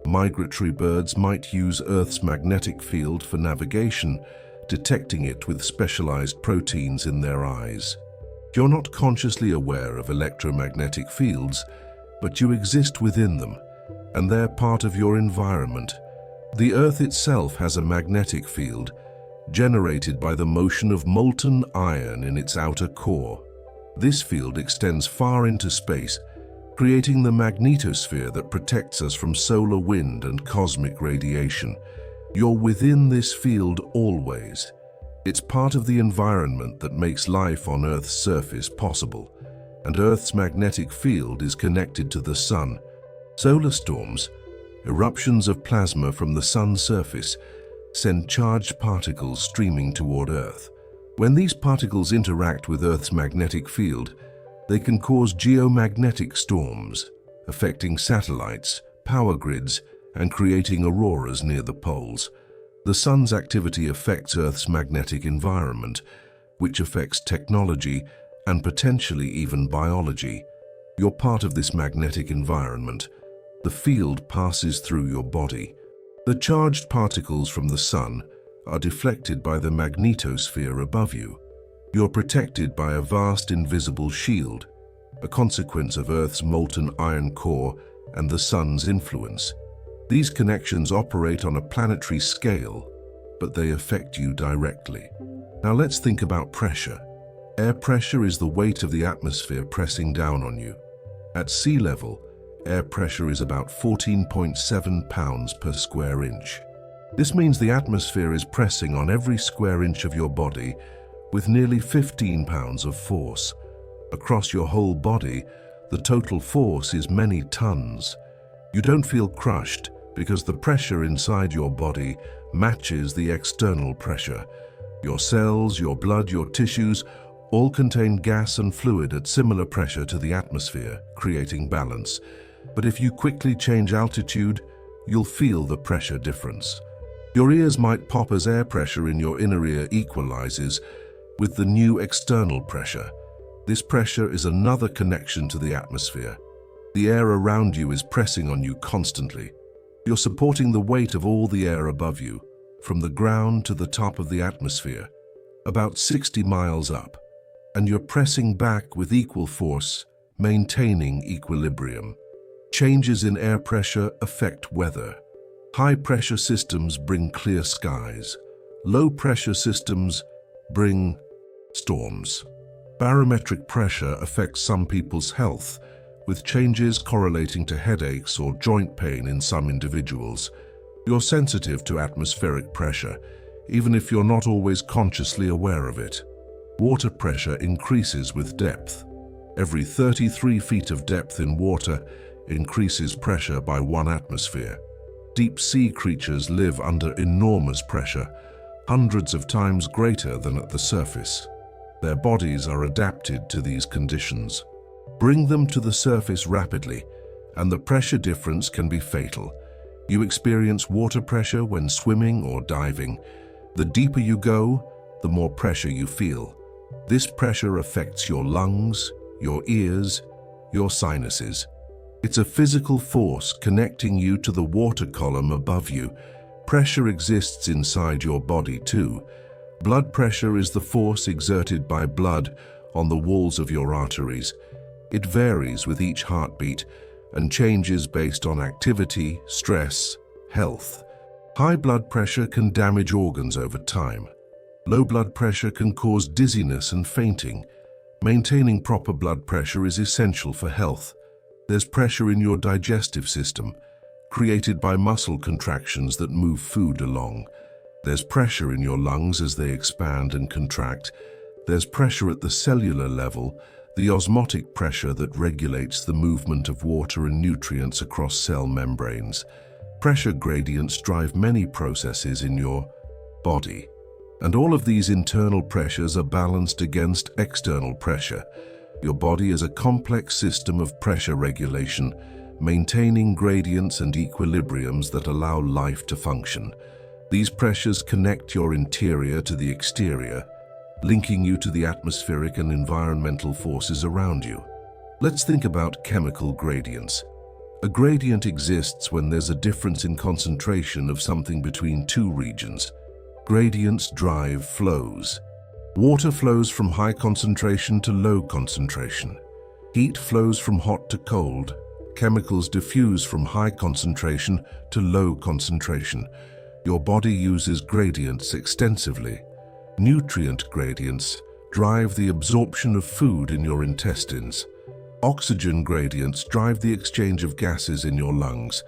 Migratory birds might use Earth's magnetic field for navigation, detecting it with specialized proteins in their eyes. You're not consciously aware of electromagnetic fields, but you exist within them, and they're part of your environment. The Earth itself has a magnetic field, generated by the motion of molten iron in its outer core. This field extends far into space, creating the magnetosphere that protects us from solar wind and cosmic radiation. You're within this field always. It's part of the environment that makes life on Earth's surface possible, and Earth's magnetic field is connected to the Sun. Solar storms, eruptions of plasma from the Sun's surface, send charged particles streaming toward Earth. When these particles interact with Earth's magnetic field, they can cause geomagnetic storms, affecting satellites, power grids, and creating auroras near the poles. The Sun's activity affects Earth's magnetic environment, which affects technology and potentially even biology. You're part of this magnetic environment. The field passes through your body. The charged particles from the Sun are deflected by the magnetosphere above you. You're protected by a vast invisible shield, a consequence of Earth's molten iron core and the Sun's influence. These connections operate on a planetary scale, but they affect you directly. Now let's think about pressure. Air pressure is the weight of the atmosphere pressing down on you. At sea level, air pressure is about 14.7 pounds per square inch. This means the atmosphere is pressing on every square inch of your body with nearly 15 pounds of force. Across your whole body, the total force is many tons. You don't feel crushed because the pressure inside your body matches the external pressure. Your cells, your blood, your tissues all contain gas and fluid at similar pressure to the atmosphere, creating balance. But if you quickly change altitude, you'll feel the pressure difference. Your ears might pop as air pressure in your inner ear equalizes with the new external pressure. This pressure is another connection to the atmosphere. The air around you is pressing on you constantly. You're supporting the weight of all the air above you, from the ground to the top of the atmosphere, about 60 miles up, and you're pressing back with equal force, maintaining equilibrium. Changes in air pressure affect weather. High-pressure systems bring clear skies. Low-pressure systems bring storms. Barometric pressure affects some people's health, with changes correlating to headaches or joint pain in some individuals. You're sensitive to atmospheric pressure, even if you're not always consciously aware of it. Water pressure increases with depth. Every 33 feet of depth in water increases pressure by 1 atmosphere. Deep-sea creatures live under enormous pressure, hundreds of times greater than at the surface. Their bodies are adapted to these conditions. Bring them to the surface rapidly, and the pressure difference can be fatal. You experience water pressure when swimming or diving. The deeper you go, the more pressure you feel. This pressure affects your lungs, your ears, your sinuses. It's a physical force connecting you to the water column above you. Pressure exists inside your body too. Blood pressure is the force exerted by blood on the walls of your arteries. It varies with each heartbeat and changes based on activity, stress, health. High blood pressure can damage organs over time. Low blood pressure can cause dizziness and fainting. Maintaining proper blood pressure is essential for health. There's pressure in your digestive system, created by muscle contractions that move food along. There's pressure in your lungs as they expand and contract. There's pressure at the cellular level, the osmotic pressure that regulates the movement of water and nutrients across cell membranes. Pressure gradients drive many processes in your body, and all of these internal pressures are balanced against external pressure. Your body is a complex system of pressure regulation, maintaining gradients and equilibriums that allow life to function. These pressures connect your interior to the exterior. linking you to the atmospheric and environmental forces around you. Let's think about chemical gradients. A gradient exists when there's a difference in concentration of something between two regions. Gradients drive flows. Water flows from high concentration to low concentration. Heat flows from hot to cold. Chemicals diffuse from high concentration to low concentration. Your body uses gradients extensively. Nutrient gradients drive the absorption of food in your intestines. Oxygen gradients drive the exchange of gases in your lungs.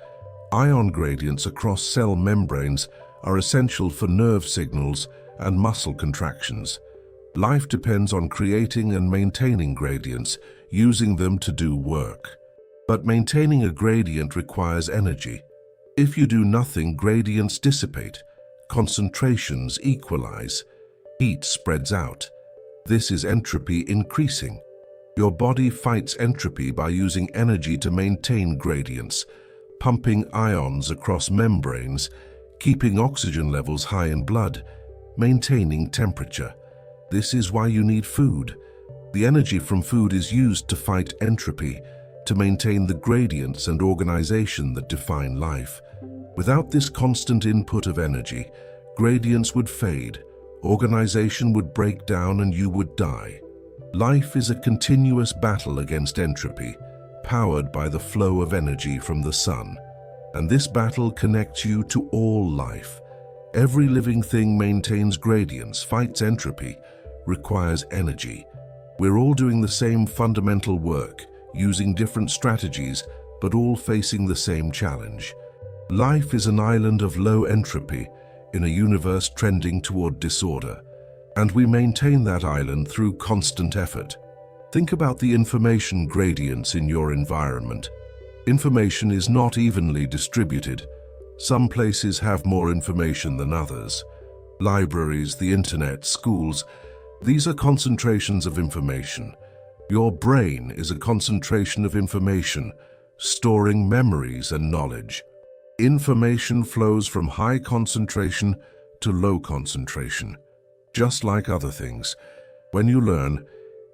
Ion gradients across cell membranes are essential for nerve signals and muscle contractions. Life depends on creating and maintaining gradients, using them to do work. But maintaining a gradient requires energy. If you do nothing, gradients dissipate, concentrations equalize, heat spreads out. This is entropy increasing. Your body fights entropy by using energy to maintain gradients, pumping ions across membranes, keeping oxygen levels high in blood, maintaining temperature. This is why you need food. The energy from food is used to fight entropy, to maintain the gradients and organization that define life. Without this constant input of energy, gradients would fade, organization would break down, and you would die. Life is a continuous battle against entropy, powered by the flow of energy from the sun. And this battle connects you to all life. Every living thing maintains gradients, fights entropy, requires energy. We're all doing the same fundamental work, using different strategies, but all facing the same challenge. Life is an island of low entropy in a universe trending toward disorder. And we maintain that island through constant effort. Think about the information gradients in your environment. Information is not evenly distributed. Some places have more information than others. Libraries, the internet, schools, these are concentrations of information. Your brain is a concentration of information, storing memories and knowledge. Information flows from high concentration to low concentration. Just like other things, when you learn,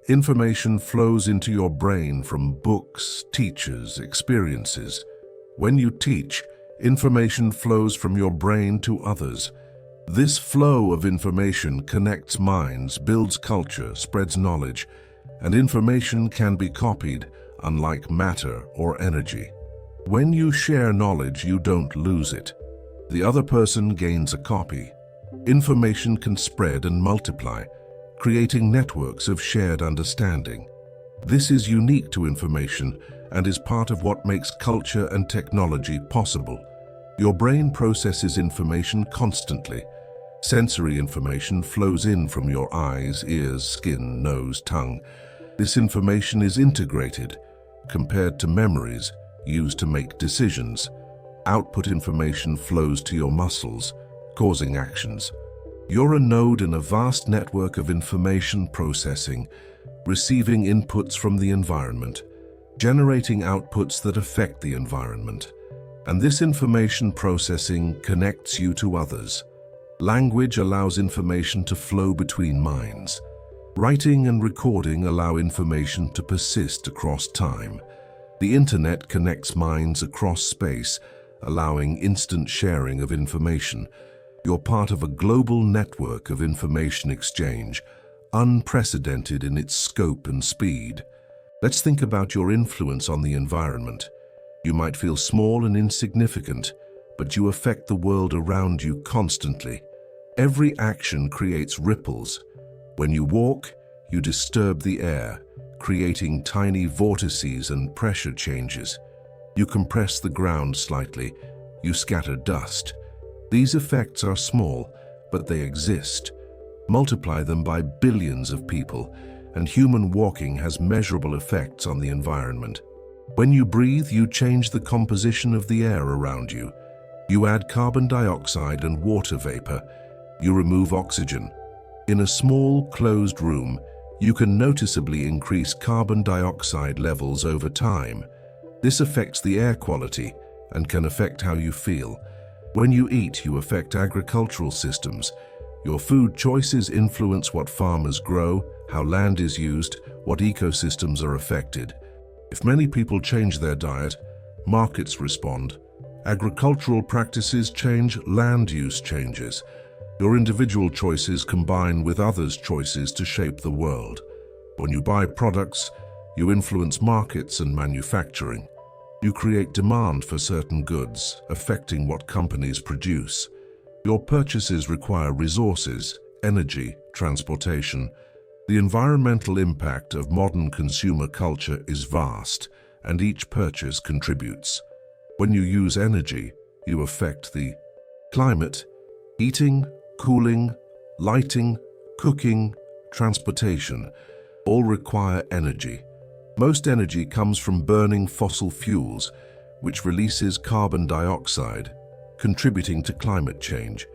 information flows into your brain from books, teachers, experiences. When you teach, information flows from your brain to others. This flow of information connects minds, builds culture, spreads knowledge, and information can be copied, unlike matter or energy. When you share knowledge, you don't lose it. The other person gains a copy. Information can spread and multiply, creating networks of shared understanding. This is unique to information and is part of what makes culture and technology possible. Your brain processes information constantly. Sensory information flows in from your eyes, ears, skin, nose, tongue. This information is integrated, compared to memories used to make decisions. Output information flows to your muscles, causing actions. You're a node in a vast network of information processing, receiving inputs from the environment, generating outputs that affect the environment. And this information processing connects you to others. Language allows information to flow between minds. Writing and recording allow information to persist across time. The internet connects minds across space, allowing instant sharing of information. You're part of a global network of information exchange, unprecedented in its scope and speed. Let's think about your influence on the environment. You might feel small and insignificant, but you affect the world around you constantly. Every action creates ripples. When you walk, you disturb the air, creating tiny vortices and pressure changes. You compress the ground slightly, you scatter dust. These effects are small, but they exist. Multiply them by billions of people, and human walking has measurable effects on the environment. When you breathe, you change the composition of the air around you. You add carbon dioxide and water vapor. You remove oxygen. In a small, closed room, you can noticeably increase carbon dioxide levels over time. This affects the air quality and can affect how you feel. When you eat, you affect agricultural systems. Your food choices influence what farmers grow, how land is used, what ecosystems are affected. If many people change their diet, markets respond. Agricultural practices change, land use changes. Your individual choices combine with others' choices to shape the world. When you buy products, you influence markets and manufacturing. You create demand for certain goods, affecting what companies produce. Your purchases require resources, energy, transportation. The environmental impact of modern consumer culture is vast, and each purchase contributes. When you use energy, you affect the climate. Heating, cooling, lighting, cooking, transportation all require energy. Most energy comes from burning fossil fuels, which releases carbon dioxide, contributing to climate change.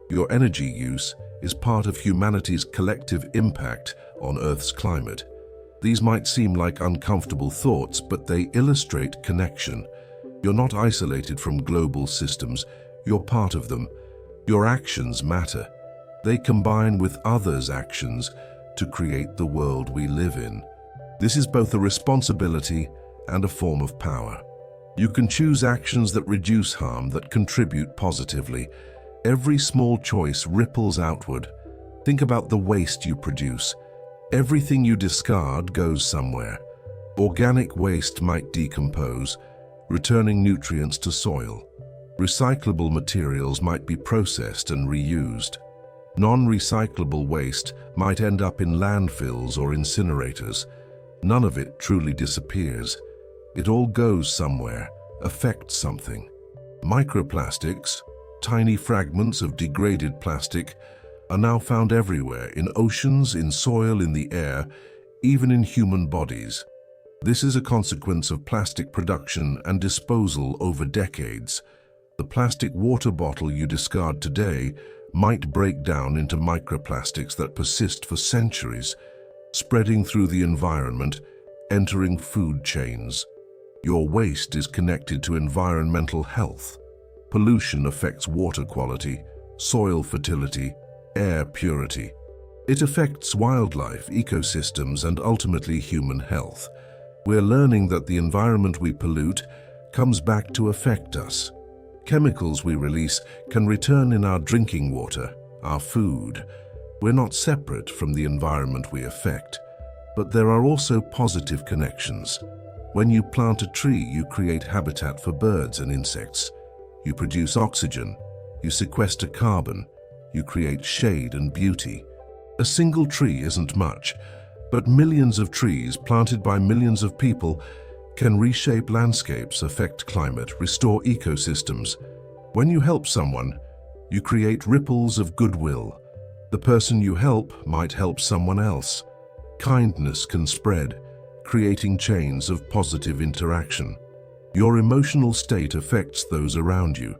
Your energy use is part of humanity's collective impact on Earth's climate. These might seem like uncomfortable thoughts, but they illustrate connection. You're not isolated from global systems, you're part of them. Your actions matter. They combine with others' actions to create the world we live in. This is both a responsibility and a form of power. You can choose actions that reduce harm, that contribute positively. Every small choice ripples outward. Think about the waste you produce. Everything you discard goes somewhere. Organic waste might decompose, returning nutrients to soil. Recyclable materials might be processed and reused. Non-recyclable waste might end up in landfills or incinerators. None of it truly disappears. It all goes somewhere, affects something. Microplastics, tiny fragments of degraded plastic, are now found everywhere, in oceans, in soil, in the air, even in human bodies. This is a consequence of plastic production and disposal over decades. The plastic water bottle you discard today might break down into microplastics that persist for centuries, spreading through the environment, entering food chains. Your waste is connected to environmental health. Pollution affects water quality, soil fertility, air purity. It affects wildlife, ecosystems, and ultimately human health. We're learning that the environment we pollute comes back to affect us. Chemicals we release can return in our drinking water, our food. We're not separate from the environment we affect, but there are also positive connections. When you plant a tree, you create habitat for birds and insects. You produce oxygen, you sequester carbon, you create shade and beauty. A single tree isn't much, but millions of trees planted by millions of people can reshape landscapes, affect climate, restore ecosystems. When you help someone, you create ripples of goodwill. The person you help might help someone else. Kindness can spread, creating chains of positive interaction. Your emotional state affects those around you.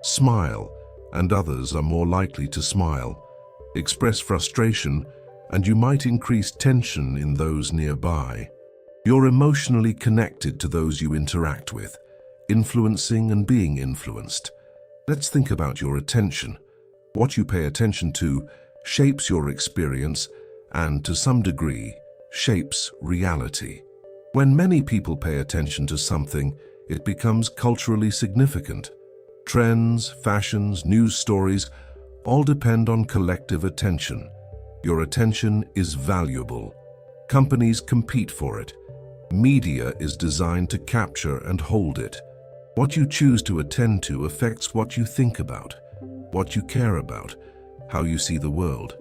Smile, and others are more likely to smile. Express frustration, and you might increase tension in those nearby. You're emotionally connected to those you interact with, influencing and being influenced. Let's think about your attention. What you pay attention to shapes your experience and, to some degree, shapes reality. When many people pay attention to something, it becomes culturally significant. Trends, fashions, news stories all depend on collective attention. Your attention is valuable. Companies compete for it. Media is designed to capture and hold it. What you choose to attend to affects what you think about, what you care about, how you see the world,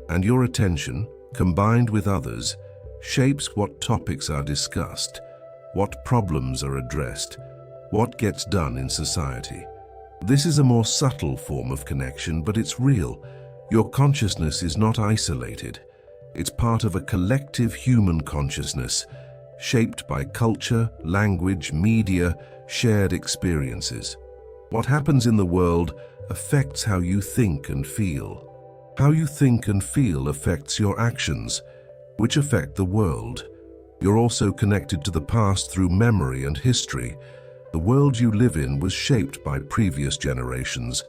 and your attention, combined with others, shapes what topics are discussed, what problems are addressed, what gets done in society. This is a more subtle form of connection, but it's real. Your consciousness is not isolated. It's part of a collective human consciousness, shaped by culture, language, media, shared experiences. What happens in the world affects how you think and feel. How you think and feel affects your actions, which affect the world. You're also connected to the past through memory and history. The world you live in was shaped by previous generations.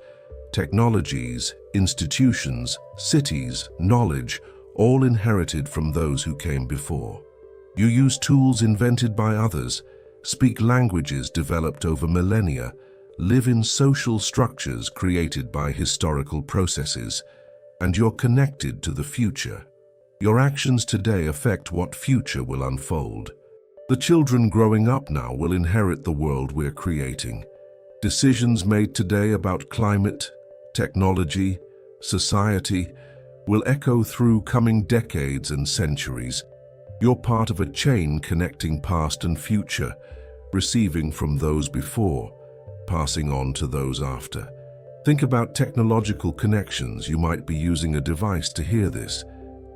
Technologies, institutions, cities, knowledge, all inherited from those who came before. You use tools invented by others, speak languages developed over millennia, live in social structures created by historical processes, and you're connected to the future. Your actions today affect what future will unfold. The children growing up now will inherit the world we're creating. Decisions made today about climate, technology, society will echo through coming decades and centuries. You're part of a chain connecting past and future, receiving from those before, passing on to those after. Think about technological connections. You might be using a device to hear this.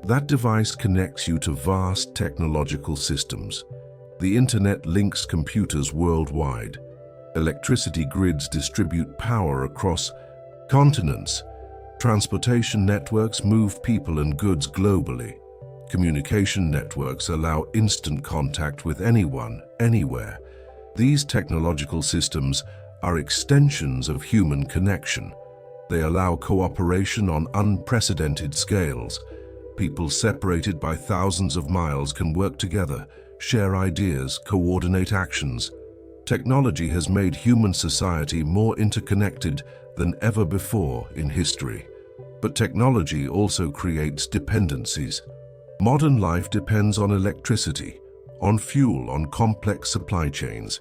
That device connects you to vast technological systems. The internet links computers worldwide. Electricity grids distribute power across continents. Transportation networks move people and goods globally. Communication networks allow instant contact with anyone, anywhere. These technological systems are extensions of human connection. They allow cooperation on unprecedented scales. People separated by thousands of miles can work together, share ideas, coordinate actions. Technology has made human society more interconnected than ever before in history. But technology also creates dependencies. Modern life depends on electricity, on fuel, on complex supply chains.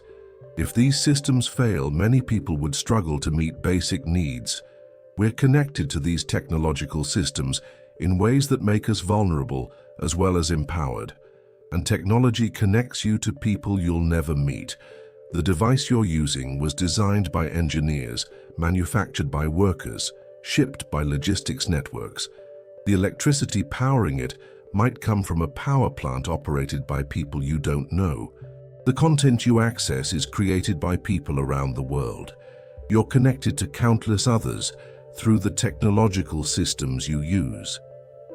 If these systems fail, many people would struggle to meet basic needs. We're connected to these technological systems in ways that make us vulnerable as well as empowered. And technology connects you to people you'll never meet. The device you're using was designed by engineers, manufactured by workers, shipped by logistics networks. The electricity powering it might come from a power plant operated by people you don't know. The content you access is created by people around the world. You're connected to countless others through the technological systems you use.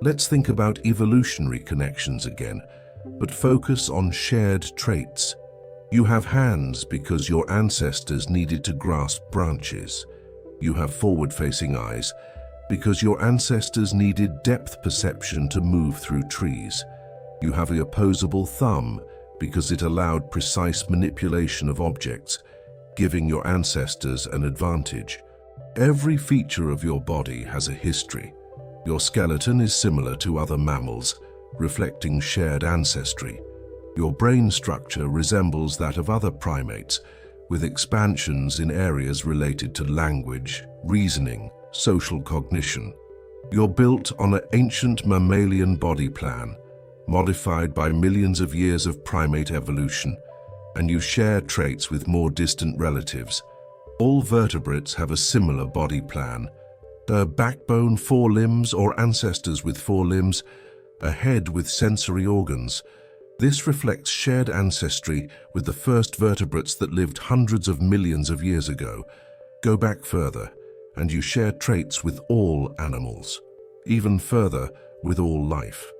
Let's think about evolutionary connections again, but focus on shared traits. You have hands because your ancestors needed to grasp branches. You have forward-facing eyes because your ancestors needed depth perception to move through trees. You have the opposable thumb because it allowed precise manipulation of objects, giving your ancestors an advantage. Every feature of your body has a history. Your skeleton is similar to other mammals, reflecting shared ancestry. Your brain structure resembles that of other primates, with expansions in areas related to language, reasoning, social cognition. You're built on an ancient mammalian body plan, modified by millions of years of primate evolution, and you share traits with more distant relatives. All vertebrates have a similar body plan: a backbone, 4 limbs, or ancestors with 4 limbs, a head with sensory organs. This reflects shared ancestry with the first vertebrates that lived hundreds of millions of years ago. Go back further, and you share traits with all animals. Even further, with all life.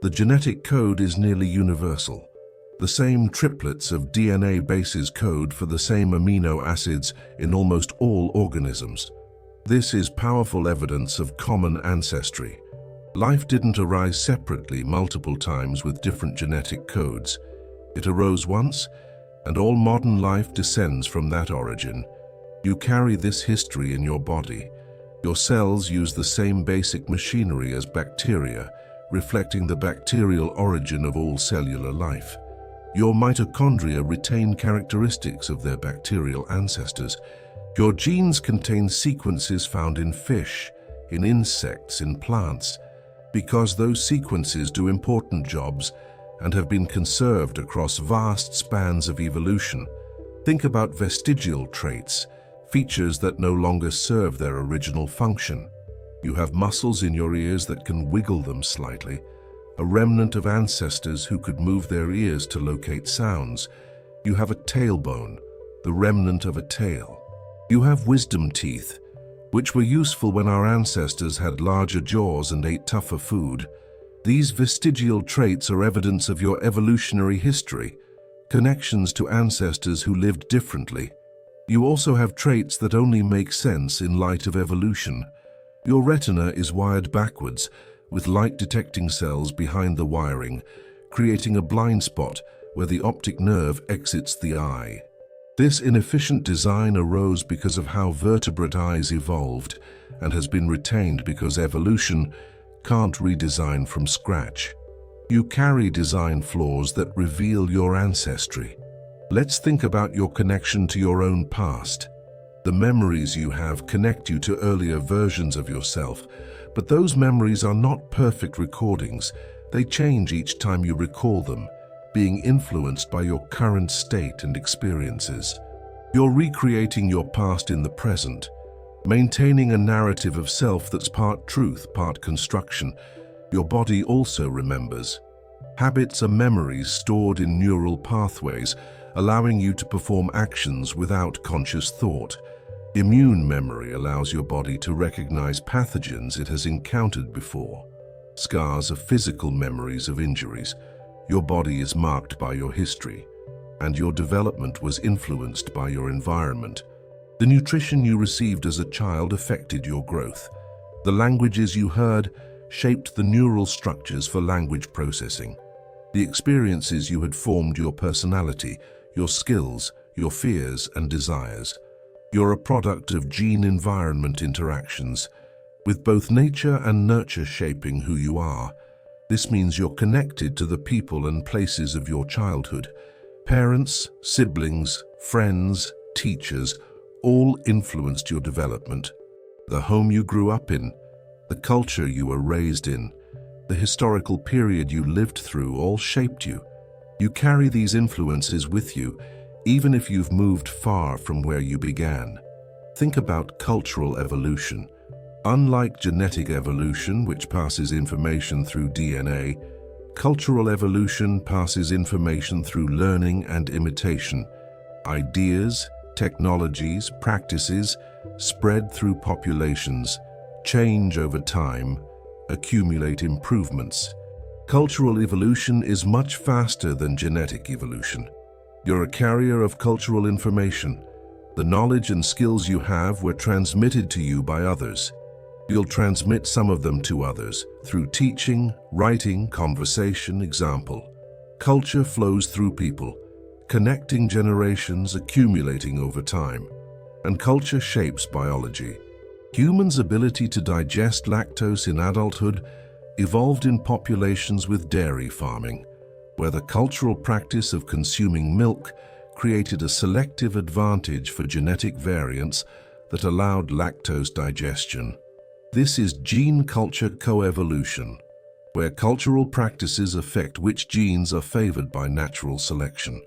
The genetic code is nearly universal. The same triplets of DNA bases code for the same amino acids in almost all organisms. This is powerful evidence of common ancestry. Life didn't arise separately multiple times with different genetic codes. It arose once, and all modern life descends from that origin. You carry this history in your body. Your cells use the same basic machinery as bacteria, reflecting the bacterial origin of all cellular life. Your mitochondria retain characteristics of their bacterial ancestors. Your genes contain sequences found in fish, in insects, in plants, because those sequences do important jobs and have been conserved across vast spans of evolution. Think about vestigial traits, features that no longer serve their original function. You have muscles in your ears that can wiggle them slightly, a remnant of ancestors who could move their ears to locate sounds. You have a tailbone, the remnant of a tail. You have wisdom teeth, which were useful when our ancestors had larger jaws and ate tougher food. These vestigial traits are evidence of your evolutionary history, connections to ancestors who lived differently. You also have traits that only make sense in light of evolution. Your retina is wired backwards, with light-detecting cells behind the wiring, creating a blind spot where the optic nerve exits the eye. This inefficient design arose because of how vertebrate eyes evolved and has been retained because evolution can't redesign from scratch. You carry design flaws that reveal your ancestry. Let's think about your connection to your own past. The memories you have connect you to earlier versions of yourself, but those memories are not perfect recordings. They change each time you recall them, being influenced by your current state and experiences. You're recreating your past in the present, maintaining a narrative of self that's part truth, part construction. Your body also remembers. Habits are memories stored in neural pathways, allowing you to perform actions without conscious thought. Immune memory allows your body to recognize pathogens it has encountered before. Scars are physical memories of injuries. Your body is marked by your history, and your development was influenced by your environment. The nutrition you received as a child affected your growth. The languages you heard shaped the neural structures for language processing. The experiences you had formed your personality, your skills, your fears and desires. You're a product of gene-environment interactions, with both nature and nurture shaping who you are. This means you're connected to the people and places of your childhood. Parents, siblings, friends, teachers, all influenced your development. The home you grew up in, the culture you were raised in, the historical period you lived through all shaped you. You carry these influences with you, even if you've moved far from where you began. Think about cultural evolution. Unlike genetic evolution, which passes information through DNA, cultural evolution passes information through learning and imitation. Ideas, technologies, practices spread through populations, change over time, accumulate improvements. Cultural evolution is much faster than genetic evolution. You're a carrier of cultural information. The knowledge and skills you have were transmitted to you by others. You'll transmit some of them to others through teaching, writing, conversation, example. Culture flows through people, connecting generations, accumulating over time. And culture shapes biology. Humans' ability to digest lactose in adulthood evolved in populations with dairy farming, where the cultural practice of consuming milk created a selective advantage for genetic variants that allowed lactose digestion. This is gene-culture coevolution, where cultural practices affect which genes are favored by natural selection.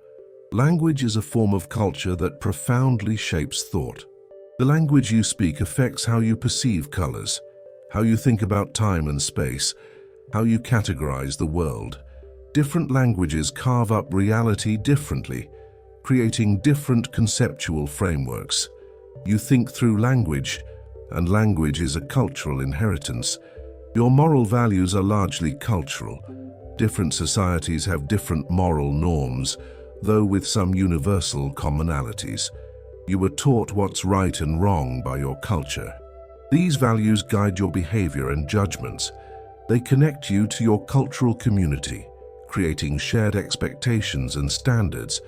Language is a form of culture that profoundly shapes thought. The language you speak affects how you perceive colors, how you think about time and space, how you categorize the world. Different languages carve up reality differently, creating different conceptual frameworks. You think through language, and language is a cultural inheritance. Your moral values are largely cultural. Different societies have different moral norms, though with some universal commonalities. You were taught what's right and wrong by your culture. These values guide your behavior and judgments. They connect you to your cultural community, creating shared expectations and standards.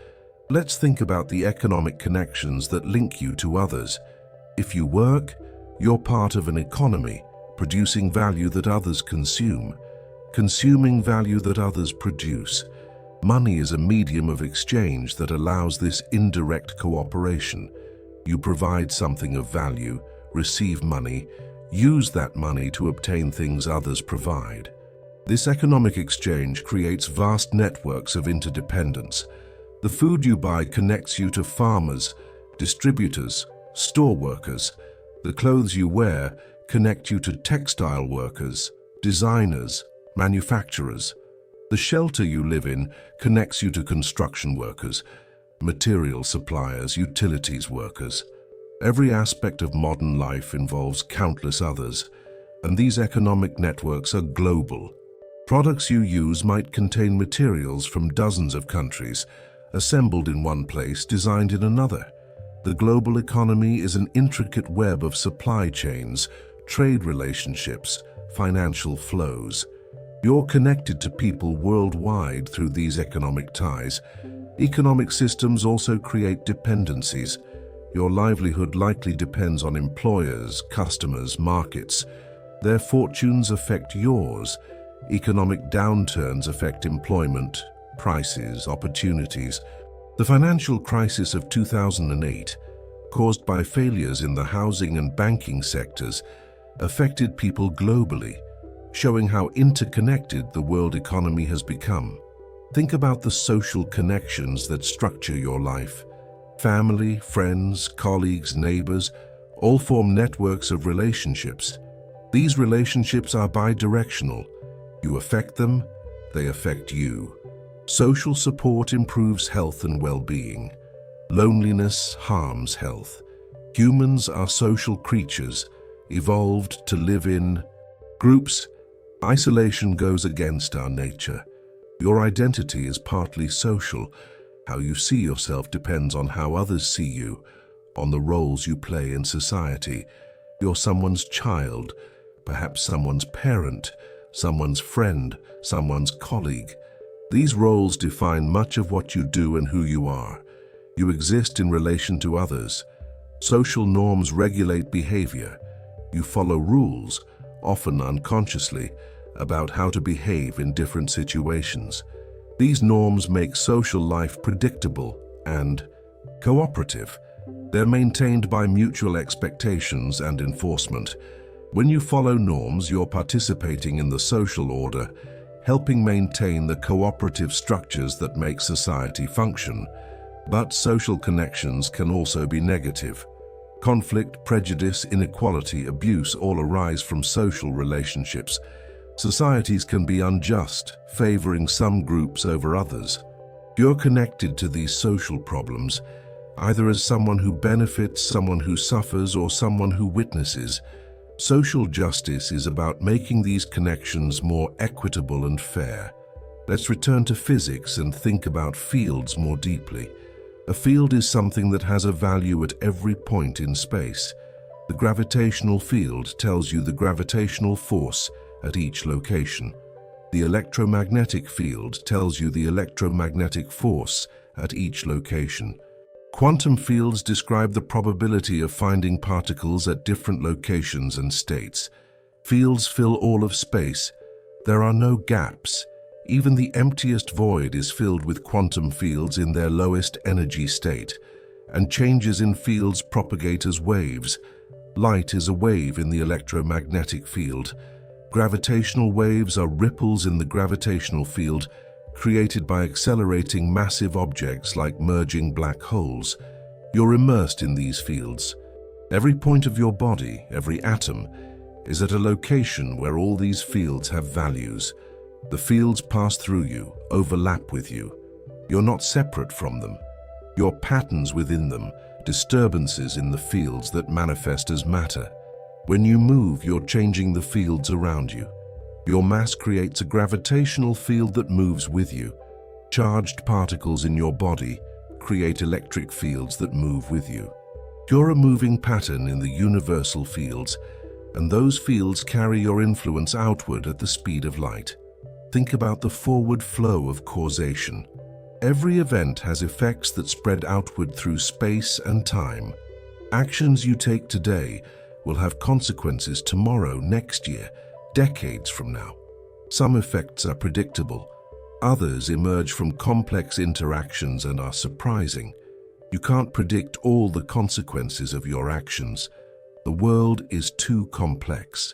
Let's think about the economic connections that link you to others. If you work, you're part of an economy, producing value that others consume, consuming value that others produce. Money is a medium of exchange that allows this indirect cooperation. You provide something of value, receive money, use that money to obtain things others provide. This economic exchange creates vast networks of interdependence. The food you buy connects you to farmers, distributors, store workers. The clothes you wear connect you to textile workers, designers, manufacturers. The shelter you live in connects you to construction workers, material suppliers, utilities workers. Every aspect of modern life involves countless others, and these economic networks are global. Products you use might contain materials from dozens of countries, assembled in one place, designed in another. The global economy is an intricate web of supply chains, trade relationships, financial flows. You're connected to people worldwide through these economic ties. Economic systems also create dependencies. Your livelihood likely depends on employers, customers, markets. Their fortunes affect yours. Economic downturns affect employment, prices, opportunities. The financial crisis of 2008, caused by failures in the housing and banking sectors, affected people globally, showing how interconnected the world economy has become. Think about the social connections that structure your life. Family, friends, colleagues, neighbors, all form networks of relationships. These relationships are bidirectional. You affect them, they affect you. Social support improves health and well-being. Loneliness harms health. Humans are social creatures, evolved to live in groups. Isolation goes against our nature. Your identity is partly social. How you see yourself depends on how others see you, on the roles you play in society. You're someone's child, perhaps someone's parent, someone's friend, someone's colleague. These roles define much of what you do and who you are. You exist in relation to others. Social norms regulate behavior. You follow rules, often unconsciously, about how to behave in different situations. These norms make social life predictable and cooperative. They're maintained by mutual expectations and enforcement. When you follow norms, you're participating in the social order, helping maintain the cooperative structures that make society function. But social connections can also be negative. Conflict, prejudice, inequality, abuse all arise from social relationships. Societies can be unjust, favoring some groups over others. You're connected to these social problems, either as someone who benefits, someone who suffers, or someone who witnesses. Social justice is about making these connections more equitable and fair. Let's return to physics and think about fields more deeply. A field is something that has a value at every point in space. The gravitational field tells you the gravitational force at each location. The electromagnetic field tells you the electromagnetic force at each location. Quantum fields describe the probability of finding particles at different locations and states. Fields fill all of space. There are no gaps. Even the emptiest void is filled with quantum fields in their lowest energy state, and changes in fields propagate as waves. Light is a wave in the electromagnetic field. Gravitational waves are ripples in the gravitational field created by accelerating massive objects like merging black holes. You're immersed in these fields. Every point of your body, every atom, is at a location where all these fields have values. The fields pass through you, overlap with you. You're not separate from them. You're patterns within them, disturbances in the fields that manifest as matter. When you move, you're changing the fields around you. Your mass creates a gravitational field that moves with you. Charged particles in your body create electric fields that move with you. You're a moving pattern in the universal fields, and those fields carry your influence outward at the speed of light. Think about the forward flow of causation. Every event has effects that spread outward through space and time. Actions you take today will have consequences tomorrow, next year, decades from now. Some effects are predictable. Others emerge from complex interactions and are surprising. You can't predict all the consequences of your actions. The world is too complex.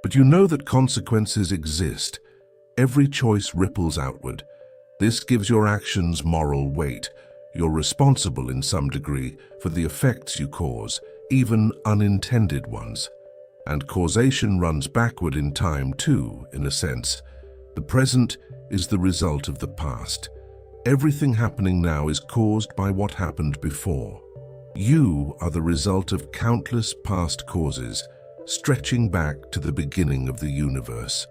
But you know that consequences exist. Every choice ripples outward. This gives your actions moral weight. You're responsible in some degree for the effects you cause, even unintended ones. And causation runs backward in time too, in a sense. The present is the result of the past. Everything happening now is caused by what happened before. You are the result of countless past causes, stretching back to the beginning of the universe.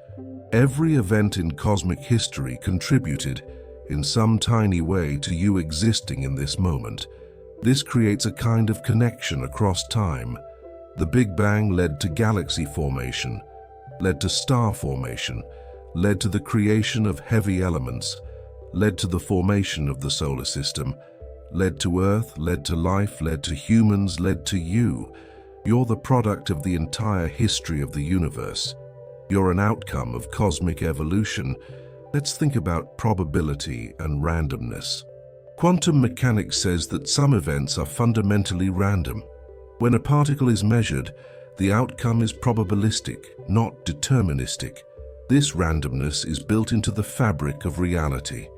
Every event in cosmic history contributed in some tiny way to you existing in this moment. This creates a kind of connection across time. The Big Bang led to galaxy formation, led to star formation, led to the creation of heavy elements, led to the formation of the solar system, led to Earth, led to life, led to humans, led to you. You're the product of the entire history of the universe. You're an outcome of cosmic evolution. Let's think about probability and randomness. Quantum mechanics says that some events are fundamentally random. When a particle is measured, the outcome is probabilistic, not deterministic. This randomness is built into the fabric of reality.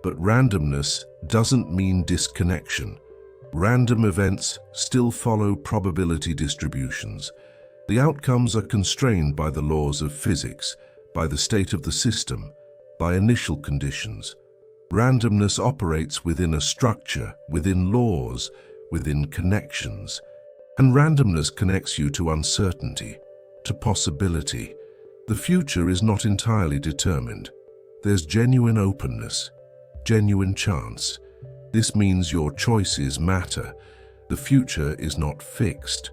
But randomness doesn't mean disconnection. Random events still follow probability distributions. The outcomes are constrained by the laws of physics, by the state of the system, by initial conditions. Randomness operates within a structure, within laws, within connections. And randomness connects you to uncertainty, to possibility. The future is not entirely determined. There's genuine openness, genuine chance. This means your choices matter. The future is not fixed.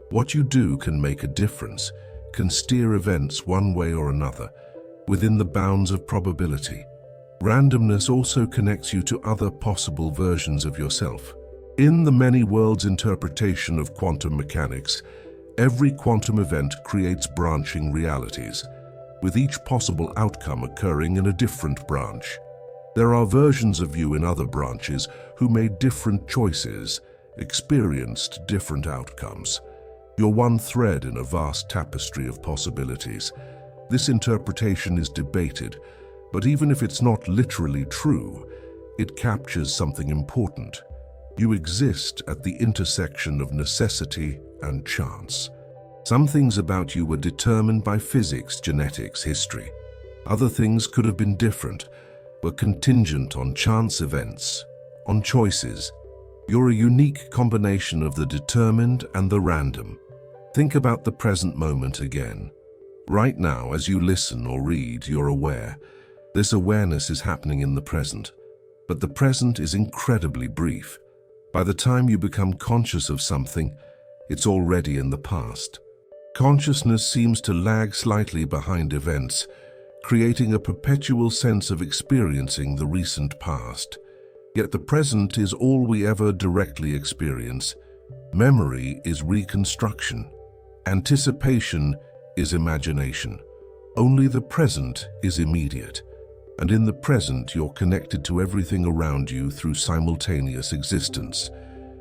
What you do can make a difference, can steer events one way or another, within the bounds of probability. Randomness also connects you to other possible versions of yourself. In the many worlds interpretation of quantum mechanics, every quantum event creates branching realities, with each possible outcome occurring in a different branch. There are versions of you in other branches who made different choices, experienced different outcomes. You're one thread in a vast tapestry of possibilities. This interpretation is debated, but even if it's not literally true, it captures something important. You exist at the intersection of necessity and chance. Some things about you were determined by physics, genetics, history. Other things could have been different, were contingent on chance events, on choices. You're a unique combination of the determined and the random. Think about the present moment again. Right now, as you listen or read, you're aware. This awareness is happening in the present, but the present is incredibly brief. By the time you become conscious of something, it's already in the past. Consciousness seems to lag slightly behind events, creating a perpetual sense of experiencing the recent past. Yet the present is all we ever directly experience. Memory is reconstruction. Anticipation is imagination. Only the present is immediate. And in the present, you're connected to everything around you through simultaneous existence.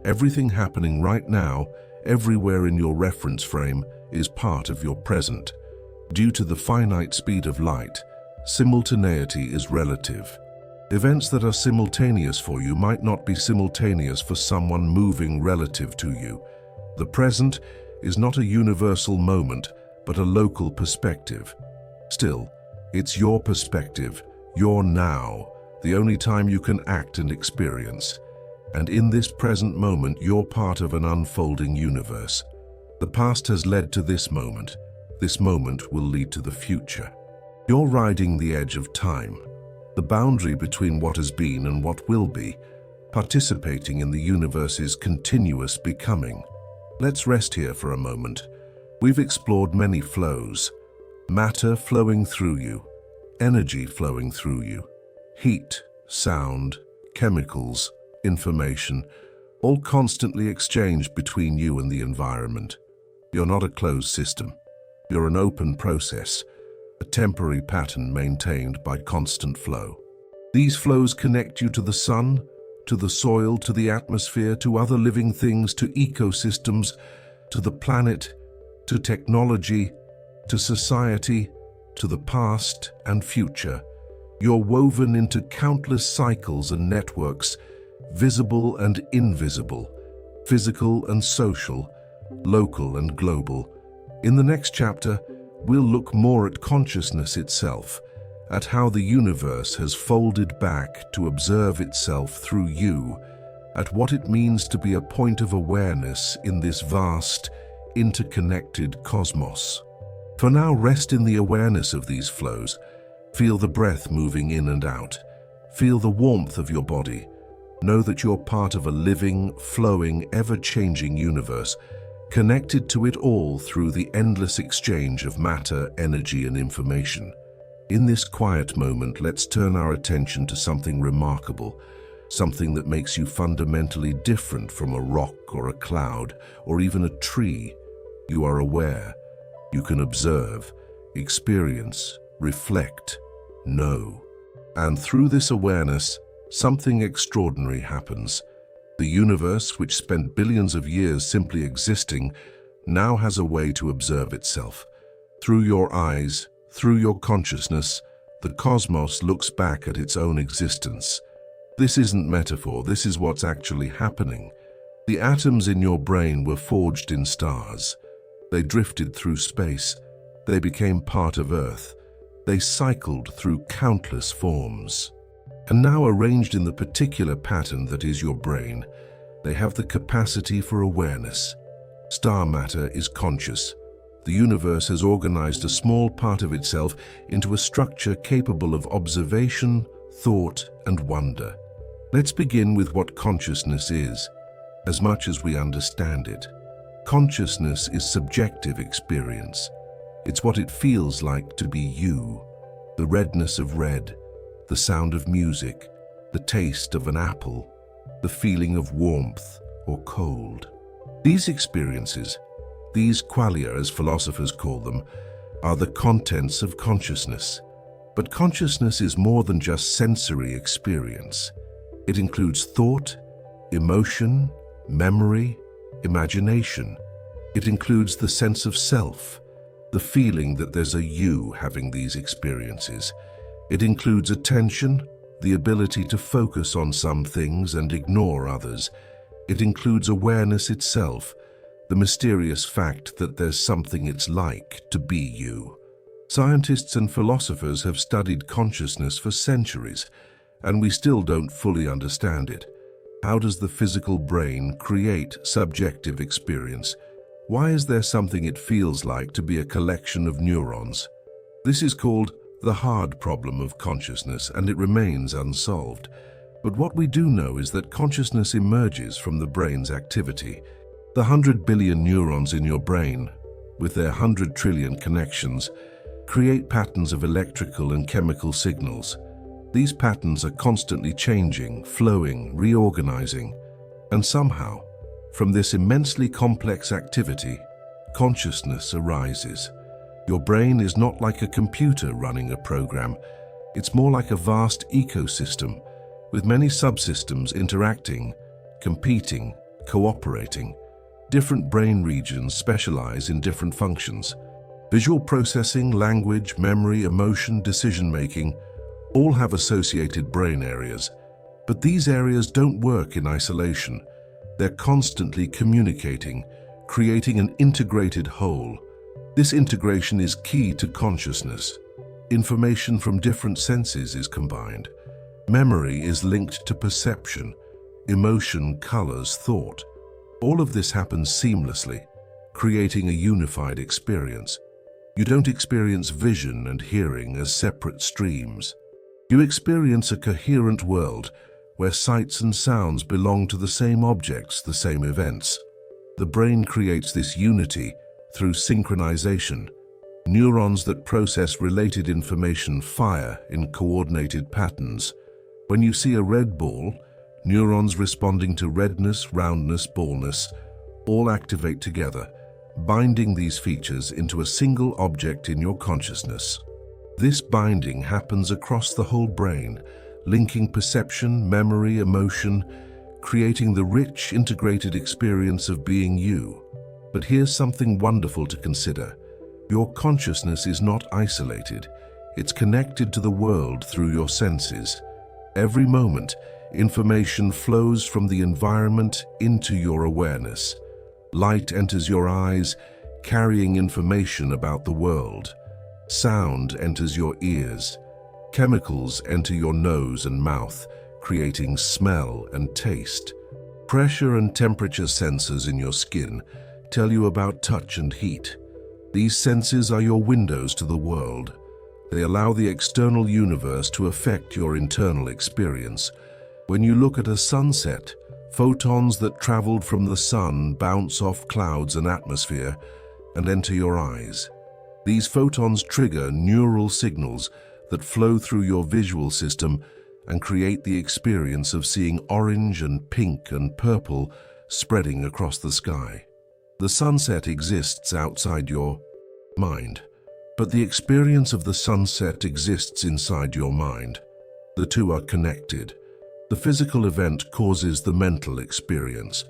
Everything happening right now, everywhere in your reference frame, is part of your present. Due to the finite speed of light, simultaneity is relative. Events that are simultaneous for you might not be simultaneous for someone moving relative to you. The present is not a universal moment, but a local perspective. Still, it's your perspective, your now, the only time you can act and experience. And in this present moment, you're part of an unfolding universe. The past has led to this moment. This moment will lead to the future. You're riding the edge of time, the boundary between what has been and what will be, participating in the universe's continuous becoming. Let's rest here for a moment. We've explored many flows. Matter flowing through you, energy flowing through you, heat, sound, chemicals, information, all constantly exchanged between you and the environment. You're not a closed system. You're an open process, a temporary pattern maintained by constant flow. These flows connect you to the sun, to the soil, to the atmosphere, to other living things, to ecosystems, to the planet, to technology, to society, to the past and future. You're woven into countless cycles and networks, visible and invisible, physical and social, local and global. In the next chapter, we'll look more at consciousness itself, at how the universe has folded back to observe itself through you, at what it means to be a point of awareness in this vast, interconnected cosmos. For now, rest in the awareness of these flows. Feel the breath moving in and out. Feel the warmth of your body. Know that you're part of a living, flowing, ever-changing universe, connected to it all through the endless exchange of matter, energy, and information. In this quiet moment, let's turn our attention to something remarkable, something that makes you fundamentally different from a rock or a cloud or even a tree. You are aware. You can observe, experience, reflect, know. And through this awareness, something extraordinary happens. The universe, which spent billions of years simply existing, now has a way to observe itself. Through your eyes, through your consciousness, the cosmos looks back at its own existence. This isn't metaphor, this is what's actually happening. The atoms in your brain were forged in stars. They drifted through space. They became part of Earth. They cycled through countless forms. And now, arranged in the particular pattern that is your brain, they have the capacity for awareness. Star matter is conscious. The universe has organized a small part of itself into a structure capable of observation, thought, and wonder. Let's begin with what consciousness is, as much as we understand it. Consciousness is subjective experience. It's what it feels like to be you. The redness of red, the sound of music, the taste of an apple, the feeling of warmth or cold. These experiences, these qualia as philosophers call them, are the contents of consciousness. But consciousness is more than just sensory experience. It includes thought, emotion, memory, imagination. It includes the sense of self, the feeling that there's a you having these experiences. It includes attention, the ability to focus on some things and ignore others. It includes awareness itself, the mysterious fact that there's something it's like to be you. Scientists and philosophers have studied consciousness for centuries, and we still don't fully understand it. How does the physical brain create subjective experience? Why is there something it feels like to be a collection of neurons? This is called the hard problem of consciousness, and it remains unsolved. But what we do know is that consciousness emerges from the brain's activity. The 100 billion neurons in your brain, with their 100 trillion connections, create patterns of electrical and chemical signals. These patterns are constantly changing, flowing, reorganizing, and somehow, from this immensely complex activity, consciousness arises. Your brain is not like a computer running a program. It's more like a vast ecosystem, with many subsystems interacting, competing, cooperating. Different brain regions specialize in different functions. Visual processing, language, memory, emotion, decision-making all have associated brain areas. But these areas don't work in isolation. They're constantly communicating, creating an integrated whole. This integration is key to consciousness. Information from different senses is combined. Memory is linked to perception, emotion, colors, thought. All of this happens seamlessly, creating a unified experience. You don't experience vision and hearing as separate streams. You experience a coherent world where sights and sounds belong to the same objects, the same events. The brain creates this unity through synchronization. Neurons that process related information fire in coordinated patterns. When you see a red ball, neurons responding to redness, roundness, ballness, all activate together, binding these features into a single object in your consciousness. This binding happens across the whole brain, linking perception, memory, emotion, creating the rich, integrated experience of being you. But here's something wonderful to consider. Your consciousness is not isolated. It's connected to the world through your senses. Every moment, information flows from the environment into your awareness. Light enters your eyes, carrying information about the world. Sound enters your ears. Chemicals enter your nose and mouth, creating smell and taste. Pressure and temperature sensors in your skin tell you about touch and heat. These senses are your windows to the world. They allow the external universe to affect your internal experience. When you look at a sunset, photons that traveled from the sun bounce off clouds and atmosphere and enter your eyes. These photons trigger neural signals that flow through your visual system and create the experience of seeing orange and pink and purple spreading across the sky. The sunset exists outside your mind, but the experience of the sunset exists inside your mind. The two are connected. The physical event causes the mental experience,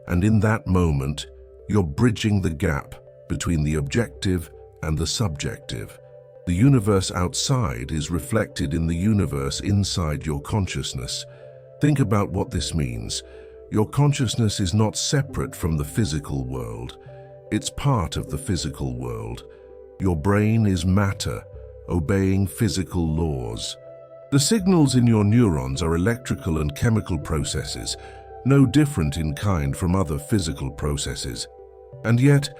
and in that moment, you're bridging the gap between the objective and the subjective. The universe outside is reflected in the universe inside your consciousness. Think about what this means. Your consciousness is not separate from the physical world. It's part of the physical world. Your brain is matter, obeying physical laws. The signals in your neurons are electrical and chemical processes, no different in kind from other physical processes. And yet,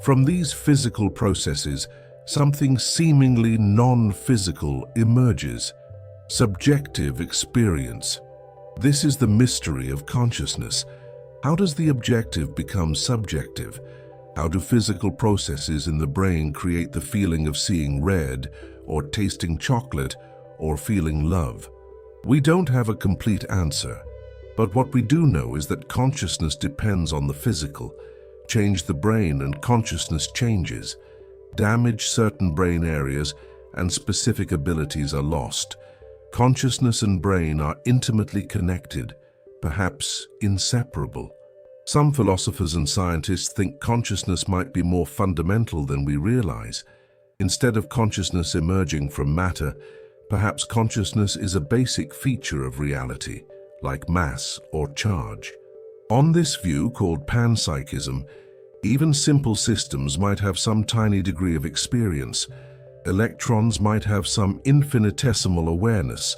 from these physical processes, something seemingly non-physical emerges: subjective experience. This is the mystery of consciousness. How does the objective become subjective? How do physical processes in the brain create the feeling of seeing red, or tasting chocolate, or feeling love? We don't have a complete answer, but what we do know is that consciousness depends on the physical. Change the brain and consciousness changes. Damage certain brain areas and specific abilities are lost. Consciousness and brain are intimately connected, perhaps inseparable. Some philosophers and scientists think consciousness might be more fundamental than we realize. Instead of consciousness emerging from matter, perhaps consciousness is a basic feature of reality, like mass or charge. On this view, called panpsychism, even simple systems might have some tiny degree of experience. Electrons might have some infinitesimal awareness,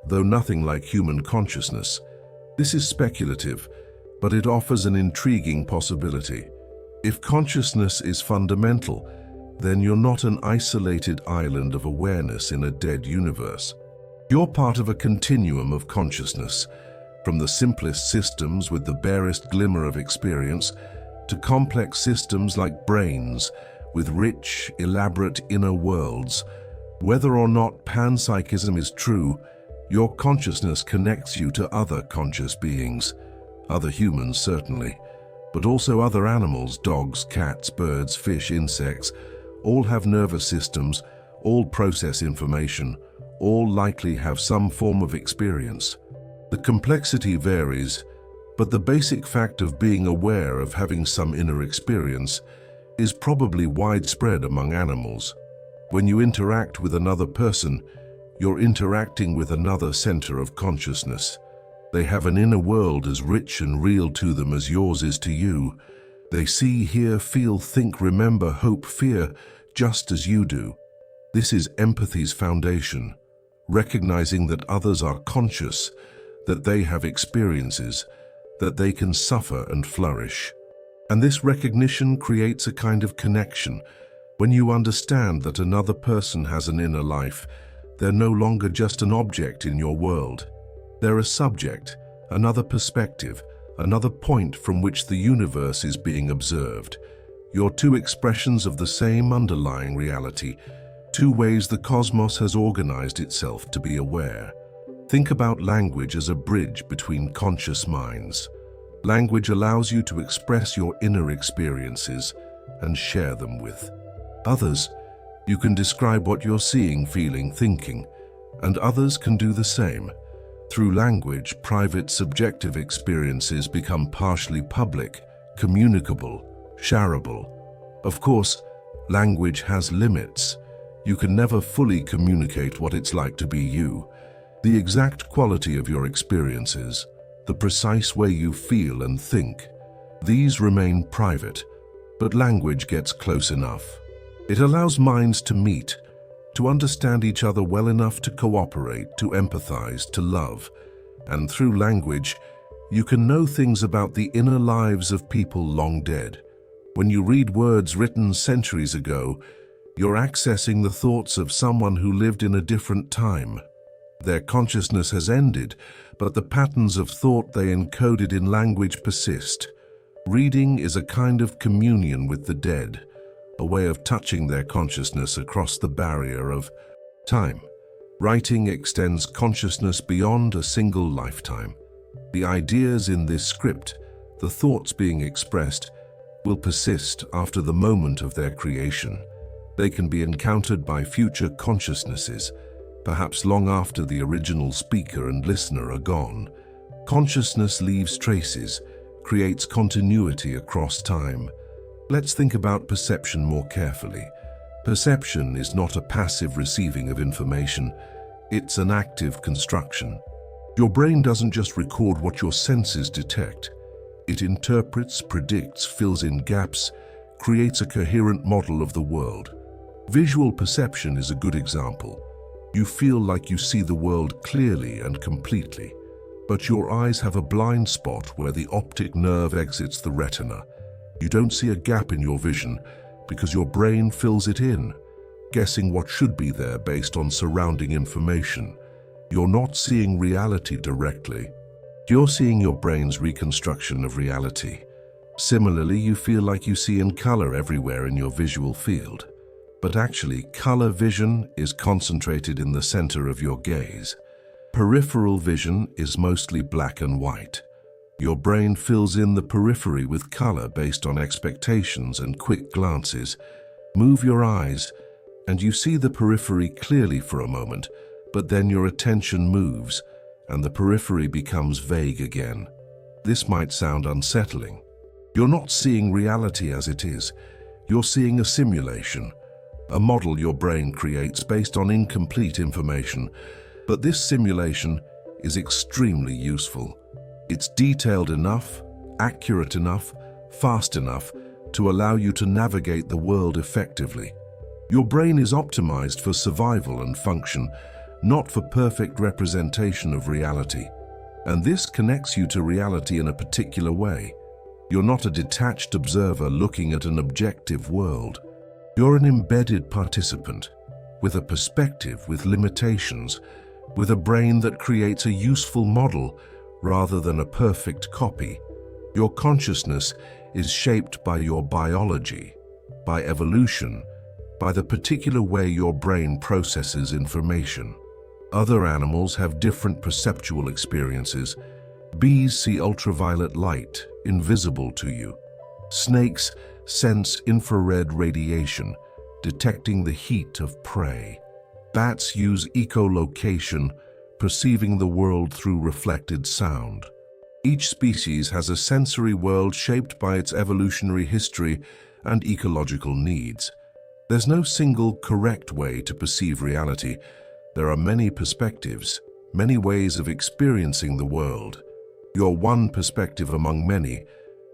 though nothing like human consciousness. This is speculative, but it offers an intriguing possibility. If consciousness is fundamental, then you're not an isolated island of awareness in a dead universe. You're part of a continuum of consciousness, from the simplest systems with the barest glimmer of experience to complex systems like brains with rich, elaborate inner worlds. Whether or not panpsychism is true, your consciousness connects you to other conscious beings. Other humans, certainly, but also other animals, dogs, cats, birds, fish, insects. All have nervous systems, all process information, all likely have some form of experience. The complexity varies, but the basic fact of being aware of having some inner experience is probably widespread among animals. When you interact with another person, you're interacting with another center of consciousness. They have an inner world as rich and real to them as yours is to you. They see, hear, feel, think, remember, hope, fear, just as you do. This is empathy's foundation, recognizing that others are conscious, that they have experiences, that they can suffer and flourish. And this recognition creates a kind of connection. When you understand that another person has an inner life, they're no longer just an object in your world. They're a subject, another perspective, another point from which the universe is being observed. You're two expressions of the same underlying reality, two ways the cosmos has organized itself to be aware. Think about language as a bridge between conscious minds. Language allows you to express your inner experiences and share them with others. You can describe what you're seeing, feeling, thinking, and others can do the same. Through language, private, subjective experiences become partially public, communicable, shareable. Of course, language has limits. You can never fully communicate what it's like to be you. The exact quality of your experiences, the precise way you feel and think, these remain private, but language gets close enough. It allows minds to meet, to understand each other well enough to cooperate, to empathize, to love. And through language, you can know things about the inner lives of people long dead. When you read words written centuries ago, you're accessing the thoughts of someone who lived in a different time. Their consciousness has ended, but the patterns of thought they encoded in language persist. Reading is a kind of communion with the dead, a way of touching their consciousness across the barrier of time. Writing extends consciousness beyond a single lifetime. The ideas in this script, the thoughts being expressed, will persist after the moment of their creation. They can be encountered by future consciousnesses, perhaps long after the original speaker and listener are gone. Consciousness leaves traces, creates continuity across time. Let's think about perception more carefully. Perception is not a passive receiving of information, it's an active construction. Your brain doesn't just record what your senses detect. It interprets, predicts, fills in gaps, creates a coherent model of the world. Visual perception is a good example. You feel like you see the world clearly and completely, but your eyes have a blind spot where the optic nerve exits the retina. You don't see a gap in your vision because your brain fills it in, guessing what should be there based on surrounding information. You're not seeing reality directly. You're seeing your brain's reconstruction of reality. Similarly, you feel like you see in color everywhere in your visual field. But actually, color vision is concentrated in the center of your gaze. Peripheral vision is mostly black and white. Your brain fills in the periphery with color based on expectations and quick glances. Move your eyes, and you see the periphery clearly for a moment, but then your attention moves, and the periphery becomes vague again. This might sound unsettling. You're not seeing reality as it is. You're seeing a simulation, a model your brain creates based on incomplete information. But this simulation is extremely useful. It's detailed enough, accurate enough, fast enough to allow you to navigate the world effectively. Your brain is optimized for survival and function, not for perfect representation of reality. And this connects you to reality in a particular way. You're not a detached observer looking at an objective world. You're an embedded participant, with a perspective, with limitations, with a brain that creates a useful model rather than a perfect copy. Your consciousness is shaped by your biology, by evolution, by the particular way your brain processes information. Other animals have different perceptual experiences. Bees see ultraviolet light, invisible to you. Snakes sense infrared radiation, detecting the heat of prey. Bats use echolocation, perceiving the world through reflected sound. Each species has a sensory world shaped by its evolutionary history and ecological needs. There's no single correct way to perceive reality. There are many perspectives, many ways of experiencing the world. You're one perspective among many.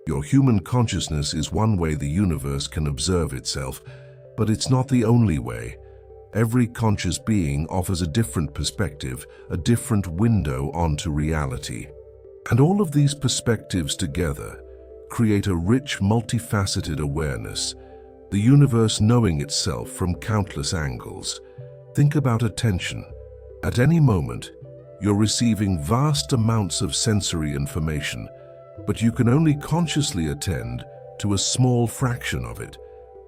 Your human consciousness is one way the universe can observe itself, but it's not the only way. Every conscious being offers a different perspective, a different window onto reality. And all of these perspectives together create a rich, multifaceted awareness, the universe knowing itself from countless angles. Think about attention. At any moment, you're receiving vast amounts of sensory information, but you can only consciously attend to a small fraction of it.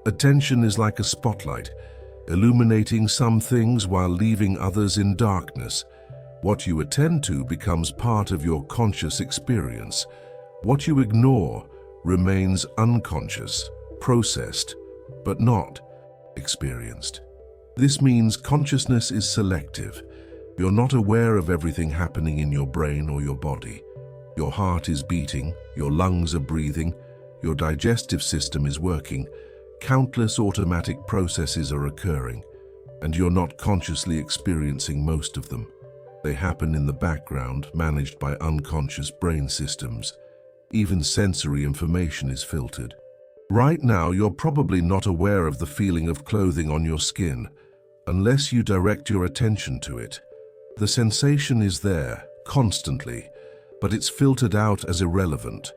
Attention is like a spotlight, illuminating some things while leaving others in darkness. What you attend to becomes part of your conscious experience. What you ignore remains unconscious, processed, but not experienced. This means consciousness is selective. You're not aware of everything happening in your brain or your body. Your heart is beating, your lungs are breathing, your digestive system is working, countless automatic processes are occurring, and you're not consciously experiencing most of them. They happen in the background, managed by unconscious brain systems. Even sensory information is filtered. Right now, you're probably not aware of the feeling of clothing on your skin, unless you direct your attention to it. The sensation is there, constantly, but it's filtered out as irrelevant.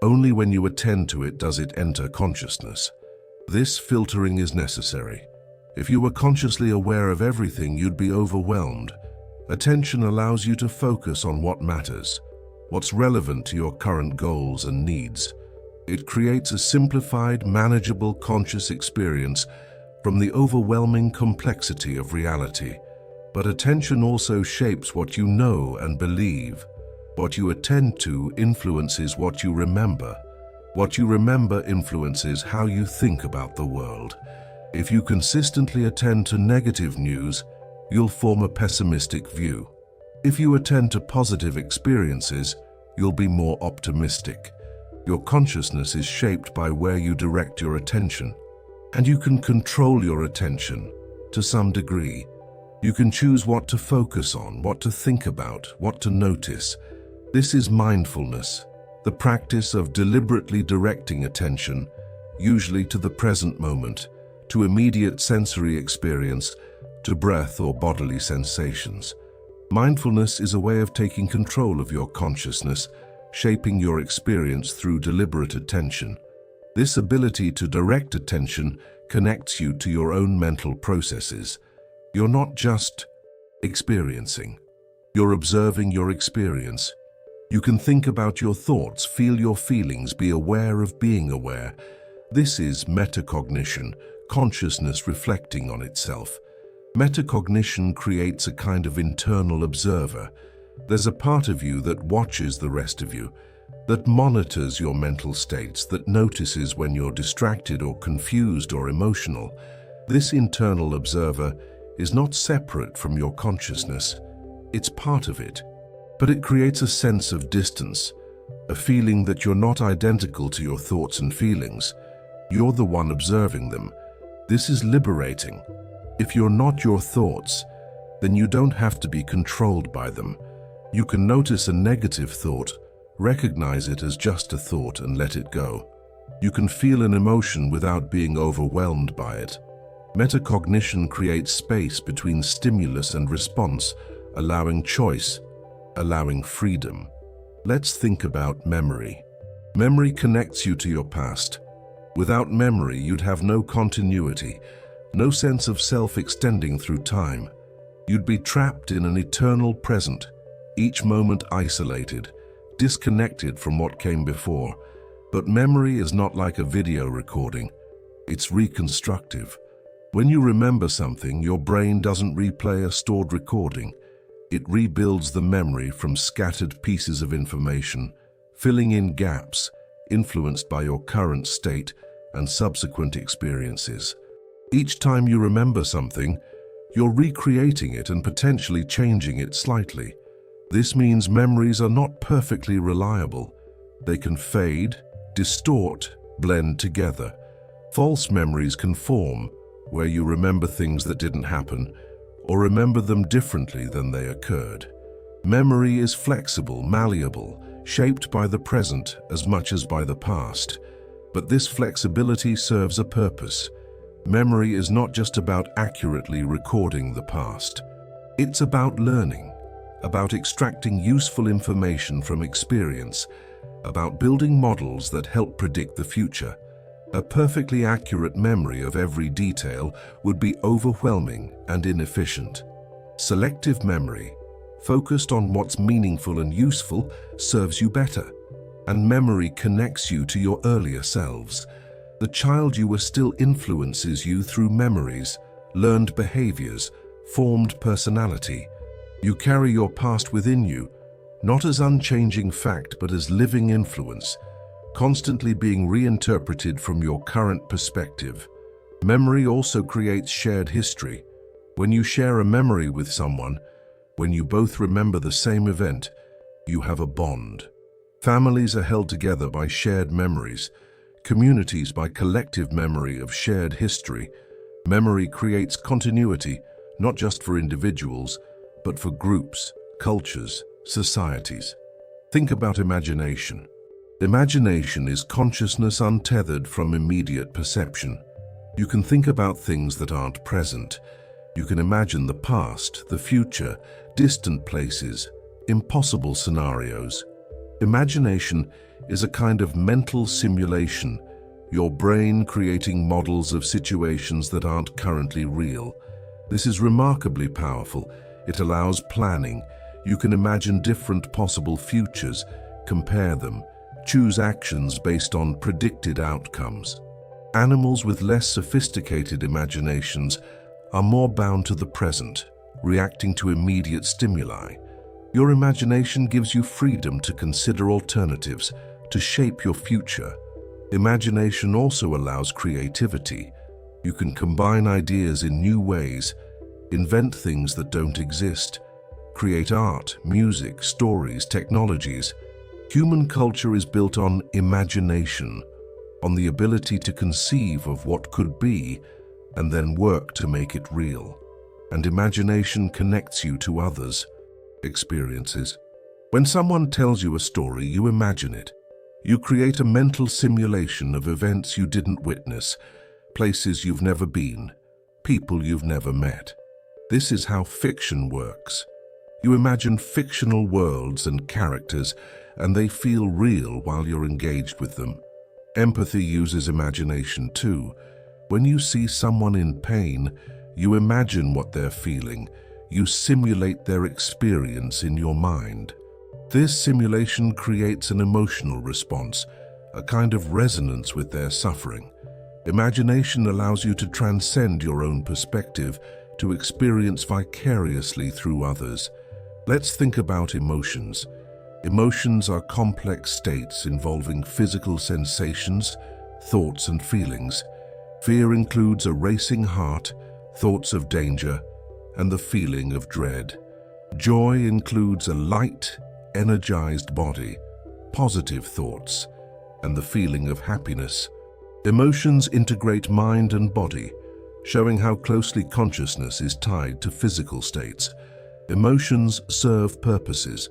Only when you attend to it does it enter consciousness. This filtering is necessary. If you were consciously aware of everything, you'd be overwhelmed, Attention allows you to focus on what matters, what's relevant to your current goals and needs. It creates a simplified, manageable, conscious experience from the overwhelming complexity of reality. But attention also shapes what you know and believe. What you attend to influences what you remember. What you remember influences how you think about the world. If you consistently attend to negative news, you'll form a pessimistic view. If you attend to positive experiences, you'll be more optimistic. Your consciousness is shaped by where you direct your attention, and you can control your attention to some degree. You can choose what to focus on, what to think about, what to notice. This is mindfulness, the practice of deliberately directing attention, usually to the present moment, to immediate sensory experience, to breath or bodily sensations. Mindfulness is a way of taking control of your consciousness, shaping your experience through deliberate attention. This ability to direct attention connects you to your own mental processes. You're not just experiencing. You're observing your experience. You can think about your thoughts, feel your feelings, be aware of being aware. This is metacognition, consciousness reflecting on itself. Metacognition creates a kind of internal observer. There's a part of you that watches the rest of you, that monitors your mental states, that notices when you're distracted or confused or emotional. This internal observer is not separate from your consciousness. It's part of it. But it creates a sense of distance, a feeling that you're not identical to your thoughts and feelings. You're the one observing them. This is liberating. If you're not your thoughts, then you don't have to be controlled by them. You can notice a negative thought, recognize it as just a thought and let it go. You can feel an emotion without being overwhelmed by it. Metacognition creates space between stimulus and response, allowing choice, allowing freedom. Let's think about memory. Memory connects you to your past. Without memory, you'd have no continuity, no sense of self extending through time. You'd be trapped in an eternal present, each moment isolated, disconnected from what came before. But memory is not like a video recording. It's reconstructive. When you remember something, your brain doesn't replay a stored recording. It rebuilds the memory from scattered pieces of information, filling in gaps influenced by your current state and subsequent experiences. Each time you remember something, you're recreating it and potentially changing it slightly. This means memories are not perfectly reliable. They can fade, distort, blend together. False memories can form, where you remember things that didn't happen, or remember them differently than they occurred. Memory is flexible, malleable, shaped by the present as much as by the past. But this flexibility serves a purpose. Memory is not just about accurately recording the past. It's about learning, about extracting useful information from experience, about building models that help predict the future. A perfectly accurate memory of every detail would be overwhelming and inefficient. Selective memory, focused on what's meaningful and useful, serves you better. And memory connects you to your earlier selves. The child you were still influences you through memories, learned behaviors, formed personality. You carry your past within you, not as unchanging fact but as living influence, constantly being reinterpreted from your current perspective. Memory also creates shared history. When you share a memory with someone, when you both remember the same event, you have a bond. Families are held together by shared memories, communities by collective memory of shared history. Memory creates continuity, not just for individuals, but for groups, cultures, societies. Think about imagination. Imagination is consciousness untethered from immediate perception. You can think about things that aren't present. You can imagine the past, the future, distant places, impossible scenarios. Imagination is a kind of mental simulation, your brain creating models of situations that aren't currently real. This is remarkably powerful. It allows planning. You can imagine different possible futures, compare them, choose actions based on predicted outcomes. Animals with less sophisticated imaginations are more bound to the present, reacting to immediate stimuli. Your imagination gives you freedom to consider alternatives, to shape your future. Imagination also allows creativity. You can combine ideas in new ways, invent things that don't exist, create art, music, stories, technologies. Human culture is built on imagination, on the ability to conceive of what could be and then work to make it real. And imagination connects you to others' experiences. When someone tells you a story, you imagine it. You create a mental simulation of events you didn't witness, places you've never been, people you've never met. This is how fiction works. You imagine fictional worlds and characters, and they feel real while you're engaged with them. Empathy uses imagination too. When you see someone in pain, you imagine what they're feeling. You simulate their experience in your mind. This simulation creates an emotional response, a kind of resonance with their suffering. Imagination allows you to transcend your own perspective, to experience vicariously through others. Let's think about emotions. Emotions are complex states involving physical sensations, thoughts and feelings. Fear includes a racing heart, thoughts of danger, and the feeling of dread. Joy includes a light, energized body, positive thoughts, and the feeling of happiness. Emotions integrate mind and body, showing how closely consciousness is tied to physical states. Emotions serve purposes.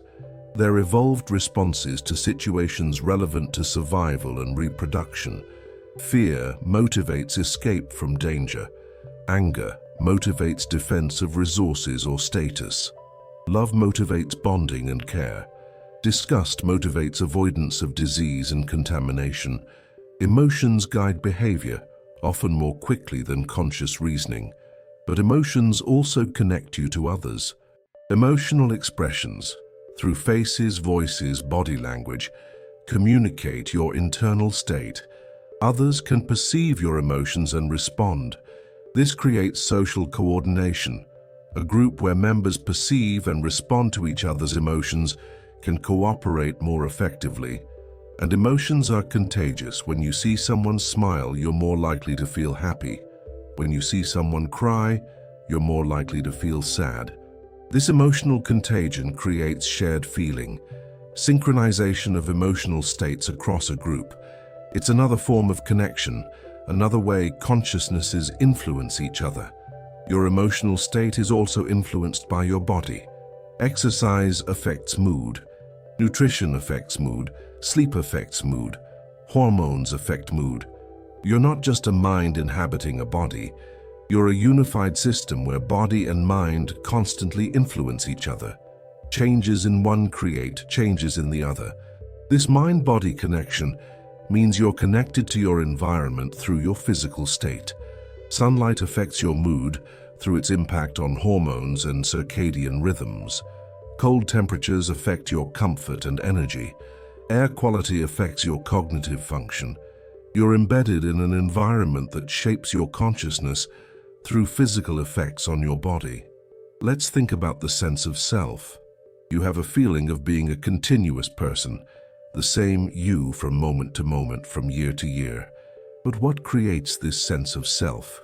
They're evolved responses to situations relevant to survival and reproduction. Fear motivates escape from danger. Anger motivates defense of resources or status. Love motivates bonding and care. Disgust motivates avoidance of disease and contamination. Emotions guide behavior, often more quickly than conscious reasoning. But emotions also connect you to others. Emotional expressions, through faces, voices, body language, communicate your internal state. Others can perceive your emotions and respond. This creates social coordination. A group where members perceive and respond to each other's emotions can cooperate more effectively. And emotions are contagious. When you see someone smile, you're more likely to feel happy. When you see someone cry, you're more likely to feel sad. This emotional contagion creates shared feeling, synchronization of emotional states across a group. It's another form of connection, another way consciousnesses influence each other. Your emotional state is also influenced by your body. Exercise affects mood. Nutrition affects mood. Sleep affects mood. Hormones affect mood. You're not just a mind inhabiting a body. You're a unified system where body and mind constantly influence each other. Changes in one create changes in the other. This mind-body connection means you're connected to your environment through your physical state. Sunlight affects your mood through its impact on hormones and circadian rhythms. Cold temperatures affect your comfort and energy. Air quality affects your cognitive function. You're embedded in an environment that shapes your consciousness through physical effects on your body. Let's think about the sense of self. You have a feeling of being a continuous person, the same you from moment to moment, from year to year. But what creates this sense of self?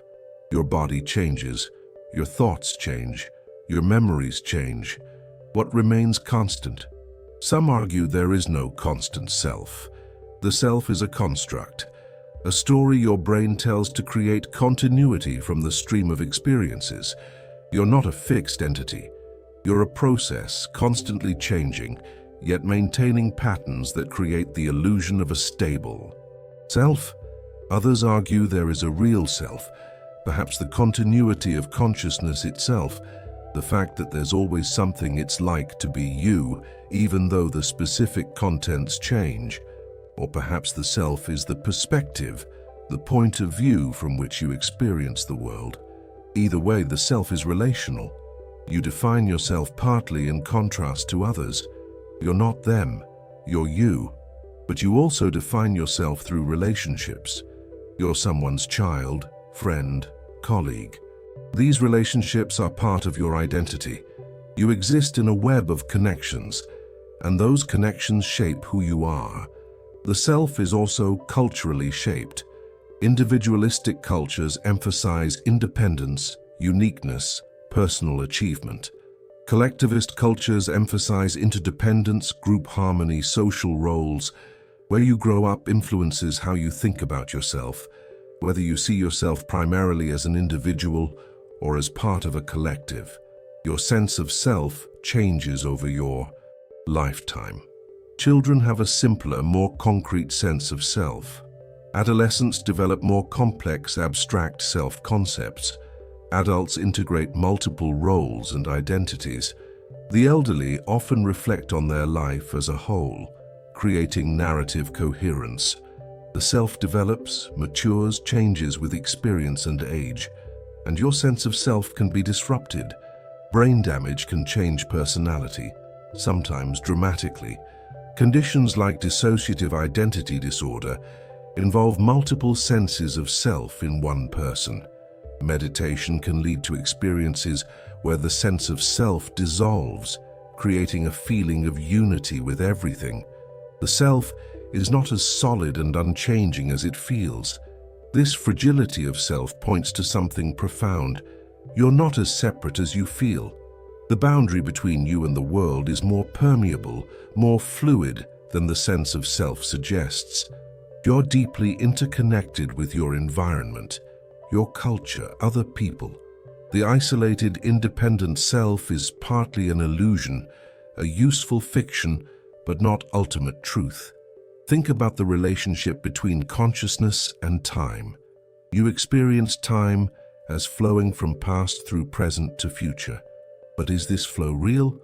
Your body changes, your thoughts change, your memories change. What remains constant? Some argue there is no constant self. The self is a construct, a story your brain tells to create continuity from the stream of experiences. You're not a fixed entity. You're a process, constantly changing, yet maintaining patterns that create the illusion of a stable self. Others argue there is a real self, perhaps the continuity of consciousness itself, the fact that there's always something it's like to be you, even though the specific contents change. Or perhaps the self is the perspective, the point of view from which you experience the world. Either way, the self is relational. You define yourself partly in contrast to others. You're not them, you're you. But you also define yourself through relationships. You're someone's child, friend, colleague. These relationships are part of your identity. You exist in a web of connections, and those connections shape who you are. The self is also culturally shaped. Individualistic cultures emphasize independence, uniqueness, personal achievement. Collectivist cultures emphasize interdependence, group harmony, social roles. Where you grow up influences how you think about yourself, whether you see yourself primarily as an individual or as part of a collective. Your sense of self changes over your lifetime. Children have a simpler, more concrete sense of self. Adolescents develop more complex, abstract self-concepts. Adults integrate multiple roles and identities. The elderly often reflect on their life as a whole, creating narrative coherence. The self develops, matures, changes with experience and age, and your sense of self can be disrupted. Brain damage can change personality, sometimes dramatically. Conditions like dissociative identity disorder involve multiple senses of self in one person. Meditation can lead to experiences where the sense of self dissolves, creating a feeling of unity with everything. The self is not as solid and unchanging as it feels. This fragility of self points to something profound. You're not as separate as you feel. The boundary between you and the world is more permeable, more fluid than the sense of self suggests. You're deeply interconnected with your environment, your culture, other people. The isolated, independent self is partly an illusion, a useful fiction, but not ultimate truth. Think about the relationship between consciousness and time. You experience time as flowing from past through present to future. But is this flow real,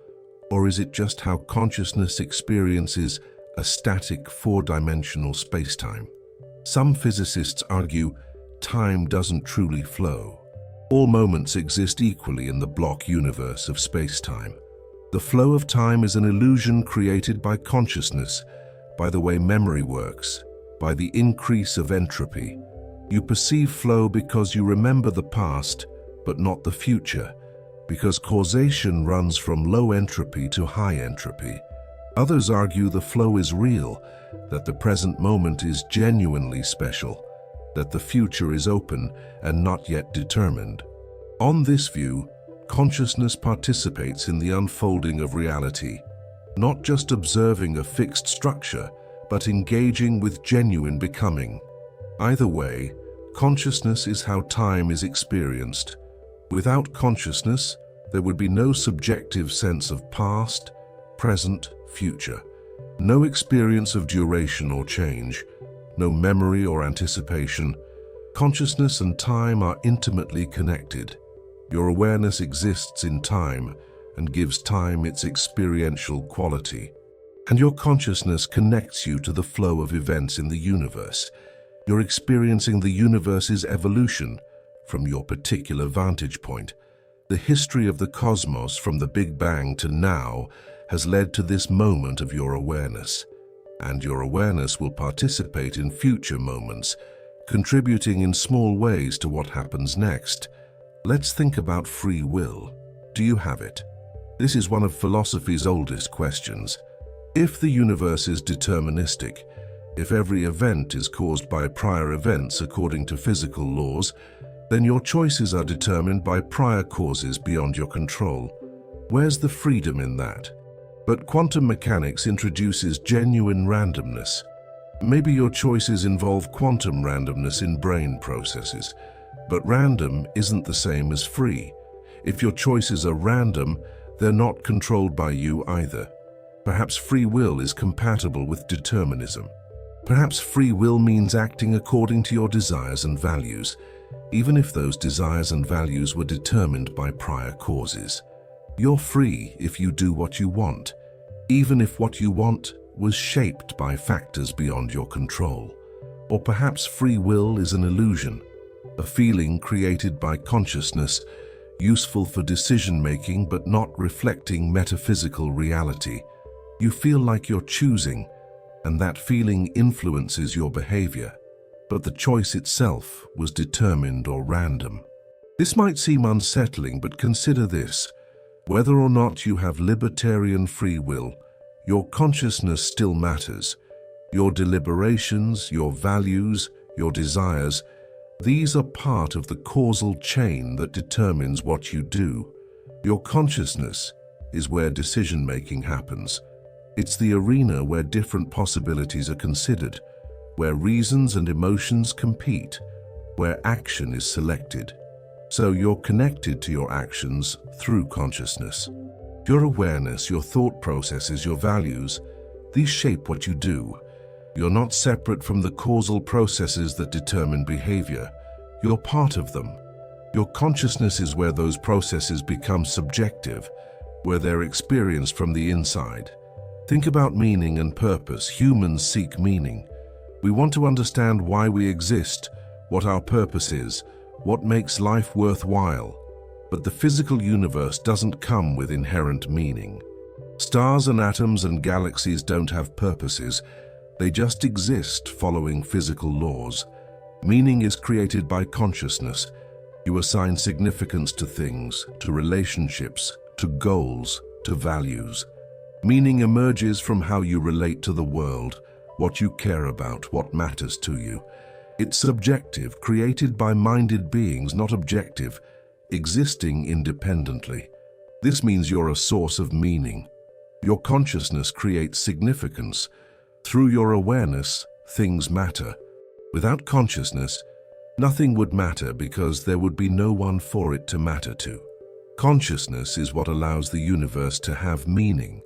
or is it just how consciousness experiences a static four-dimensional space-time? Some physicists argue time doesn't truly flow. All moments exist equally in the block universe of space-time. The flow of time is an illusion created by consciousness, by the way memory works, by the increase of entropy. You perceive flow because you remember the past, but not the future, because causation runs from low entropy to high entropy. Others argue the flow is real, that the present moment is genuinely special, that the future is open and not yet determined. On this view, consciousness participates in the unfolding of reality, not just observing a fixed structure, but engaging with genuine becoming. Either way, consciousness is how time is experienced. Without consciousness, there would be no subjective sense of past, present, future. No experience of duration or change, no memory or anticipation. Consciousness and time are intimately connected. Your awareness exists in time and gives time its experiential quality. And your consciousness connects you to the flow of events in the universe. You're experiencing the universe's evolution from your particular vantage point. The history of the cosmos from the Big Bang to now has led to this moment of your awareness. And your awareness will participate in future moments, contributing in small ways to what happens next. Let's think about free will. Do you have it? This is one of philosophy's oldest questions. If the universe is deterministic, if every event is caused by prior events according to physical laws, then your choices are determined by prior causes beyond your control. Where's the freedom in that? But quantum mechanics introduces genuine randomness. Maybe your choices involve quantum randomness in brain processes, but random isn't the same as free. If your choices are random, they're not controlled by you either. Perhaps free will is compatible with determinism. Perhaps free will means acting according to your desires and values, even if those desires and values were determined by prior causes. You're free if you do what you want, even if what you want was shaped by factors beyond your control. Or perhaps free will is an illusion, a feeling created by consciousness. useful for decision-making but not reflecting metaphysical reality. You feel like you're choosing, and that feeling influences your behavior, but the choice itself was determined or random. This might seem unsettling, but consider this. Whether or not you have libertarian free will, your consciousness still matters. Your deliberations, your values, your desires, these are part of the causal chain that determines what you do. Your consciousness is where decision-making happens. It's the arena where different possibilities are considered, where reasons and emotions compete, where action is selected. So you're connected to your actions through consciousness. Your awareness, your thought processes, your values, these shape what you do. You're not separate from the causal processes that determine behavior. You're part of them. Your consciousness is where those processes become subjective, where they're experienced from the inside. Think about meaning and purpose. Humans seek meaning. We want to understand why we exist, what our purpose is, what makes life worthwhile. But the physical universe doesn't come with inherent meaning. Stars and atoms and galaxies don't have purposes. They just exist following physical laws. Meaning is created by consciousness. You assign significance to things, to relationships, to goals, to values. Meaning emerges from how you relate to the world, what you care about, what matters to you. It's subjective, created by minded beings, not objective, existing independently. This means you're a source of meaning. Your consciousness creates significance. Through your awareness, things matter. Without consciousness, nothing would matter because there would be no one for it to matter to. Consciousness is what allows the universe to have meaning,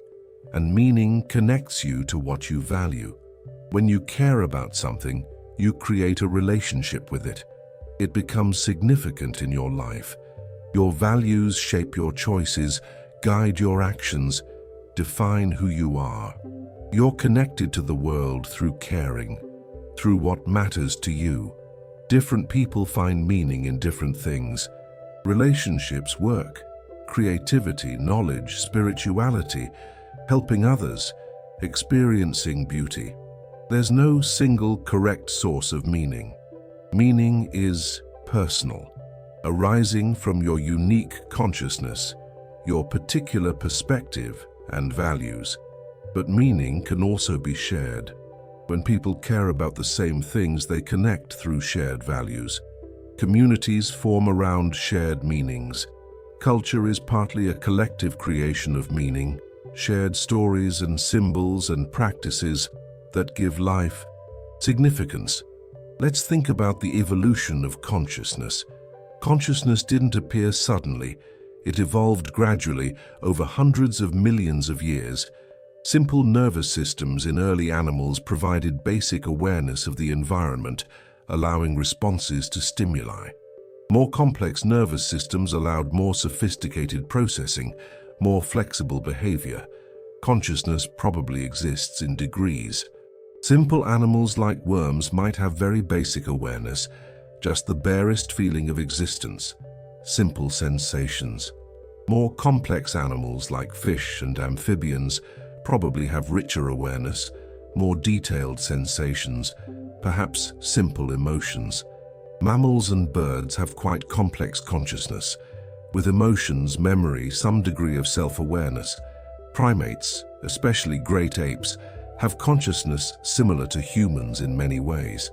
and meaning connects you to what you value. When you care about something, you create a relationship with it. It becomes significant in your life. Your values shape your choices, guide your actions, define who you are. You're connected to the world through caring, through what matters to you. Different people find meaning in different things. Relationships, work, creativity, knowledge, spirituality, helping others, experiencing beauty. There's no single correct source of meaning. Meaning is personal, arising from your unique consciousness, your particular perspective and values. But meaning can also be shared. When people care about the same things, they connect through shared values. Communities form around shared meanings. Culture is partly a collective creation of meaning, shared stories and symbols and practices that give life significance. Let's think about the evolution of consciousness. Consciousness didn't appear suddenly. It evolved gradually over hundreds of millions of years. Simple nervous systems in early animals provided basic awareness of the environment, allowing responses to stimuli. More complex nervous systems allowed more sophisticated processing, more flexible behavior. Consciousness probably exists in degrees. Simple animals like worms might have very basic awareness, just the barest feeling of existence, simple sensations. More complex animals like fish and amphibians probably have richer awareness, more detailed sensations, perhaps simple emotions. Mammals and birds have quite complex consciousness, with emotions, memory, some degree of self-awareness. Primates, especially great apes, have consciousness similar to humans in many ways.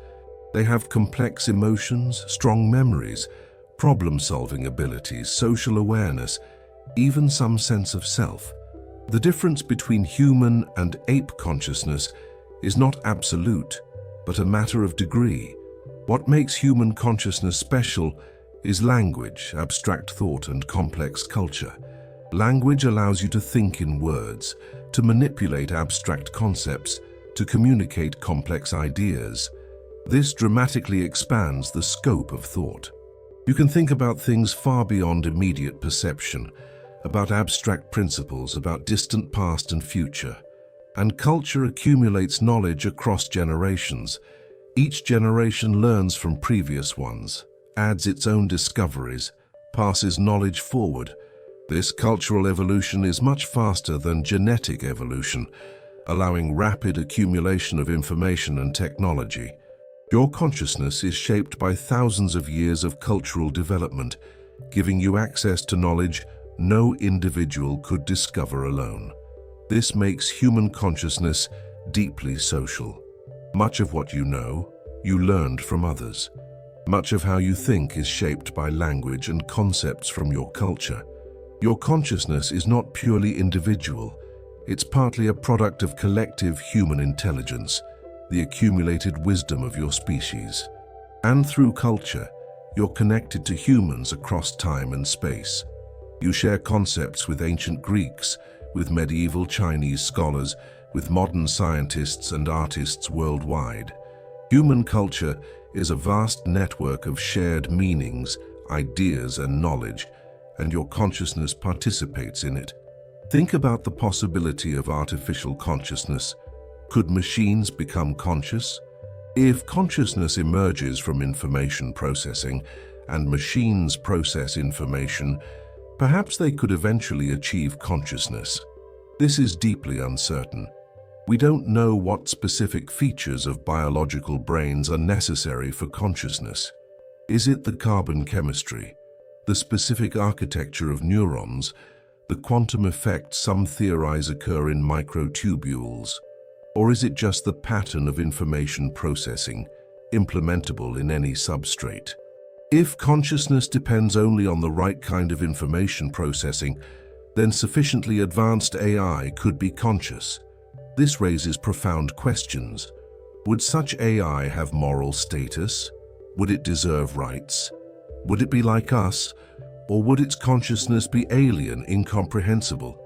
They have complex emotions, strong memories, problem-solving abilities, social awareness, even some sense of self. The difference between human and ape consciousness is not absolute, but a matter of degree. What makes human consciousness special is language, abstract thought, and complex culture. Language allows you to think in words, to manipulate abstract concepts, to communicate complex ideas. This dramatically expands the scope of thought. You can think about things far beyond immediate perception, about abstract principles, about distant past and future. And culture accumulates knowledge across generations. Each generation learns from previous ones, adds its own discoveries, passes knowledge forward. This cultural evolution is much faster than genetic evolution, allowing rapid accumulation of information and technology. Your consciousness is shaped by thousands of years of cultural development, giving you access to knowledge no individual could discover alone. This makes human consciousness deeply social. Much of what you know, you learned from others. Much of how you think is shaped by language and concepts from your culture. Your consciousness is not purely individual. It's partly a product of collective human intelligence, the accumulated wisdom of your species. And through culture, you're connected to humans across time and space. You share concepts with ancient Greeks, with medieval Chinese scholars, with modern scientists and artists worldwide. Human culture is a vast network of shared meanings, ideas, and knowledge, and your consciousness participates in it. Think about the possibility of artificial consciousness. Could machines become conscious? If consciousness emerges from information processing and machines process information, perhaps they could eventually achieve consciousness. This is deeply uncertain. We don't know what specific features of biological brains are necessary for consciousness. Is it the carbon chemistry, the specific architecture of neurons, the quantum effect some theorize occur in microtubules? Or is it just the pattern of information processing, implementable in any substrate? If consciousness depends only on the right kind of information processing, then sufficiently advanced AI could be conscious. This raises profound questions. Would such AI have moral status? Would it deserve rights? Would it be like us? Or would its consciousness be alien, incomprehensible?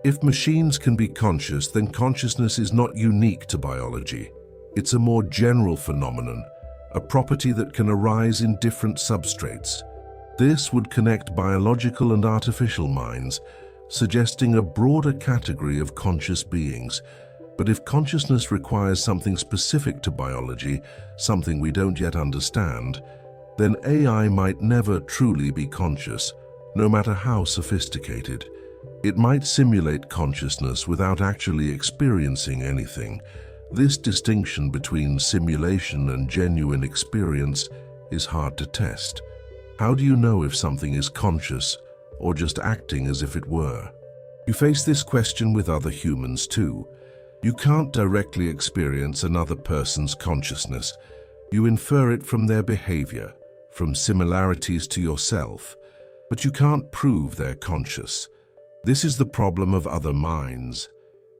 If machines can be conscious, then consciousness is not unique to biology. It's a more general phenomenon, a property that can arise in different substrates. This would connect biological and artificial minds, suggesting a broader category of conscious beings. But if consciousness requires something specific to biology, something we don't yet understand, then AI might never truly be conscious, no matter how sophisticated. It might simulate consciousness without actually experiencing anything. This distinction between simulation and genuine experience is hard to test. How do you know if something is conscious or just acting as if it were? You face this question with other humans too. You can't directly experience another person's consciousness. You infer it from their behavior, from similarities to yourself, but you can't prove they're conscious. This is the problem of other minds.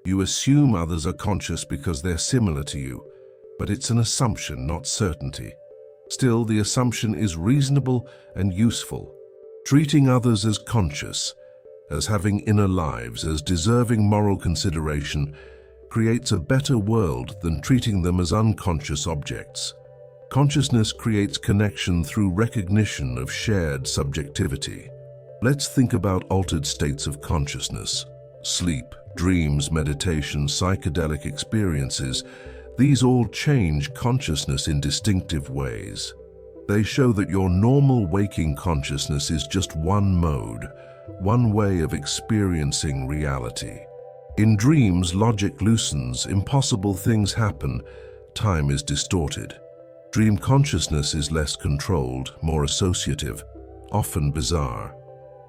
You assume others are conscious because they're similar to you, but it's an assumption, not certainty. Still, the assumption is reasonable and useful. Treating others as conscious, as having inner lives, as deserving moral consideration, creates a better world than treating them as unconscious objects. Consciousness creates connection through recognition of shared subjectivity. Let's think about altered states of consciousness. Sleep, dreams, meditation, psychedelic experiences, these all change consciousness in distinctive ways. They show that your normal waking consciousness is just one mode, one way of experiencing reality. In dreams, logic loosens, impossible things happen, time is distorted. Dream consciousness is less controlled, more associative, often bizarre.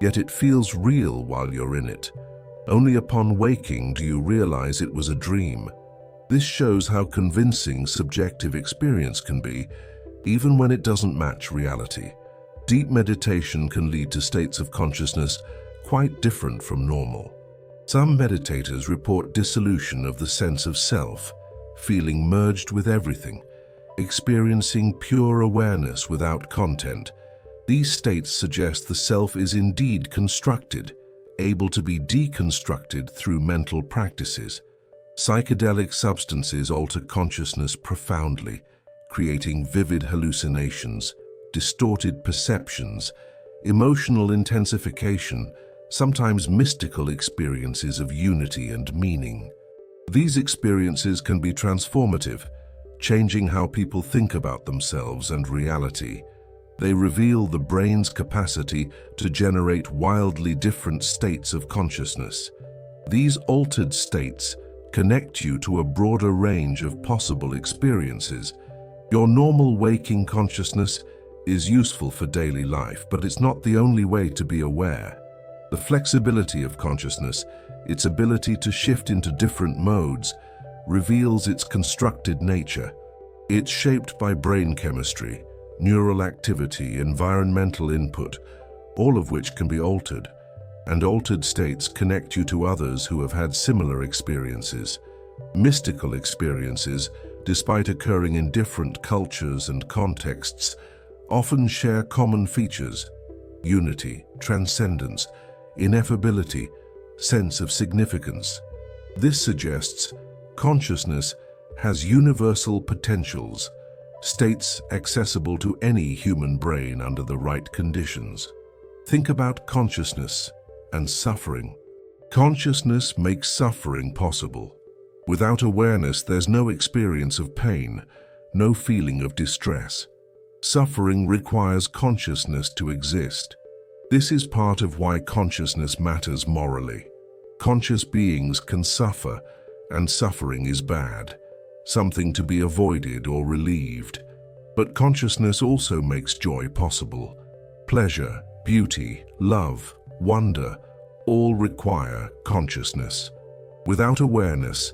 Yet it feels real while you're in it. Only upon waking do you realize it was a dream. This shows how convincing subjective experience can be, even when it doesn't match reality. Deep meditation can lead to states of consciousness quite different from normal. Some meditators report dissolution of the sense of self, feeling merged with everything, experiencing pure awareness without content. These states suggest the self is indeed constructed, able to be deconstructed through mental practices. Psychedelic substances alter consciousness profoundly, creating vivid hallucinations, distorted perceptions, emotional intensification, sometimes mystical experiences of unity and meaning. These experiences can be transformative, changing how people think about themselves and reality. They reveal the brain's capacity to generate wildly different states of consciousness. These altered states connect you to a broader range of possible experiences. Your normal waking consciousness is useful for daily life, but it's not the only way to be aware. The flexibility of consciousness, its ability to shift into different modes, reveals its constructed nature. It's shaped by brain chemistry, neural activity, environmental input, all of which can be altered, and altered states connect you to others who have had similar experiences. Mystical experiences, despite occurring in different cultures and contexts, often share common features: unity, transcendence, ineffability, sense of significance. This suggests consciousness has universal potentials, states accessible to any human brain under the right conditions. Think about consciousness and suffering. Consciousness makes suffering possible. Without awareness, there's no experience of pain, no feeling of distress. Suffering requires consciousness to exist. This is part of why consciousness matters morally. Conscious beings can suffer, and suffering is bad, something to be avoided or relieved. But consciousness also makes joy possible. Pleasure, beauty, love, wonder, all require consciousness. Without awareness,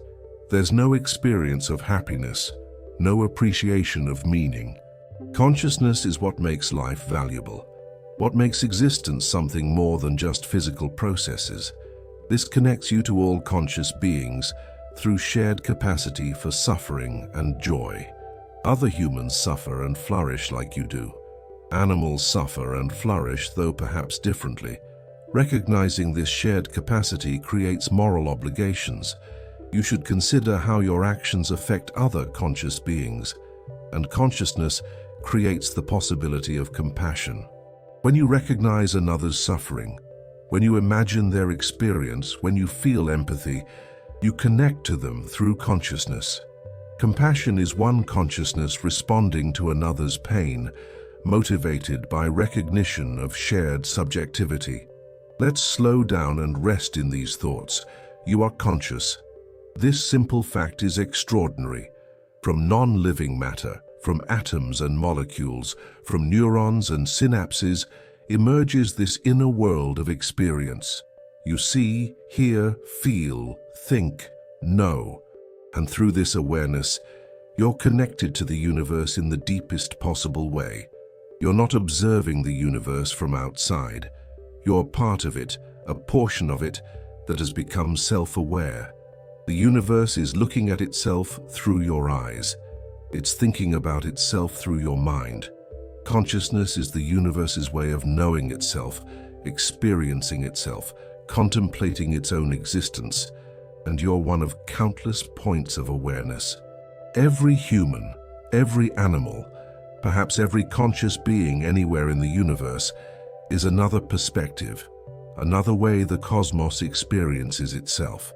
there's no experience of happiness, no appreciation of meaning. Consciousness is what makes life valuable, what makes existence something more than just physical processes. This connects you to all conscious beings through shared capacity for suffering and joy. Other humans suffer and flourish like you do. Animals suffer and flourish, though perhaps differently. Recognizing this shared capacity creates moral obligations. You should consider how your actions affect other conscious beings, and consciousness creates the possibility of compassion. When you recognize another's suffering, when you imagine their experience, when you feel empathy, you connect to them through consciousness. Compassion is one consciousness responding to another's pain, motivated by recognition of shared subjectivity. Let's slow down and rest in these thoughts. You are conscious. This simple fact is extraordinary. From non-living matter, from atoms and molecules, from neurons and synapses, emerges this inner world of experience. You see, hear, feel, think, know. And through this awareness, you're connected to the universe in the deepest possible way. You're not observing the universe from outside. You're part of it, a portion of it that has become self-aware. The universe is looking at itself through your eyes. It's thinking about itself through your mind. Consciousness is the universe's way of knowing itself, experiencing itself, contemplating its own existence, and you're one of countless points of awareness. Every human, every animal, perhaps every conscious being anywhere in the universe, is another perspective, another way the cosmos experiences itself.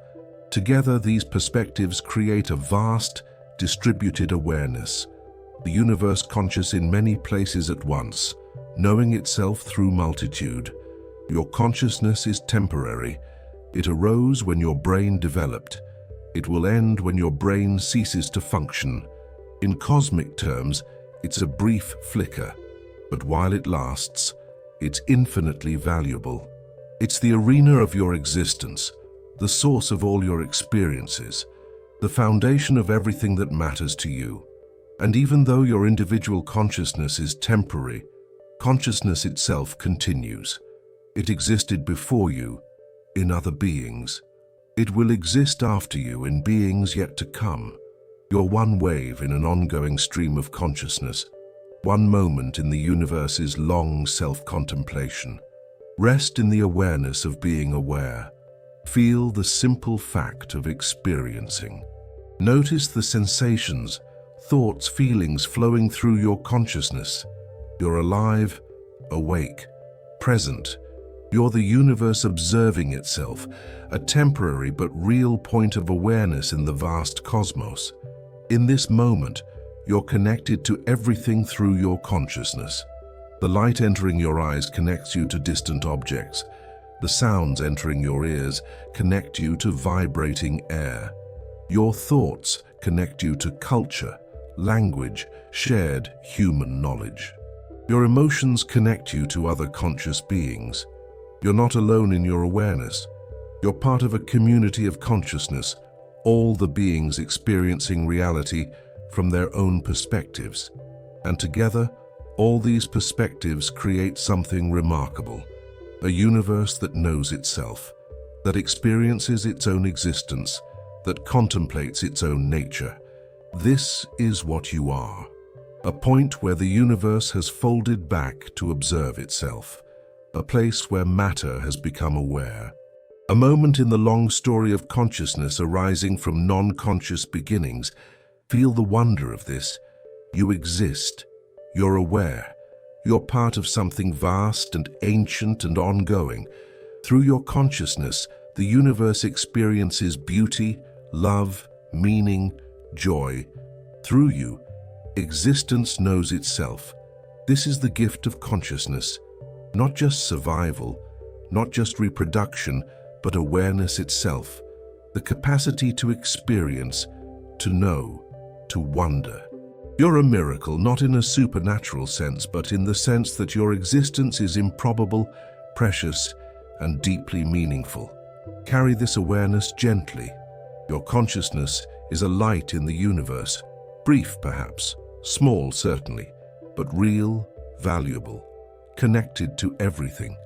Together, these perspectives create a vast, distributed awareness, the universe conscious in many places at once, knowing itself through multitude. Your consciousness is temporary. It arose when your brain developed. It will end when your brain ceases to function. In cosmic terms, it's a brief flicker, but while it lasts, it's infinitely valuable. It's the arena of your existence, the source of all your experiences, the foundation of everything that matters to you. And even though your individual consciousness is temporary, consciousness itself continues. It existed before you, in other beings. It will exist after you in beings yet to come. You're one wave in an ongoing stream of consciousness, one moment in the universe's long self-contemplation. Rest in the awareness of being aware. Feel the simple fact of experiencing. Notice the sensations, thoughts, feelings flowing through your consciousness. You're alive, awake, present. You're the universe observing itself, a temporary but real point of awareness in the vast cosmos. In this moment, you're connected to everything through your consciousness. The light entering your eyes connects you to distant objects. The sounds entering your ears connect you to vibrating air. Your thoughts connect you to culture, language, shared human knowledge. Your emotions connect you to other conscious beings. You're not alone in your awareness. You're part of a community of consciousness, all the beings experiencing reality from their own perspectives. And together, all these perspectives create something remarkable, a universe that knows itself, that experiences its own existence, that contemplates its own nature. This is what you are, a point where the universe has folded back to observe itself, a place where matter has become aware. A moment in the long story of consciousness arising from non-conscious beginnings. Feel the wonder of this. You exist. You're aware. You're part of something vast and ancient and ongoing. Through your consciousness, the universe experiences beauty, love, meaning, joy. Through you, existence knows itself. This is the gift of consciousness. Not just survival, not just reproduction, but awareness itself. The capacity to experience, to know, to wonder. You're a miracle, not in a supernatural sense, but in the sense that your existence is improbable, precious, and deeply meaningful. Carry this awareness gently. Your consciousness is a light in the universe, brief perhaps, small certainly, but real, valuable, connected to everything.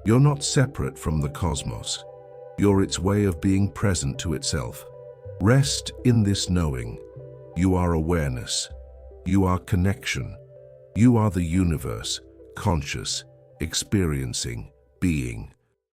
You're not separate from the cosmos. You're its way of being present to itself. Rest in this knowing. You are awareness. You are connection. You are the universe, conscious, experiencing, being.